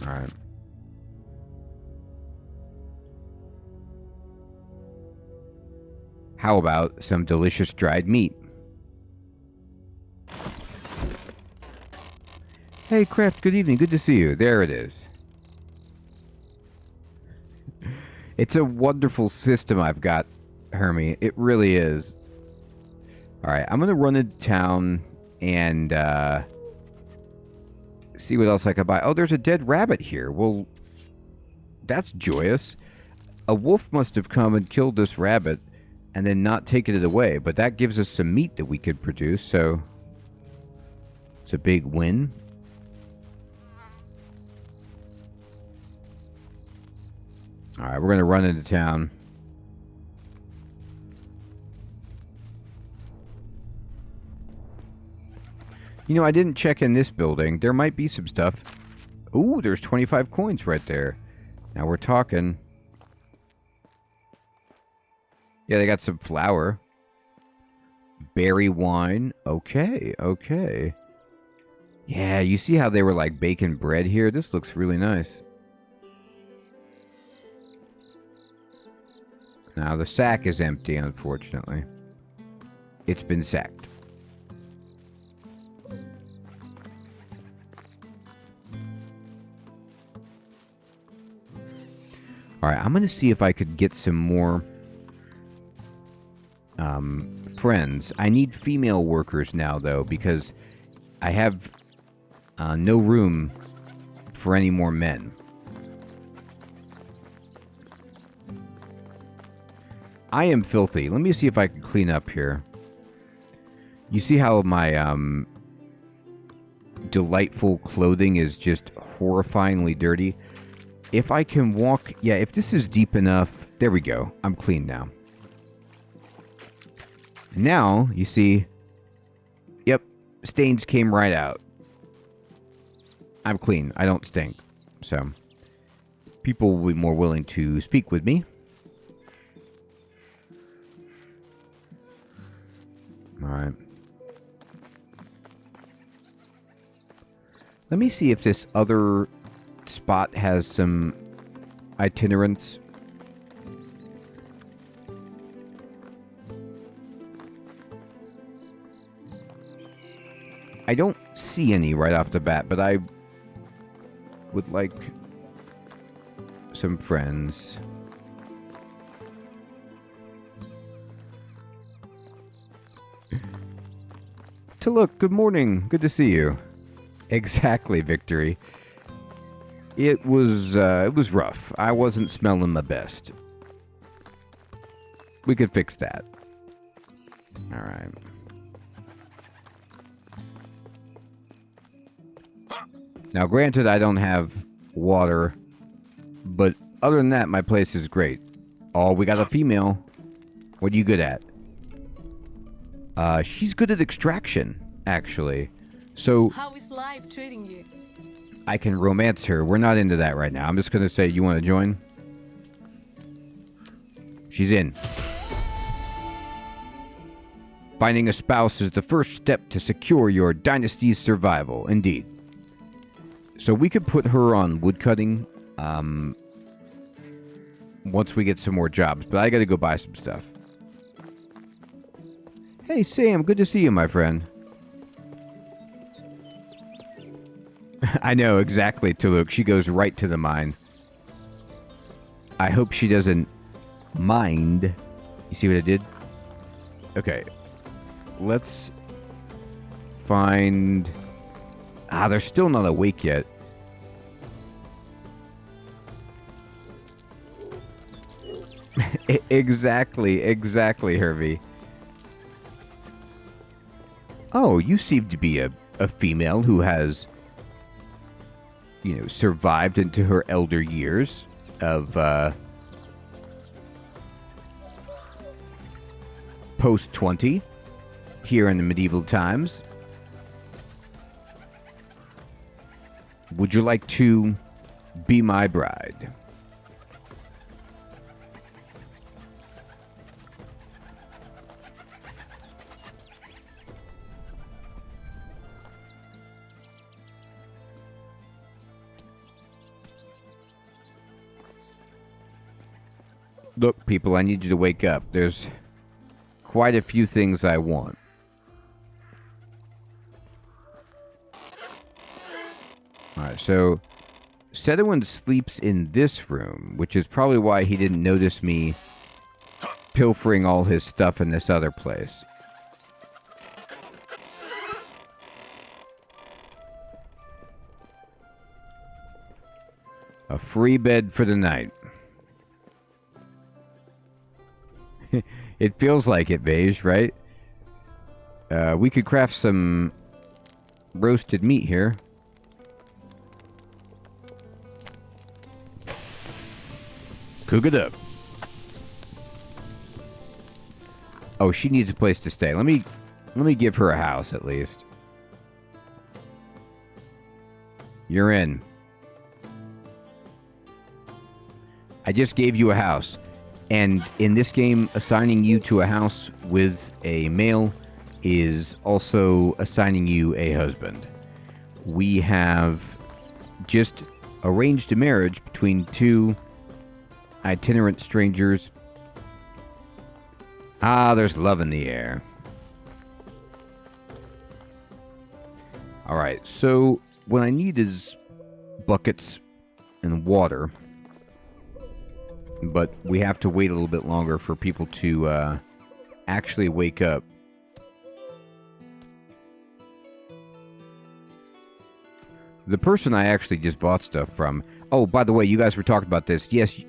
All right. How about some delicious dried meat? Hey, Kraft, good evening. Good to see you. There it is. It's a wonderful system I've got, Hermie. It really is. Alright, I'm going to run into town and see what else I can buy. Oh, there's a dead rabbit here. Well, that's joyous. A wolf must have come and killed this rabbit and then not taken it away. But that gives us some meat that we could produce, so it's a big win. Alright, we're going to run into town. You know, I didn't check in this building. There might be some stuff. Ooh, there's 25 coins right there. Now we're talking. Yeah, they got some flour. Berry wine. Okay, okay. Yeah, you see how they were like baking bread here? This looks really nice. Now the sack is empty, unfortunately. It's been sacked. Alright, I'm going to see if I could get some more friends. I need female workers now, though, because I have no room for any more men. I am filthy. Let me see if I can clean up here. You see how my delightful clothing is just horrifyingly dirty? If I can walk... Yeah, if this is deep enough... There we go. I'm clean now. Now, you see... Yep, stains came right out. I'm clean. I don't stink. So, people will be more willing to speak with me. Alright. Let me see if this other spot has some itinerants. I don't see any right off the bat, but I would like some friends. To look, good morning. Good to see you. Exactly, Victory. It was rough. I wasn't smelling my best. We could fix that. Alright. Now, granted, I don't have water, but other than that, my place is great. Oh, we got a female. What are you good at? She's good at extraction, actually. So... How is life treating you? I can romance her. We're not into that right now. I'm just gonna say, you want to join? She's in. Finding a spouse is the first step to secure your dynasty's survival. Indeed. So we could put her on woodcutting, once we get some more jobs. But I gotta go buy some stuff. Hey, Sam. Good to see you, my friend. I know, exactly, Tuluk. She goes right to the mine. I hope she doesn't mind. You see what I did? Okay. Let's find... Ah, they're still not awake yet. Exactly, Hervey. Oh, you seem to be a female who has... you know, survived into her elder years of, post-20 here in the medieval times. Would you like to be my bride? Look, people, I need you to wake up. There's quite a few things I want. Alright, so Sedowin sleeps in this room, which is probably why he didn't notice me pilfering all his stuff in this other place. A free bed for the night. It feels like it, Beige, right? We could craft some roasted meat here. Cook it up. Oh, she needs a place to stay. Let me give her a house at least. You're in. I just gave you a house. And in this game, assigning you to a house with a male is also assigning you a husband. We have just arranged a marriage between two itinerant strangers. Ah, there's love in the air. Alright, so what I need is buckets and water. But we have to wait a little bit longer for people to actually wake up. The person I actually just bought stuff from... Oh, by the way, you guys were talking about this. Yes,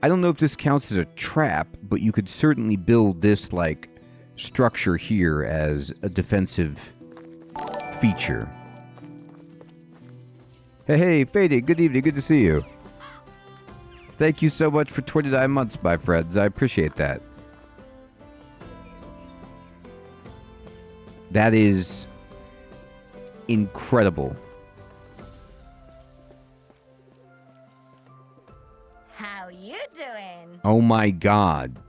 I don't know if this counts as a trap, but you could certainly build this, like, structure here as a defensive feature. Hey, Faded, good evening, good to see you. Thank you so much for 29 months, my friends. I appreciate that. That is incredible. How you doing? Oh my god.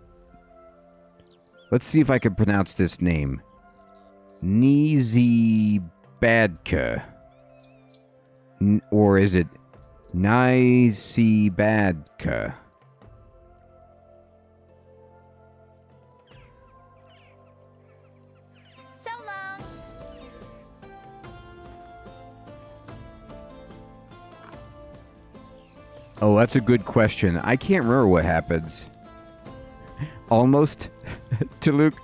Let's see if I can pronounce this name. Nizibadka. Or is it Nizibadka? So long. Oh, that's a good question. I can't remember what happens. Almost to Luke.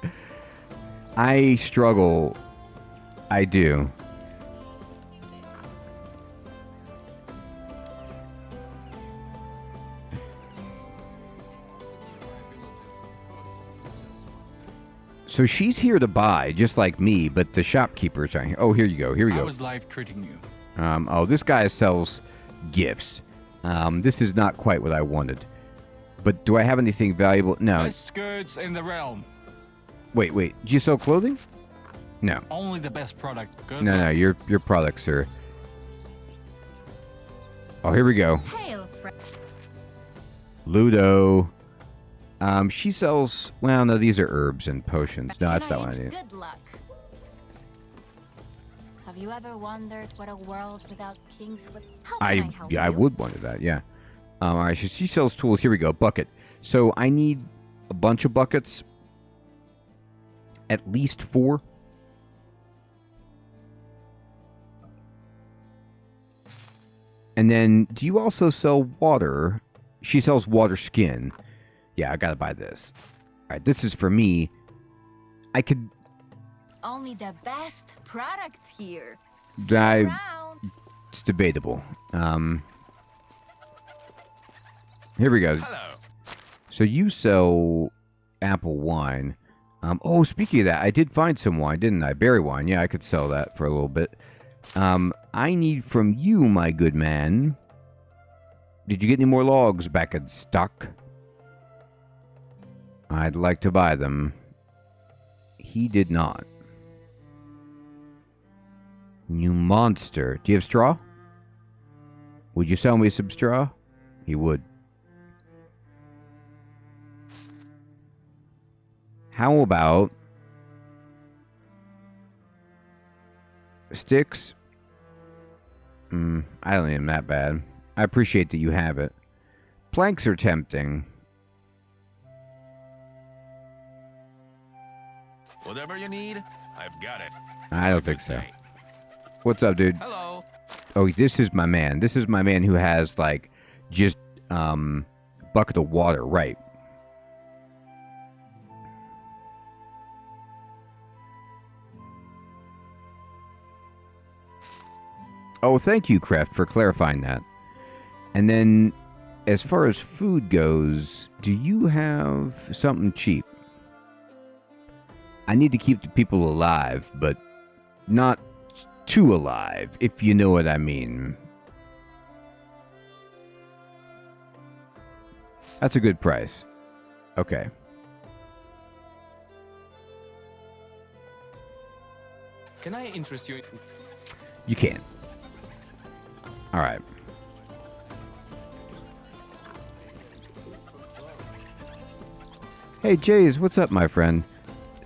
I struggle. I do. So she's here to buy, just like me, but the shopkeepers aren't here. Oh, here you go. Here we go. How is life treating you? Oh, this guy sells gifts. This is not quite what I wanted. But do I have anything valuable? No. Best goods in the realm. Wait. Do you sell clothing? No. Only the best product. Good No, luck. your products are... Oh, here we go. Hail, friend. Ludo. She sells... Well, no, these are herbs and potions. No, that's not what I need. Good luck. Have you ever wondered what a world without kings would... How can I help I you? would wonder that, yeah. All right, so she sells tools. Here we go, bucket. So I need a bunch of buckets. At least 4. And then, do you also sell water? She sells water skin. Yeah, I gotta buy this. All right, this is for me. I could... Only the best products here. It's debatable. Here we go. Hello. So you sell apple wine. Oh, speaking of that, I did find some wine, didn't I? Berry wine. Yeah, I could sell that for a little bit. I need from you, my good man. Did you get any more logs back in stock? I'd like to buy them. He did not. You monster. Do you have straw? Would you sell me some straw? He would. How about sticks? I don't need them that bad. I appreciate that you have it. Planks are tempting. Whatever you need, I've got it. I don't think so. What's up, dude? Hello. Oh, this is my man. This is my man who has, like, just, bucket of water, right. Oh, thank you, Kraft, for clarifying that. And then, as far as food goes, do you have something cheap? I need to keep the people alive, but not too alive, if you know what I mean. That's a good price. Okay. Can I interest you in... You can. Alright. Hey, Jays, what's up, my friend?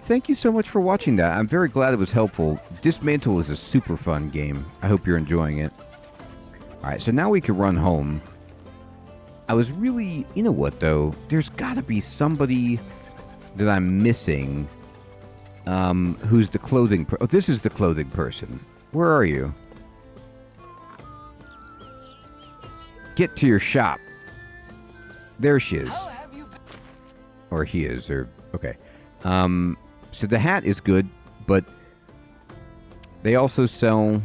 Thank you so much for watching that. I'm very glad it was helpful. Dismantle is a super fun game. I hope you're enjoying it. Alright, so now we can run home. I was really... You know what, though? There's got to be somebody that I'm missing. Who's the clothing... Oh, this is the clothing person. Where are you? Get to your shop. There she is. Or he is, or... Okay. So the hat is good, but... They also sell...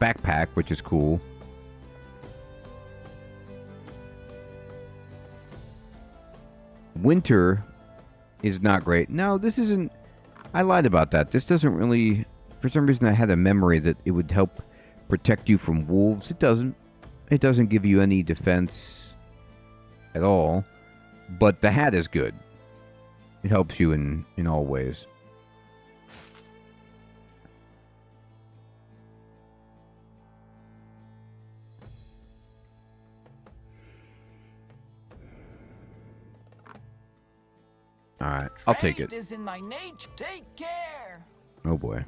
Backpack, which is cool. Winter is not great. No, this isn't... I lied about that. This doesn't really... For some reason I had a memory that it would help protect you from wolves. It doesn't. It doesn't give you any defense at all. But the hat is good. It helps you in all ways. Alright, I'll take it. Is in my nature. Take care. Oh boy.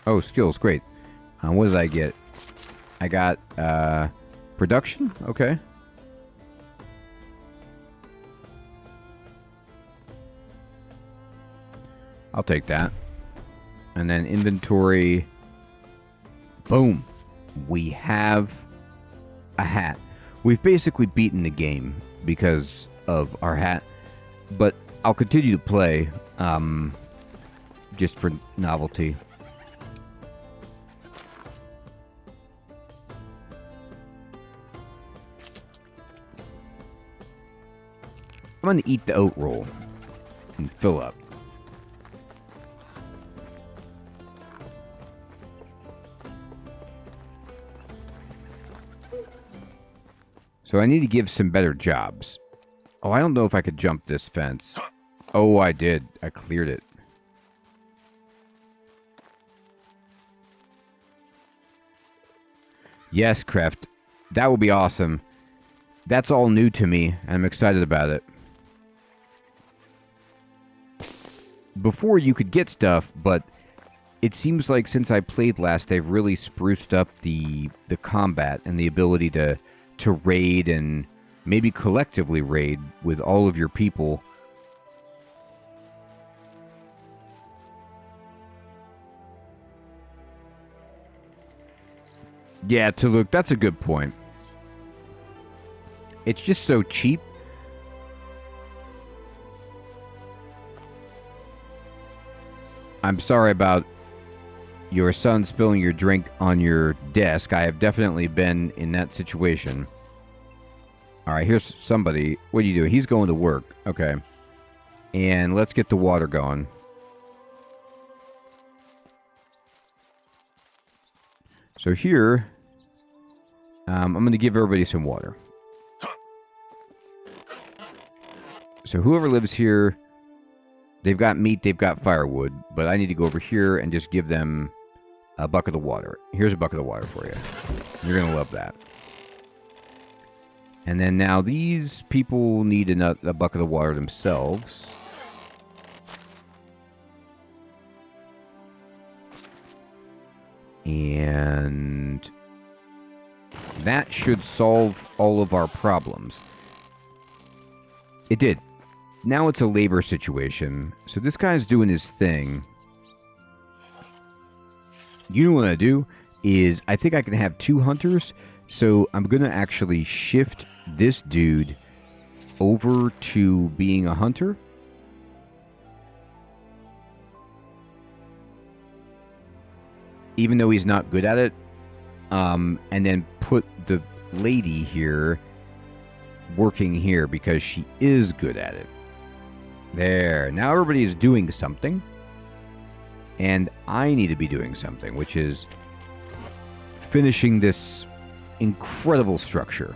Oh, skills, great. What did I get? I got, production? Okay. I'll take that. And then inventory. Boom. We have a hat. We've basically beaten the game because of our hat. But I'll continue to play, just for novelty. I'm going to eat the oat roll and fill up. So I need to give some better jobs. Oh, I don't know if I could jump this fence. Oh, I did. I cleared it. Yes, Kreft. That would be awesome. That's all new to me, and I'm excited about it. Before you could get stuff, but it seems like since I played last, they've really spruced up the combat and the ability to raid and maybe collectively raid with all of your people. Yeah, to look, that's a good point. It's just so cheap. I'm sorry about your son spilling your drink on your desk. I have definitely been in that situation. Alright, here's somebody. What are you doing? He's going to work. Okay. And let's get the water going. So here, I'm going to give everybody some water. So whoever lives here, they've got meat, they've got firewood, but I need to go over here and just give them a bucket of water. Here's a bucket of water for you. You're going to love that. And then now these people need a bucket of water themselves. And that should solve all of our problems. It did. Now it's a labor situation. So this guy's doing his thing. You know what I do is I think I can have 2 hunters. So I'm going to actually shift this dude over to being a hunter. Even though he's not good at it. And then put the lady here working here because she is good at it. There. Now everybody is doing something. And I need to be doing something, which is finishing this incredible structure.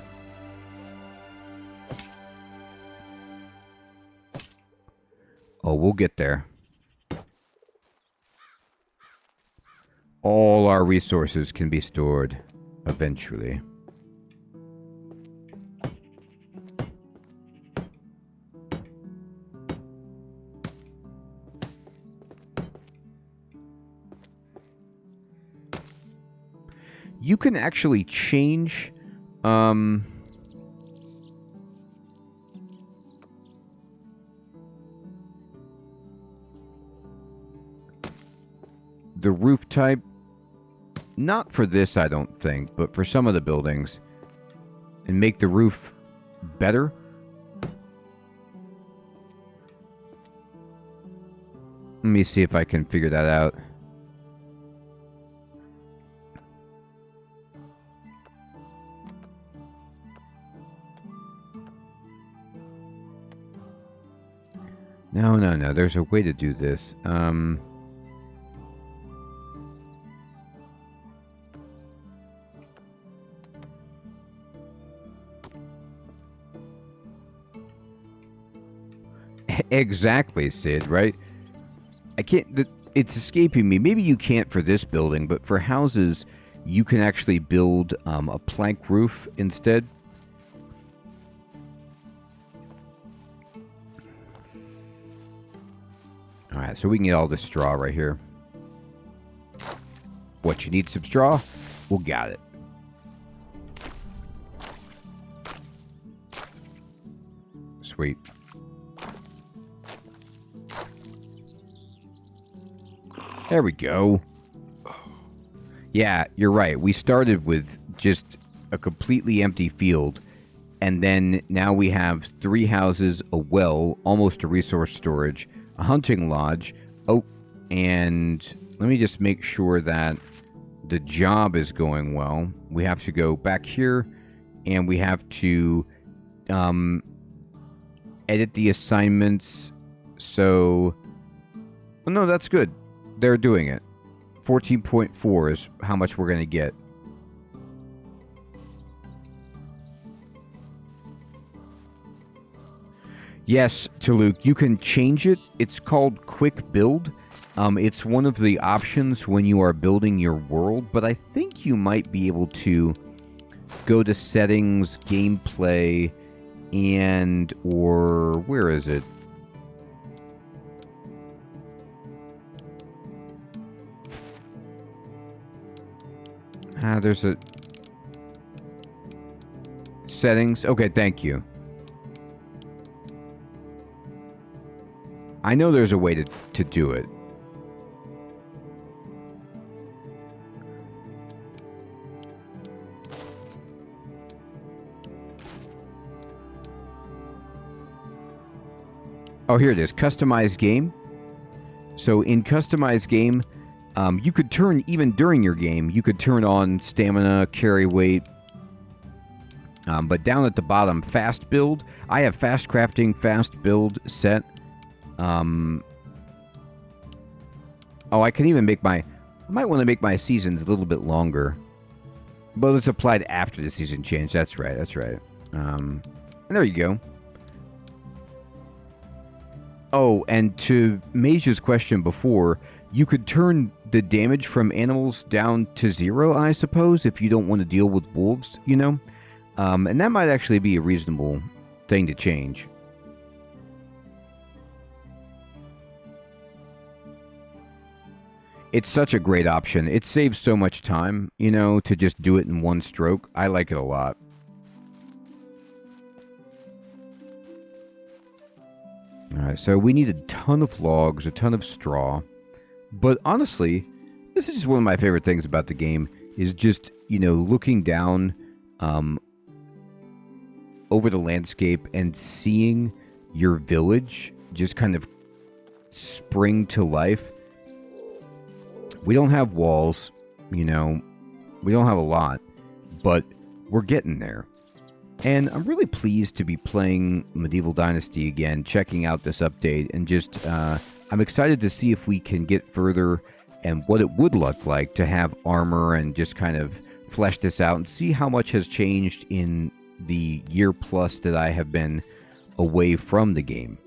Oh, we'll get there. All our resources can be stored eventually. you can actually change the roof type. Not for this, I don't think, but for some of the buildings, and make the roof better. Let me see if I can figure that out. No. There's a way to do this. Exactly, Sid, right? I can't... It's escaping me. Maybe you can't for this building, but for houses, you can actually build a plank roof instead. Alright, so we can get all this straw right here. What, you need some straw? Well, got it. Sweet. There we go. Yeah, you're right. We started with just a completely empty field, and then now we have 3 houses, a well, almost a resource storage, a hunting lodge. Oh, and let me just make sure that the job is going well. We have to go back here, and we have to edit the assignments. So, oh, no, that's good. They're doing it. 14.4 is how much we're going to get. Yes, to Luke, you can change it. It's called Quick Build. It's one of the options when you are building your world, but I think you might be able to go to Settings, Gameplay, and... or... where is it? There's a... Settings. Okay, thank you. I know there's a way to do it. Oh, here it is. Customize game. So in customize game, you could turn, even during your game, you could turn on stamina, carry weight. But down at the bottom, fast build. I have fast crafting, fast build set. Oh, I can even make my... I might want to make my seasons a little bit longer. But it's applied after the season change. That's right, that's right. And there you go. Oh, and to Mage's question before, you could turn the damage from animals down to 0, I suppose, if you don't want to deal with wolves, you know? And that might actually be a reasonable thing to change. It's such a great option. It saves so much time, you know, to just do it in one stroke. I like it a lot. Alright, so we need a ton of logs, a ton of straw. But honestly, this is just one of my favorite things about the game, is just, you know, looking down over the landscape and seeing your village just kind of spring to life. We don't have walls, you know, we don't have a lot, but we're getting there. And I'm really pleased to be playing Medieval Dynasty again, checking out this update, and just, I'm excited to see if we can get further and what it would look like to have armor and just kind of flesh this out and see how much has changed in the year plus that I have been away from the game.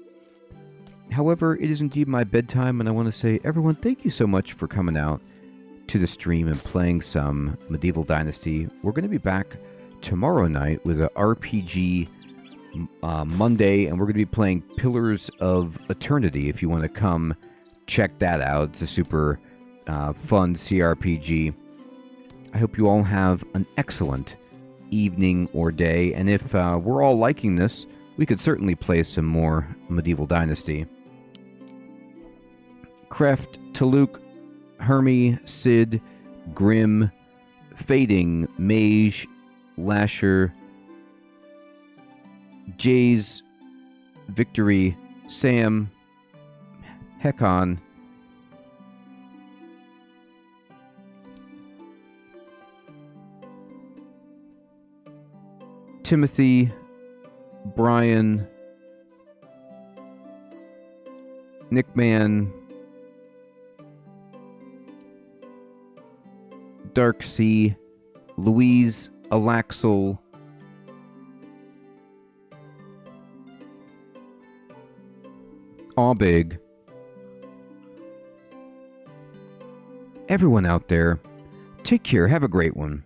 However, it is indeed my bedtime, and I want to say, everyone, thank you so much for coming out to the stream and playing some Medieval Dynasty. We're going to be back tomorrow night with an RPG Monday, and we're going to be playing Pillars of Eternity. If you want to come check that out, it's a super fun CRPG. I hope you all have an excellent evening or day, and if we're all liking this, we could certainly play some more Medieval Dynasty. Kreft, Taluk, Hermie, Sid, Grim, Fading, Mage, Lasher, Jays, Victory, Sam, Hekon, Timothy, Brian, Nickman, Dark Sea, Louise, Alaxel, Aubig, everyone out there, take care, have a great one.